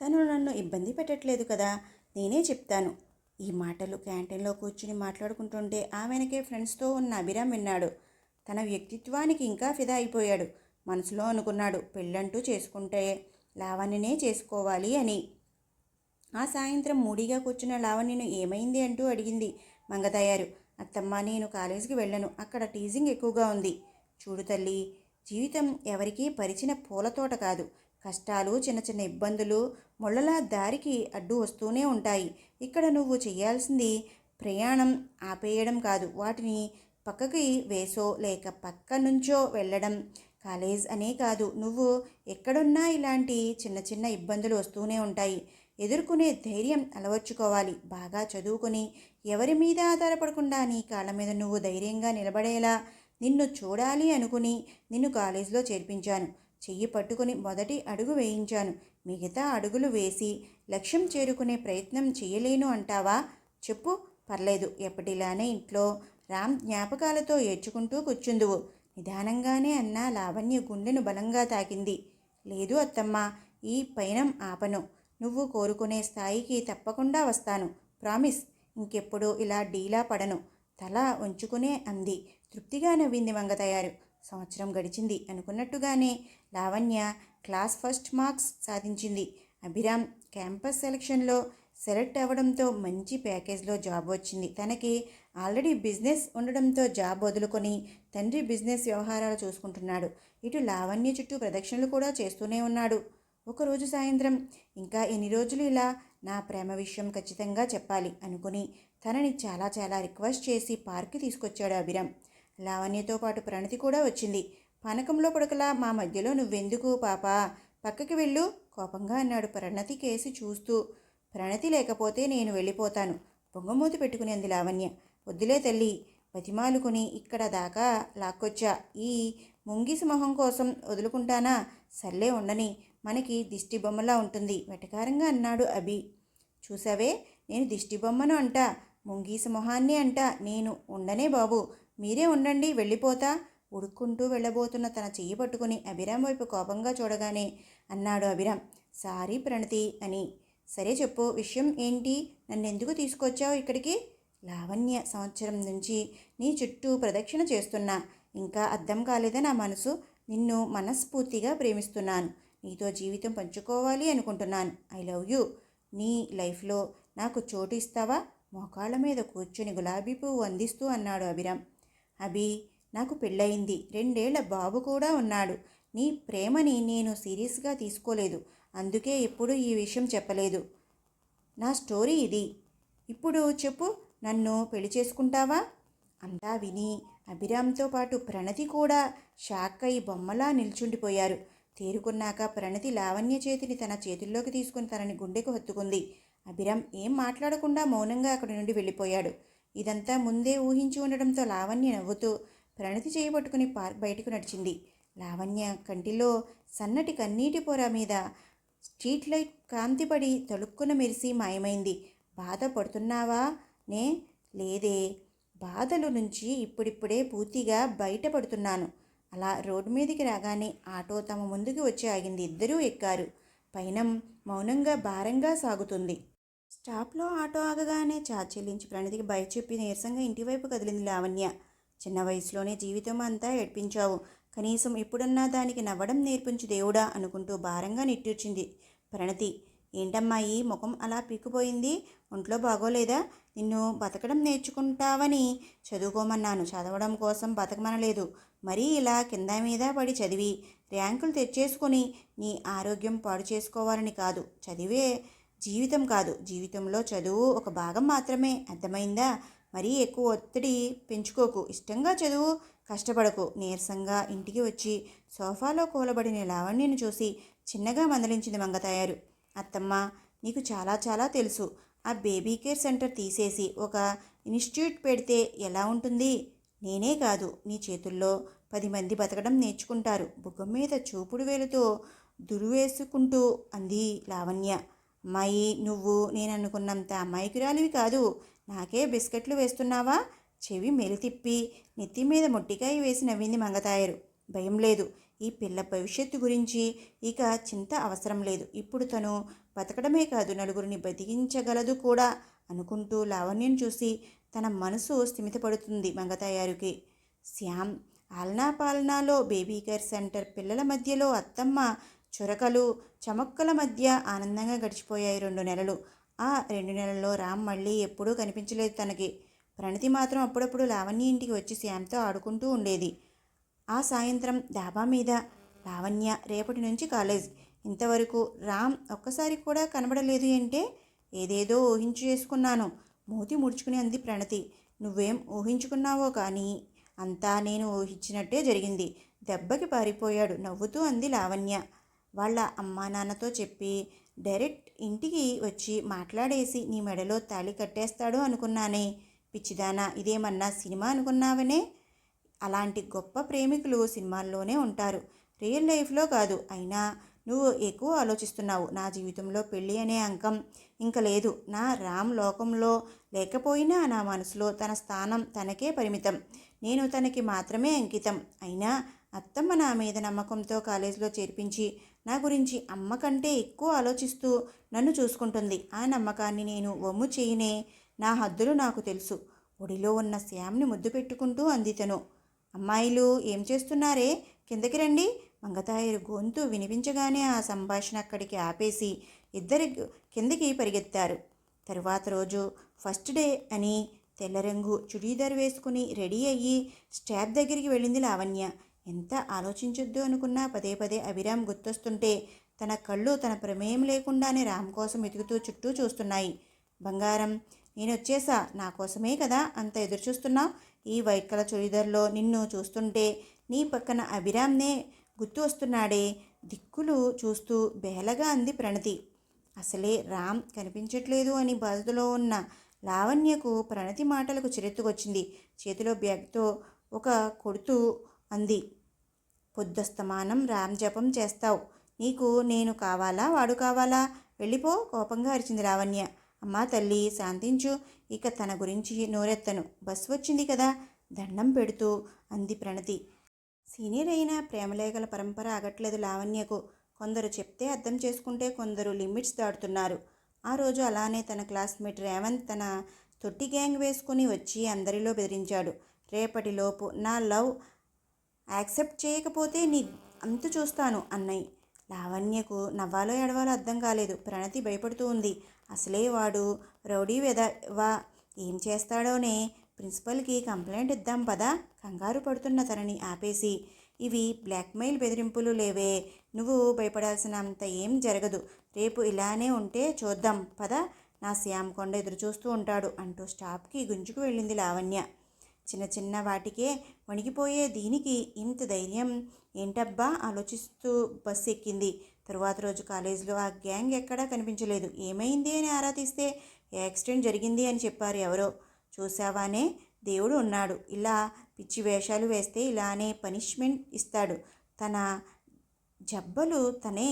తను నన్ను ఇబ్బంది పెట్టట్లేదు కదా, నేనే చెప్తాను. ఈ మాటలు క్యాంటీన్లో కూర్చుని మాట్లాడుకుంటుంటే ఆమెనకే ఫ్రెండ్స్తో ఉన్న అభిరామ్ విన్నాడు. తన వ్యక్తిత్వానికి ఇంకా ఫిదా అయిపోయాడు. మనసులో అనుకున్నాడు, పెళ్ళంటూ చేసుకుంటే లావణ్యనే చేసుకోవాలి అని. ఆ సాయంత్రం మూడీగా కూర్చున్న లావణ్యను ఏమైంది అంటూ అడిగింది మంగతాయారు. అత్తమ్మ, నేను కాలేజీకి వెళ్ళను, అక్కడ టీజింగ్ ఎక్కువగా ఉంది. చూడు తల్లి, జీవితం ఎవరికీ పరిచిన పూలతోట కాదు. కష్టాలు, చిన్న చిన్న ఇబ్బందులు ముళ్ళలా దారికి అడ్డు వస్తూనే ఉంటాయి. ఇక్కడ నువ్వు చేయాల్సింది ప్రయాణం ఆపేయడం కాదు, వాటిని పక్కకి వేసో లేక పక్క నుంచో వెళ్ళడం. కాలేజ్ అనే కాదు, నువ్వు ఎక్కడున్నా ఇలాంటి చిన్న చిన్న ఇబ్బందులు వస్తూనే ఉంటాయి. ఎదుర్కొనే ధైర్యం అలవర్చుకోవాలి. బాగా చదువుకొని ఎవరి మీద ఆధారపడకుండా నీ కాళ్ళ మీద నువ్వు ధైర్యంగా నిలబడేలా నిన్ను చూడాలి అనుకుని నిన్ను కాలేజీలో చేర్పించాను. చెయ్యి పట్టుకుని మొదటి అడుగు వేయించాను. మిగతా అడుగులు వేసి లక్ష్యం చేరుకునే ప్రయత్నం చేయలేను అంటావా? చెప్పు, పర్లేదు. ఎప్పటిలానే ఇంట్లో రామ్ జ్ఞాపకాలతో ఏడ్చుకుంటూ కూర్చుందువు. నిదానంగానే అన్న లావణ్య గుండెను బలంగా తాకింది. లేదు అత్తమ్మ, ఈ పయనం ఆపను. నువ్వు కోరుకునే స్థాయికి తప్పకుండా వస్తాను. ప్రామిస్. ఇంకెప్పుడు ఇలా డీలా పడను. తల ఉంచుకునే అంది. తృప్తిగా నవ్వింది మంగతాయారు. సంవత్సరం గడిచింది. అనుకున్నట్టుగానే లావణ్య క్లాస్ ఫస్ట్ మార్క్స్ సాధించింది. అభిరామ్ క్యాంపస్ సెలక్షన్లో సెలెక్ట్ అవ్వడంతో మంచి ప్యాకేజ్లో జాబ్ వచ్చింది. తనకి ఆల్రెడీ బిజినెస్ ఉండడంతో జాబ్ వదులుకొని తండ్రి బిజినెస్ వ్యవహారాలు చూసుకుంటున్నాడు. ఇటు లావణ్య చుట్టూ ప్రదక్షిణలు కూడా చేస్తూనే ఉన్నాడు. ఒకరోజు సాయంత్రం, ఇంకా ఎన్ని రోజులు ఇలా నా ప్రేమ విషయం ఖచ్చితంగా చెప్పాలి అనుకుని తనని చాలా చాలా రిక్వెస్ట్ చేసి పార్క్కి తీసుకొచ్చాడు అభిరామ్. లావణ్యతో పాటు ప్రణతి కూడా వచ్చింది. పానకంలో పడకలా మా మధ్యలో నువ్వెందుకు పాపా, పక్కకి వెళ్ళు కోపంగా అన్నాడు ప్రణతి కేసి చూస్తూ. ప్రణతి లేకపోతే నేను వెళ్ళిపోతాను, పొంగమూతి పెట్టుకుని అంది లావణ్య. వద్దులే తల్లి, బతిమాలుకుని ఇక్కడ దాకా లాక్కొచ్చా. ఈ ముంగిసి మొహం కోసం వదులుకుంటానా? సర్లే ఉండని, మనకి దిష్టి బొమ్మలా ఉంటుంది వెటకారంగా అన్నాడు అభి. చూసావే, నేను దిష్టి బొమ్మను అంట, ముంగీసి మొహాన్ని అంట. నేను ఉండనే బాబు, మీరే ఉండండి, వెళ్ళిపోతా. ఉడుక్కుంటూ వెళ్ళబోతున్న తన చెయ్యి పట్టుకుని అభిరామ్ వైపు కోపంగా చూడగానే అన్నాడు అభిరామ్, సారీ ప్రణతి అని. సరే చెప్పు, విషయం ఏంటి? నన్నెందుకు తీసుకొచ్చావు ఇక్కడికి? లావణ్య, సంవత్సరం నుంచి నీ చుట్టూ ప్రదక్షిణ చేస్తున్నా. ఇంకా అర్థం కాలేదా నా మనసు? నిన్ను మనస్ఫూర్తిగా ప్రేమిస్తున్నాను. నీతో జీవితం పంచుకోవాలి అనుకుంటున్నాను. I love you. నీ లైఫ్లో నాకు చోటు ఇస్తావా? మోకాళ్ళ మీద కూర్చొని గులాబీ పువ్వు అందిస్తూ అన్నాడు అభిరామ్. అభి, నాకు పెళ్ళయింది, 2 ఏళ్ల బాబు కూడా ఉన్నాడు. నీ ప్రేమని నేను సీరియస్గా తీసుకోలేదు, అందుకే ఎప్పుడూ ఈ విషయం చెప్పలేదు. నా స్టోరీ ఇది. ఇప్పుడు చెప్పు, నన్ను పెళ్లి చేసుకుంటావా? అంతా విని అభిరామ్తో పాటు ప్రణతి కూడా షాక్ అయి బొమ్మలా నిల్చుండిపోయారు. తేరుకున్నాక ప్రణతి లావణ్య చేతిని తన చేతుల్లోకి తీసుకుని తనని గుండెకు హత్తుకుంది. అభిరామ్ ఏం మాట్లాడకుండా మౌనంగా అక్కడి నుండి వెళ్ళిపోయాడు. ఇదంతా ముందే ఊహించి ఉండడంతో లావణ్య నవ్వుతూ ప్రణతి చేయబట్టుకుని బయటకు నడిచింది. లావణ్య కంటిలో సన్నటి కన్నీటి పొర మీద స్ట్రీట్ లైట్ కాంతిపడి తలుక్కున మెరిసి మాయమైంది. బాధపడుతున్నావా? నే లేదే. బాధల నుంచి ఇప్పుడిప్పుడే పూర్తిగా బయటపడుతున్నాను. అలా రోడ్డు మీదకి రాగానే ఆటో తమ ముందుకు వచ్చి ఆగింది. ఇద్దరూ ఎక్కారు. పయనం మౌనంగా భారంగా సాగుతుంది. స్టాప్లో ఆటో ఆగగానే చాచెల్లించి ప్రణతికి బయ చెప్పి నీరసంగా ఇంటివైపు కదిలింది లావణ్య. చిన్న వయసులోనే జీవితం అంతా ఏడ్పించావు. కనీసం ఇప్పుడన్నా దానికి నవ్వడం నేర్పించు దేవుడా అనుకుంటూ భారంగా నిట్టూర్చింది ప్రణతి. ఏంటమ్మాయి ముఖం అలా పీక్కుపోయింది? ఒంట్లో బాగోలేదా? నిన్ను బతకడం నేర్చుకుంటావని చదువుకోమన్నాను. చదవడం కోసం బతకమనలేదు. మరీ ఇలా కింద మీద పడి చదివి ర్యాంకులు తెచ్చేసుకొని నీ ఆరోగ్యం పాడు చేసుకోవాలని కాదు. చదివే జీవితం కాదు. జీవితంలో చదువు ఒక భాగం మాత్రమే. అర్థమైందా? మరీ ఎక్కువ ఒత్తిడి పెంచుకోకు. ఇష్టంగా చదువు, కష్టపడకు. నీరసంగా ఇంటికి వచ్చి సోఫాలో కూలబడిన లావణ్యను చూసి చిన్నగా మందలించింది మంగతాయారు. అత్తమ్మ, నీకు చాలా చాలా తెలుసు. ఆ బేబీ కేర్ సెంటర్ తీసేసి ఒక ఇన్స్టిట్యూట్ పెడితే ఎలా ఉంటుంది? నేనే కాదు, నీ చేతుల్లో 10 మంది బతకడం నేర్చుకుంటారు. బుగ్గం మీద చూపుడు వేలుతో దురువేసుకుంటూ అంది లావణ్య. అమ్మాయి, నువ్వు నేననుకున్నంత అమాయకురాలివి కాదు. నాకే బిస్కెట్లు వేస్తున్నావా? చెవి మెలితిప్పి నెత్తి మీద మొట్టికాయ వేసి నవ్వింది మంగతాయరు. భయం లేదు. ఈ పిల్ల భవిష్యత్తు గురించి ఇక చింత అవసరం లేదు. ఇప్పుడు తను బతకడమే కాదు, నలుగురిని బతికించగలదు కూడా అనుకుంటూ లావణ్యం చూసి తన మనసు స్థిమితపడుతుంది మంగతాయారుకి. శ్యామ్ ఆలనా పాలనాలో బేబీ కేర్ సెంటర్, పిల్లల మధ్యలో అత్తమ్మ చురకలు చమక్కల మధ్య ఆనందంగా గడిచిపోయాయి 2 నెలలు. ఆ 2 నెలల్లో రామ్ మళ్ళీ ఎప్పుడూ కనిపించలేదు తనకి. ప్రణతి మాత్రం అప్పుడప్పుడు లావణ్య ఇంటికి వచ్చి శ్యామ్తో ఆడుకుంటూ ఉండేది. ఆ సాయంత్రం డాబా మీద లావణ్య, రేపటి నుంచి కాలేజ్. ఇంతవరకు రామ్ ఒక్కసారి కూడా కనబడలేదు అంటే ఏదేదో ఊహించు చేసుకున్నాను. మూతి ముడుచుకుని అంది ప్రణతి. నువ్వేం ఊహించుకున్నావో కానీ అంతా నేను ఊహించినట్టే జరిగింది. దెబ్బకి పారిపోయాడు నవ్వుతూ అంది లావణ్య. వాళ్ళ అమ్మా నాన్నతో చెప్పి డైరెక్ట్ ఇంటికి వచ్చి మాట్లాడేసి నీ మెడలో తాళి కట్టేస్తాడు అనుకున్నానే. పిచ్చిదానా, ఇదేమన్నా సినిమా అనుకున్నావనే? అలాంటి గొప్ప ప్రేమికులు సినిమాల్లోనే ఉంటారు, రియల్ లైఫ్లో కాదు. అయినా నువ్వు ఎక్కువ ఆలోచిస్తున్నావు. నా జీవితంలో పెళ్ళి అనే అంకం ఇంక లేదు. నా రామ్ లోకంలో లేకపోయినా నా మనసులో తన స్థానం తనకే పరిమితం. నేను తనకి మాత్రమే అంకితం. అయినా అత్తమ్మ నా మీద నమ్మకంతో కాలేజీలో చేర్పించి నా గురించి అమ్మ కంటే ఎక్కువ ఆలోచిస్తూ నన్ను చూసుకుంటుంది. ఆ నమ్మకాన్ని నేను వమ్ము చేయనే. నా హద్దులు నాకు తెలుసు. ఒడిలో ఉన్న శ్యామ్ని ముద్దు పెట్టుకుంటూ అంది తను. అమ్మాయిలు ఏం చేస్తున్నారే? కిందకి రండి. మంగతాయరు గొంతు వినిపించగానే ఆ సంభాషణ అక్కడికి ఆపేసి ఇద్దరి కిందకి పరిగెత్తారు. తరువాత రోజు ఫస్ట్ డే అని తెల్లరంగు చుడీదార్ వేసుకుని రెడీ అయ్యి స్టాప్ దగ్గరికి వెళ్ళింది లావణ్య. ఎంత ఆలోచించొద్దు అనుకున్నా పదే పదే అభిరామ్ గుర్తొస్తుంటే తన కళ్ళు తన ప్రమేయం లేకుండానే రామ్ కోసం వెతుకుతూ చుట్టూ చూస్తున్నాయి. బంగారం, నేనొచ్చేసా. నా కోసమే కదా అంత ఎదురుచూస్తున్నావు? ఈ వైట్ కలర్ చుడీదార్లో నిన్ను చూస్తుంటే నీ పక్కన అభిరామ్నే గుర్తు వస్తున్నాడే. దిక్కులు చూస్తూ బేలగా అంది ప్రణతి. అసలే రామ్ కనిపించట్లేదు అని బాధలో ఉన్న లావణ్యకు ప్రణతి మాటలకు చిరెత్తుకొచ్చింది. చేతిలో బ్యాగ్తో ఒక కొడుతూ అంది. పొద్దస్తమానం రామ్ జపం చేస్తావు. నీకు నేను కావాలా, వాడు కావాలా? వెళ్ళిపో, కోపంగా అరిచింది లావణ్య. అమ్మా తల్లి, శాంతించు. ఇక తన గురించి నోరెత్తను. బస్సు వచ్చింది కదా, దండం పెడుతూ అంది ప్రణతి. సీనియర్ అయిన ప్రేమలేఖల పరంపర ఆగట్లేదు లావణ్యకు. కొందరు చెప్తే అర్థం చేసుకుంటే కొందరు లిమిట్స్ దాటుతున్నారు. ఆ రోజు అలానే తన క్లాస్మేట్ రేవంత్ తన తొట్టి గ్యాంగ్ వేసుకుని వచ్చి అందరిలో బెదిరించాడు. రేపటిలోపు నా లవ్ యాక్సెప్ట్ చేయకపోతే నీ అంతు చూస్తాను అన్నయ్య. లావణ్యకు నవ్వాలో ఎడవాలో అర్థం కాలేదు. ప్రణతి భయపడుతూ ఉంది. అసలే వాడు రౌడీ వెధవా, ఏం చేస్తాడోనే. ప్రిన్సిపల్కి కంప్లైంట్ ఇద్దాం పదా. కంగారు పడుతున్న తనని ఆపేసి, ఇవి బ్లాక్మెయిల్ బెదిరింపులు లేవే. నువ్వు భయపడాల్సినంత ఏం జరగదు. రేపు ఇలానే ఉంటే చూద్దాం పదా. నా శ్యామ్ కొండ ఎదురు చూస్తూ ఉంటాడు అంటూ స్టాప్కి గుంజుకు వెళ్ళింది లావణ్య. చిన్న చిన్న వాటికే వణికిపోయే దీనికి ఇంత ధైర్యం ఏంటబ్బా ఆలోచిస్తూ బస్సు ఎక్కింది. తరువాత రోజు కాలేజీలో ఆ గ్యాంగ్ ఎక్కడా కనిపించలేదు. ఏమైంది అని ఆరా తీస్తే యాక్సిడెంట్ జరిగింది అని చెప్పారు ఎవరో. చూసావానే, దేవుడు ఉన్నాడు. ఇలా పిచ్చి వేషాలు వేస్తే ఇలానే పనిష్మెంట్ ఇస్తాడు. తన జబ్బలు తనే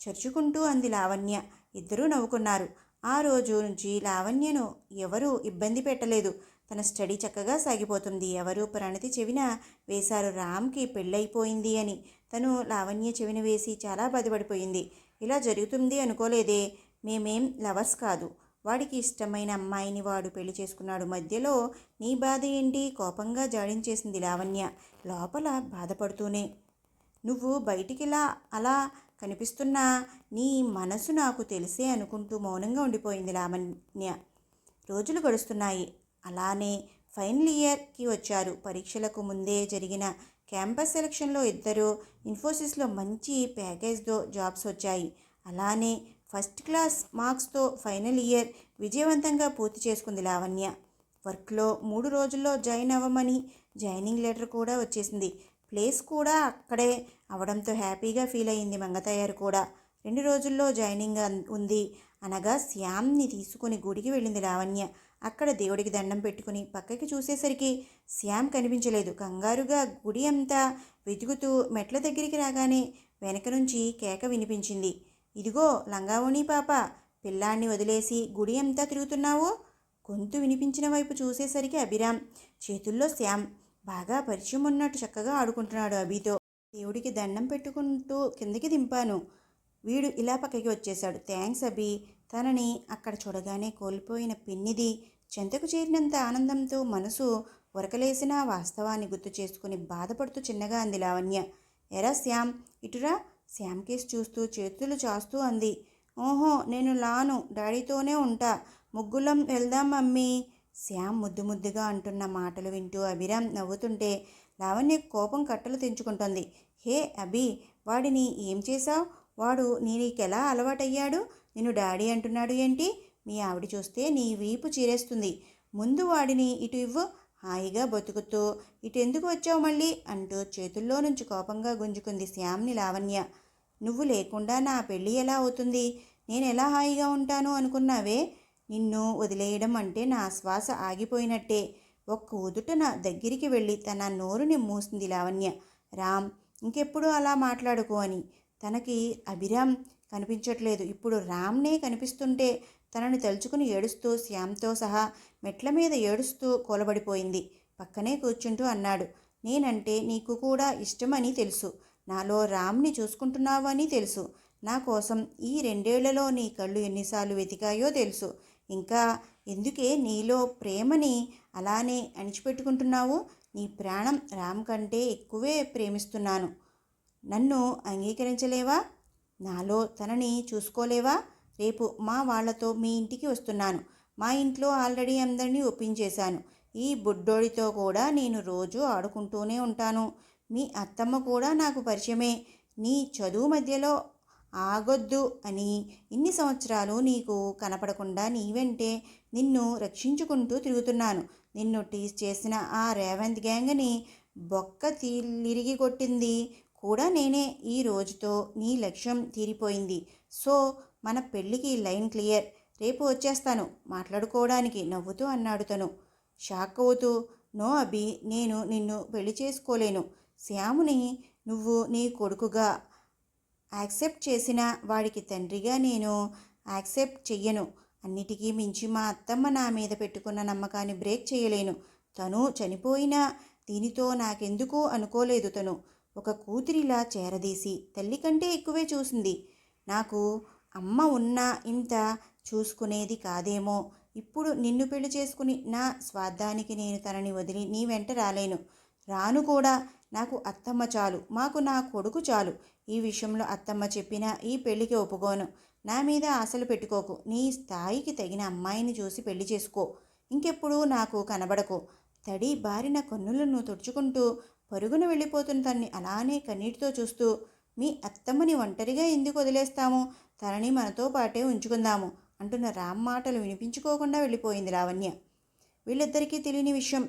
చర్చుకుంటూ అంది లావణ్య. ఇద్దరూ నవ్వుకున్నారు. ఆ రోజు నుంచి లావణ్యను ఎవరూ ఇబ్బంది పెట్టలేదు. తన స్టడీ చక్కగా సాగిపోతుంది. ఎవరు ప్రణతి చెవిన వేశారు రామ్కి పెళ్ళైపోయింది అని. తను లావణ్య చెవిన వేసి చాలా బాధపడిపోయింది. ఇలా జరుగుతుంది అనుకోలేదే. మేమేం లవర్స్ కాదు. వాడికి ఇష్టమైన అమ్మాయిని వాడు పెళ్లి చేసుకున్నాడు. మధ్యలో నీ బాధ ఏంటి? కోపంగా జాడించేసింది లావణ్య లోపల బాధపడుతూనే. నువ్వు బయటికిలా అలా కనిపిస్తున్నా నీ మనసు నాకు తెలిసే అనుకుంటూ మౌనంగా ఉండిపోయింది లావణ్య. రోజులు గడుస్తున్నాయి. అలానే ఫైనల్ ఇయర్కి వచ్చారు. పరీక్షలకు ముందే జరిగిన క్యాంపస్ సెలక్షన్లో ఇద్దరు ఇన్ఫోసిస్లో మంచి ప్యాకేజ్తో జాబ్స్ వచ్చాయి. అలానే ఫస్ట్ క్లాస్ మార్క్స్తో ఫైనల్ ఇయర్ విజయవంతంగా పూర్తి చేసుకుంది లావణ్య. వర్క్లో 3 రోజుల్లో జాయిన్ అవ్వమని జాయినింగ్ లెటర్ కూడా వచ్చేసింది. ప్లేస్ కూడా అక్కడే అవడంతో హ్యాపీగా ఫీల్ అయ్యింది మంగతయ్యారు కూడా. 2 రోజుల్లో జాయినింగ్ ఉంది అనగా శ్యామ్ని తీసుకుని గుడికి వెళ్ళింది లావణ్య. అక్కడ దేవుడికి దండం పెట్టుకుని పక్కకి చూసేసరికి శ్యామ్ కనిపించలేదు. కంగారుగా గుడి అంతా వెతుకుతూ మెట్ల దగ్గరికి రాగానే వెనక నుంచి కేక వినిపించింది. ఇదిగో లంగావోణి పాప, పిల్లాన్ని వదిలేసి గుడి అంతా తిరుగుతున్నావు. గొంతు వినిపించిన వైపు చూసేసరికి అభిరామ్, చేతుల్లో శ్యామ్. బాగా పరిచయం ఉన్నట్టు చక్కగా ఆడుకుంటున్నాడు అభితో. దేవుడికి దండం పెట్టుకుంటూ కిందకి దింపాను. వీడు ఇలా పక్కకి వచ్చేశాడు. థ్యాంక్స్ అభి. తనని అక్కడ చూడగానే కోల్పోయిన పిన్నిది చెంతకు చేరినంత ఆనందంతో మనసు ఉరకలేసిన వాస్తవాన్ని గుర్తు చేసుకుని బాధపడుతూ చిన్నగా అంది లావణ్య. ఎరా శ్యామ్, ఇటురా. శ్యామ్ కేసు చూస్తూ చేతులు చాస్తూ అంది. ఓహో, నేను లాను, డాడీతోనే ఉంటా. ముగ్గులం వెళ్దాం మమ్మీ. శ్యామ్ ముద్దు ముద్దుగా అంటున్న మాటలు వింటూ అభిరామ్ నవ్వుతుంటే లావణ్య కోపం కట్టలు తెంచుకుంటోంది. హే అభి, వాడిని ఏం చేశావు? వాడు నీకెలా అలవాటయ్యాడు? నిన్ను డాడీ అంటున్నాడు ఏంటి? మీ ఆవిడ చూస్తే నీ వీపు చీరేస్తుంది. ముందు వాడిని ఇటు ఇవ్వు. హాయిగా బతుకుతూ ఇటెందుకు వచ్చావు మళ్ళీ అంటూ చేతుల్లో నుంచి కోపంగా గుంజుకుంది శ్యామ్ని లావణ్య. నువ్వు లేకుండా నా పెళ్ళి ఎలా అవుతుంది? నేను ఎలా హాయిగా ఉంటాను అనుకున్నావే? నిన్ను వదిలేయడం అంటే నా శ్వాస ఆగిపోయినట్టే. ఒక్క ఉదుట నా దగ్గరికి వెళ్ళి తన నోరుని మూసింది లావణ్య. రామ్, ఇంకెప్పుడు అలా మాట్లాడుకో అని. తనకి అభిరామ్ కనిపించట్లేదు. ఇప్పుడు రామ్నే కనిపిస్తుంటే తనని తలుచుకుని ఏడుస్తూ శ్యామ్తో సహా మెట్ల మీద ఏడుస్తూ కూలబడిపోయింది. పక్కనే కూర్చుంటూ అన్నాడు. నేనంటే నీకు కూడా ఇష్టమని తెలుసు. నాలో రామ్ని చూసుకుంటున్నావు అని తెలుసు. నా కోసం ఈ 2 ఏళ్లలో నీ కళ్ళు ఎన్నిసార్లు వెతికాయో తెలుసు. ఇంకా ఎందుకే నీలో ప్రేమని అలానే అణిచిపెట్టుకుంటున్నావు? నీ ప్రాణం రామ్ కంటే ఎక్కువే ప్రేమిస్తున్నాను. నన్ను అంగీకరించలేవా? నాలో తనని చూసుకోలేవా? రేపు మా వాళ్లతో మీ ఇంటికి వస్తున్నాను. మా ఇంట్లో ఆల్రెడీ అందరినీ ఒప్పించేశాను. ఈ బుడ్డోడితో కూడా నేను రోజు ఆడుకుంటూనే ఉంటాను. మీ అత్తమ్మ కూడా నాకు పరిచయమే. నీ చదువు మధ్యలో ఆగొద్దు అని ఇన్ని సంవత్సరాలు నీకు కనపడకుండా నీ వెంటే నిన్ను రక్షించుకుంటూ తిరుగుతున్నాను. నిన్ను టీజ్ చేసిన ఆ రేవంత్ గ్యాంగ్ని బొక్క తిరిగి కొట్టింది కూడా నేనే. ఈ రోజుతో నీ లక్ష్యం తీరిపోయింది. సో మన పెళ్ళికి లైన్ క్లియర్. రేపు వచ్చేస్తాను మాట్లాడుకోవడానికి నవ్వుతూ అన్నాడు తను. షాక్ అవుతూ, నో అభి, నేను నిన్ను పెళ్లి చేసుకోలేను. శ్యాముని నువ్వు నీ కొడుకుగా యాక్సెప్ట్ చేసిన వాడికి తండ్రిగా నేను యాక్సెప్ట్ చెయ్యను. అన్నిటికీ మించి మా అత్తమ్మ నా మీద పెట్టుకున్న నమ్మకాన్ని బ్రేక్ చేయలేను. తను చనిపోయినా దీనితో నాకెందుకు అనుకోలేదు. తను ఒక కూతురిలా చేరదీసి తల్లి కంటే ఎక్కువే చూసింది. నాకు అమ్మ ఉన్నా ఇంత చూసుకునేది కాదేమో. ఇప్పుడు నిన్ను పెళ్లి చేసుకుని నా స్వార్థానికి నేను తనని వదిలి నీ వెంట రాలేను. రాను కూడా. నాకు అత్తమ్మ చాలు. మాకు నా కొడుకు చాలు. ఈ విషయంలో అత్తమ్మ చెప్పినా ఈ పెళ్లికి ఒప్పుకోను. నా మీద ఆశలు పెట్టుకోకు. నీ స్థాయికి తగిన అమ్మాయిని చూసి పెళ్లి చేసుకో. ఇంకెప్పుడు నాకు కనబడకు. తడి బారిన కన్నులను తుడుచుకుంటూ పరుగున వెళ్ళిపోతున్న తన్ని అలానే కన్నీటితో చూస్తూ, మీ అత్తమ్మని ఒంటరిగా ఎందుకు వదిలేస్తాము? తనని మనతో పాటే ఉంచుకుందాము అంటున్న రామ్ మాటలు వినిపించుకోకుండా వెళ్ళిపోయింది లావణ్య. వీళ్ళిద్దరికీ తెలియని విషయం.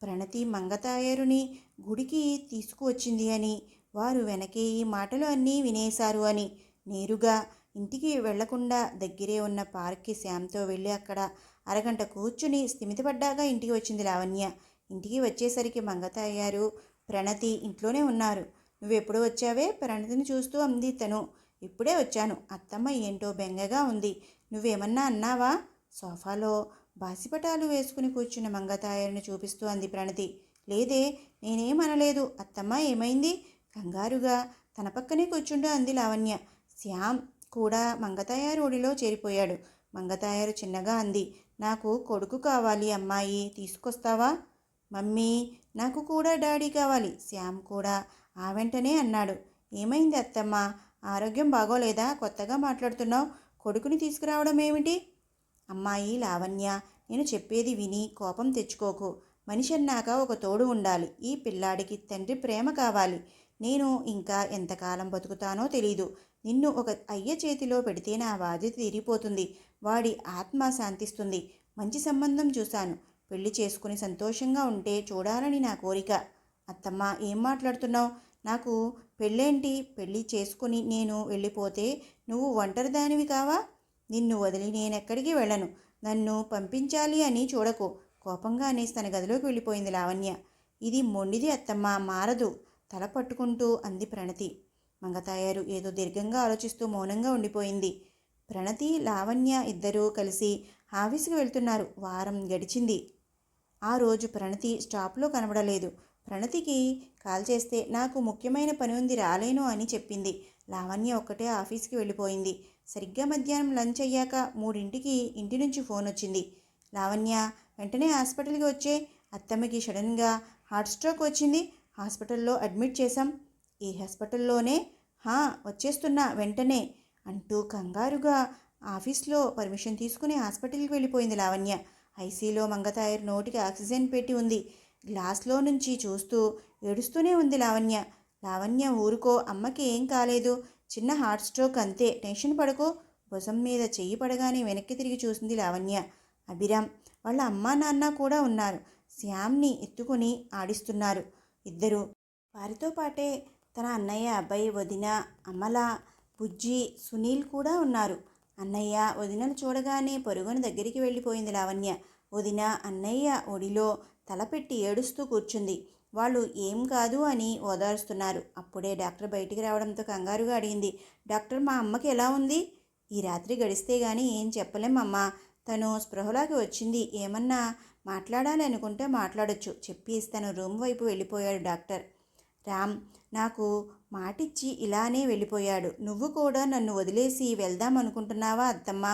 ప్రణతి మంగతాయరుని గుడికి తీసుకువచ్చింది అని, వారు వెనకే ఈ మాటలు అన్నీ వినేశారు అని. నేరుగా ఇంటికి వెళ్లకుండా దగ్గరే ఉన్న పార్క్కి శ్యామ్తో వెళ్ళి అక్కడ అరగంట కూర్చుని స్థిమితపడ్డాక ఇంటికి వచ్చింది లావణ్య. ఇంటికి వచ్చేసరికి మంగతాయారు, ప్రణతి ఇంట్లోనే ఉన్నారు. నువ్వెప్పుడు వచ్చావే? ప్రణతిని చూస్తూ అంది తను. ఇప్పుడే వచ్చాను. అత్తమ్మ ఏంటో బెంగగా ఉంది. నువ్వేమన్నా అన్నావా? సోఫాలో బాసిపటాలు వేసుకుని కూర్చున్న మంగతాయారుని చూపిస్తూ అంది ప్రణతి. లేదే, నేనేమనలేదు. అత్తమ్మ ఏమైంది? కంగారుగా తన పక్కనే కూర్చుంటూ అంది లావణ్య. శ్యామ్ కూడా మంగతాయారు ఒడిలో చేరిపోయాడు. మంగతాయారు చిన్నగా అంది, నాకు కొడుకు కావాలి అమ్మాయి, తీసుకొస్తావా? మమ్మీ, నాకు కూడా డాడీ కావాలి. శ్యామ్ కూడా ఆ వెంటనే అన్నాడు. ఏమైంది అత్తమ్మ? ఆరోగ్యం బాగోలేదా? కొత్తగా మాట్లాడుతున్నావు. కొడుకుని తీసుకురావడం ఏమిటి? అమ్మాయి లావణ్య, నేను చెప్పేది విని కోపం తెచ్చుకోకు. మనిషి అన్నాక ఒక తోడు ఉండాలి. ఈ పిల్లాడికి తండ్రి ప్రేమ కావాలి. నేను ఇంకా ఎంతకాలం బతుకుతానో తెలీదు. నిన్ను ఒక అయ్య చేతిలో పెడితే నా బాధ్యత తీరిపోతుంది. వాడి ఆత్మ శాంతిస్తుంది. మంచి సంబంధం చూశాను. పెళ్లి చేసుకుని సంతోషంగా ఉంటే చూడాలని నా కోరిక. అత్తమ్మ, ఏం మాట్లాడుతున్నావు? నాకు పెళ్ళేంటి? పెళ్ళి చేసుకుని నేను వెళ్ళిపోతే నువ్వు ఒంటరిదానివి కావా? నిన్ను వదిలి నేనెక్కడికి వెళ్ళను. నన్ను పంపించాలి అని చూడకు. కోపంగా అనేసి తన గదిలోకి వెళ్ళిపోయింది లావణ్య. ఇది మొండిది అత్తమ్మ, మారదు. తల పట్టుకుంటూ అంది ప్రణతి. మంగతాయారు ఏదో దీర్ఘంగా ఆలోచిస్తూ మౌనంగా ఉండిపోయింది. ప్రణతి, లావణ్య ఇద్దరూ కలిసి ఆఫీసుకు వెళ్తున్నారు. వారం గడిచింది. ఆ రోజు ప్రణతి స్టాప్లో కనబడలేదు. ప్రణతికి కాల్ చేస్తే నాకు ముఖ్యమైన పని ఉంది, రాలేను అని చెప్పింది. లావణ్య ఒక్కటే ఆఫీస్కి వెళ్ళిపోయింది. సరిగ్గా మధ్యాహ్నం లంచ్ అయ్యాక 3ంటికి ఇంటి నుంచి ఫోన్ వచ్చింది. లావణ్య, వెంటనే హాస్పిటల్కి వచ్చే, అత్తమ్మకి సడన్గా హార్ట్ స్ట్రోక్ వచ్చింది. హాస్పిటల్లో అడ్మిట్ చేశాం. ఈ హాస్పిటల్లోనే? వచ్చేస్తున్నా వెంటనే అంటూ కంగారుగా ఆఫీస్లో పర్మిషన్ తీసుకుని హాస్పిటల్కి వెళ్ళిపోయింది లావణ్య. ఐసీలో మంగతాయర్ నోటికి ఆక్సిజన్ పెట్టి ఉంది. గ్లాస్లో నుంచి చూస్తూ ఏడుస్తూనే ఉంది లావణ్య. లావణ్య, ఊరుకో, అమ్మకి ఏం కాలేదు, చిన్న హార్ట్ స్ట్రోక్ అంతే, టెన్షన్ పడకో. భుజం మీద చెయ్యి పడగానే వెనక్కి తిరిగి చూసింది లావణ్య. అభిరామ్, వాళ్ళ అమ్మా నాన్న కూడా ఉన్నారు. శ్యామ్ని ఎత్తుకుని ఆడిస్తున్నారు ఇద్దరు. వారితో పాటే తన అన్నయ్య, అబ్బాయి, వదిన, అమల, బుజ్జి, సునీల్ కూడా ఉన్నారు. అన్నయ్య, వదినను చూడగానే పరుగున దగ్గరికి వెళ్ళిపోయింది లావణ్య. వదిన అన్నయ్య ఒడిలో తలపెట్టి ఏడుస్తూ కూర్చుంది. వాళ్ళు ఏం కాదు అని ఓదారుస్తున్నారు. అప్పుడే డాక్టర్ బయటికి రావడంతో కంగారుగా అడిగింది. డాక్టర్, మా అమ్మకి ఎలా ఉంది? ఈ రాత్రి గడిస్తే గానీ ఏం చెప్పలేమమ్మా. తను స్పృహలోకి వచ్చింది. ఏమన్నా మాట్లాడాలి అనుకుంటే మాట్లాడొచ్చు. చెప్పి తను రూమ్ వైపు వెళ్ళిపోయాడు డాక్టర్. రామ్ నాకు మాటిచ్చి ఇలానే వెళ్ళిపోయాడు. నువ్వు కూడా నన్ను వదిలేసి వెళ్దాం అనుకుంటున్నావా అత్తమ్మ?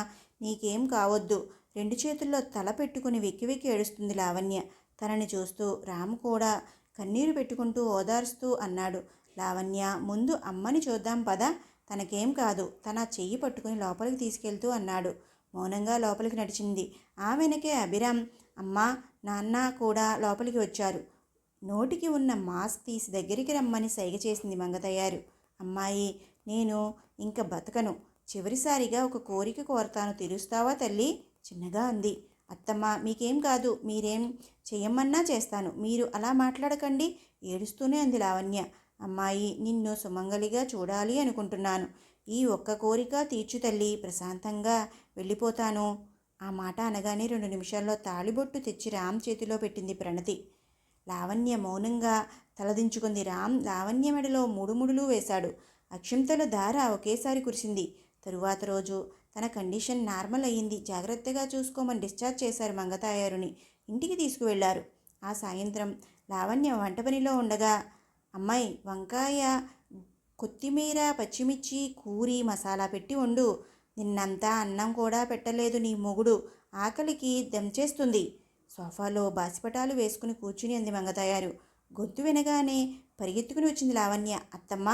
నీకేం కావద్దు. 2 చేతుల్లో తల పెట్టుకుని వెక్కి వెక్కి ఏడుస్తుంది లావణ్య. తనని చూస్తూ రామ్ కూడా కన్నీరు పెట్టుకుంటూ ఓదార్స్తూ అన్నాడు. లావణ్య, ముందు అమ్మని చూద్దాం పద, తనకేం కాదు. తన చెయ్యి పట్టుకుని లోపలికి తీసుకెళ్తూ అన్నాడు. మౌనంగా లోపలికి నడిచింది. ఆ వెనకే అభిరామ్, అమ్మ, నాన్న కూడా లోపలికి వచ్చారు. నోటికి ఉన్న మాస్క్ తీసి దగ్గరికి రమ్మని సైగ చేసింది మంగతయ్యారు. అమ్మాయి, నేను ఇంక బతకను. చివరిసారిగా ఒక కోరిక కోరతాను, తీరుస్తావా తల్లి? చిన్నగా అంది. అత్తమ్మ, మీకేం కాదు, మీరేం చెయ్యమన్నా చేస్తాను. మీరు అలా మాట్లాడకండి, ఏడుస్తూనే అంది లావణ్య. అమ్మాయి, నిన్ను సుమంగలిగా చూడాలి అనుకుంటున్నాను. ఈ ఒక్క కోరిక తీర్చు తల్లి, ప్రశాంతంగా వెళ్ళిపోతాను. ఆ మాట అనగానే 2 నిమిషాల్లో తాళిబొట్టు తెచ్చి రామ్ చేతిలో పెట్టింది ప్రణతి. లావణ్య మౌనంగా తలదించుకుంది. రామ్ లావణ్య మెడలో 3 ముడులు వేశాడు. అక్షింతల ధార ఒకేసారి కురిసింది. తరువాత రోజు తన కండిషన్ నార్మల్ అయ్యింది. జాగ్రత్తగా చూసుకోమని డిశ్చార్జ్ చేశారు మంగతాయారుని. ఇంటికి తీసుకువెళ్లారు. ఆ సాయంత్రం లావణ్య వంట పనిలో ఉండగా, అమ్మాయి, వంకాయ, కొత్తిమీర, పచ్చిమిర్చి కూరి మసాలా పెట్టి వండు. నిన్నంతా అన్నం కూడా పెట్టలేదు నీ మొగుడు, ఆకలికి దంచేస్తుంది. సోఫాలో బాసిపటాలు వేసుకుని కూర్చుని అంది మంగతాయారు. గొంతు వినగానే పరిగెత్తుకుని వచ్చింది లావణ్య. అత్తమ్మ,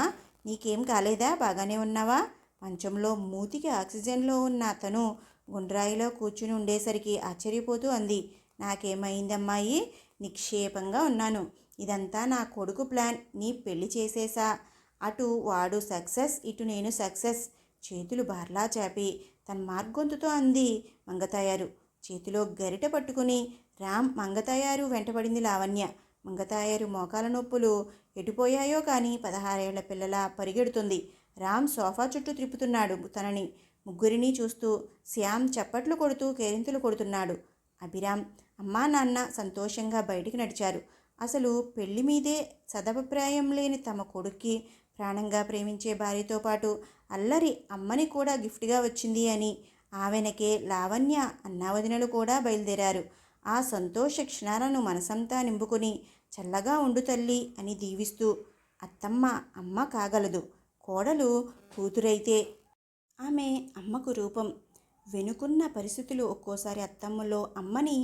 నీకేం కాలేదా? బాగానే ఉన్నావా? మంచంలో మూతికి ఆక్సిజన్లో ఉన్న అతను గుండ్రాయిలో కూర్చుని ఉండేసరికి ఆశ్చర్యపోతూ అంది. నాకేమైందమ్మాయి? నిక్షేపంగా ఉన్నాను. ఇదంతా నా కొడుకు ప్లాన్. నీ పెళ్లి చేసేసా. అటు వాడు సక్సెస్, ఇటు నేను సక్సెస్. చేతులు బార్లా చాపి తన మార్గొంతుతో అంది మంగతాయారు. చేతిలో గరిట పట్టుకుని రామ్ మంగతాయారు వెంటబడింది లావణ్య. మంగతాయారు మోకాల నొప్పులు ఎటుపోయాయో కానీ 16 ఏళ్ల పిల్లలా పరిగెడుతుంది. రామ్ సోఫా చుట్టూ త్రిప్పుతున్నాడు తనని. ముగ్గురిని చూస్తూ శ్యామ్ చప్పట్లు కొడుతూ కేరింతలు కొడుతున్నాడు. అభిరామ్, అమ్మా నాన్న సంతోషంగా బయటికి నడిచారు. అసలు పెళ్లి మీదే సదభిప్రాయం లేని తమ కొడుక్కి ప్రాణంగా ప్రేమించే భార్యతో పాటు అల్లరి అమ్మని కూడా గిఫ్ట్గా వచ్చింది అని ఆమెనకే లావణ్య అన్నావదినలు కూడా బయలుదేరారు. ఆ సంతోష క్షణాలను మనసంతా నింపుకొని చల్లగా ఉండు తల్లి అని దీవిస్తూ, అత్తమ్మ అమ్మ కాగలదు, కోడలు కూతురైతే ఆమె అమ్మకు రూపం. వెనుకున్న పరిస్థితులు ఒక్కోసారి అత్తమ్మలో అమ్మని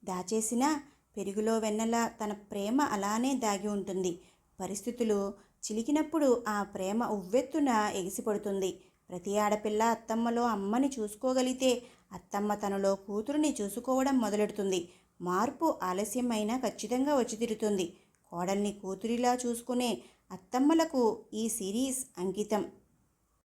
దాచేసినా పెరుగులో వెన్నెలా తన ప్రేమ అలానే దాగి ఉంటుంది. పరిస్థితులు చిలికినప్పుడు ఆ ప్రేమ ఉవ్వెత్తున ఎగిసిపడుతుంది. ప్రతి ఆడపిల్ల అత్తమ్మలో అమ్మని చూసుకోగలిగితే అత్తమ్మ తనలో కూతురుని చూసుకోవడం మొదలెడుతుంది. మార్పు ఆలస్యమైనా ఖచ్చితంగా వచ్చి తీరుతుంది. కోడల్ని కూతురిలా చూసుకునే అత్తమ్మలకు ఈ సిరీస్ అంకితం.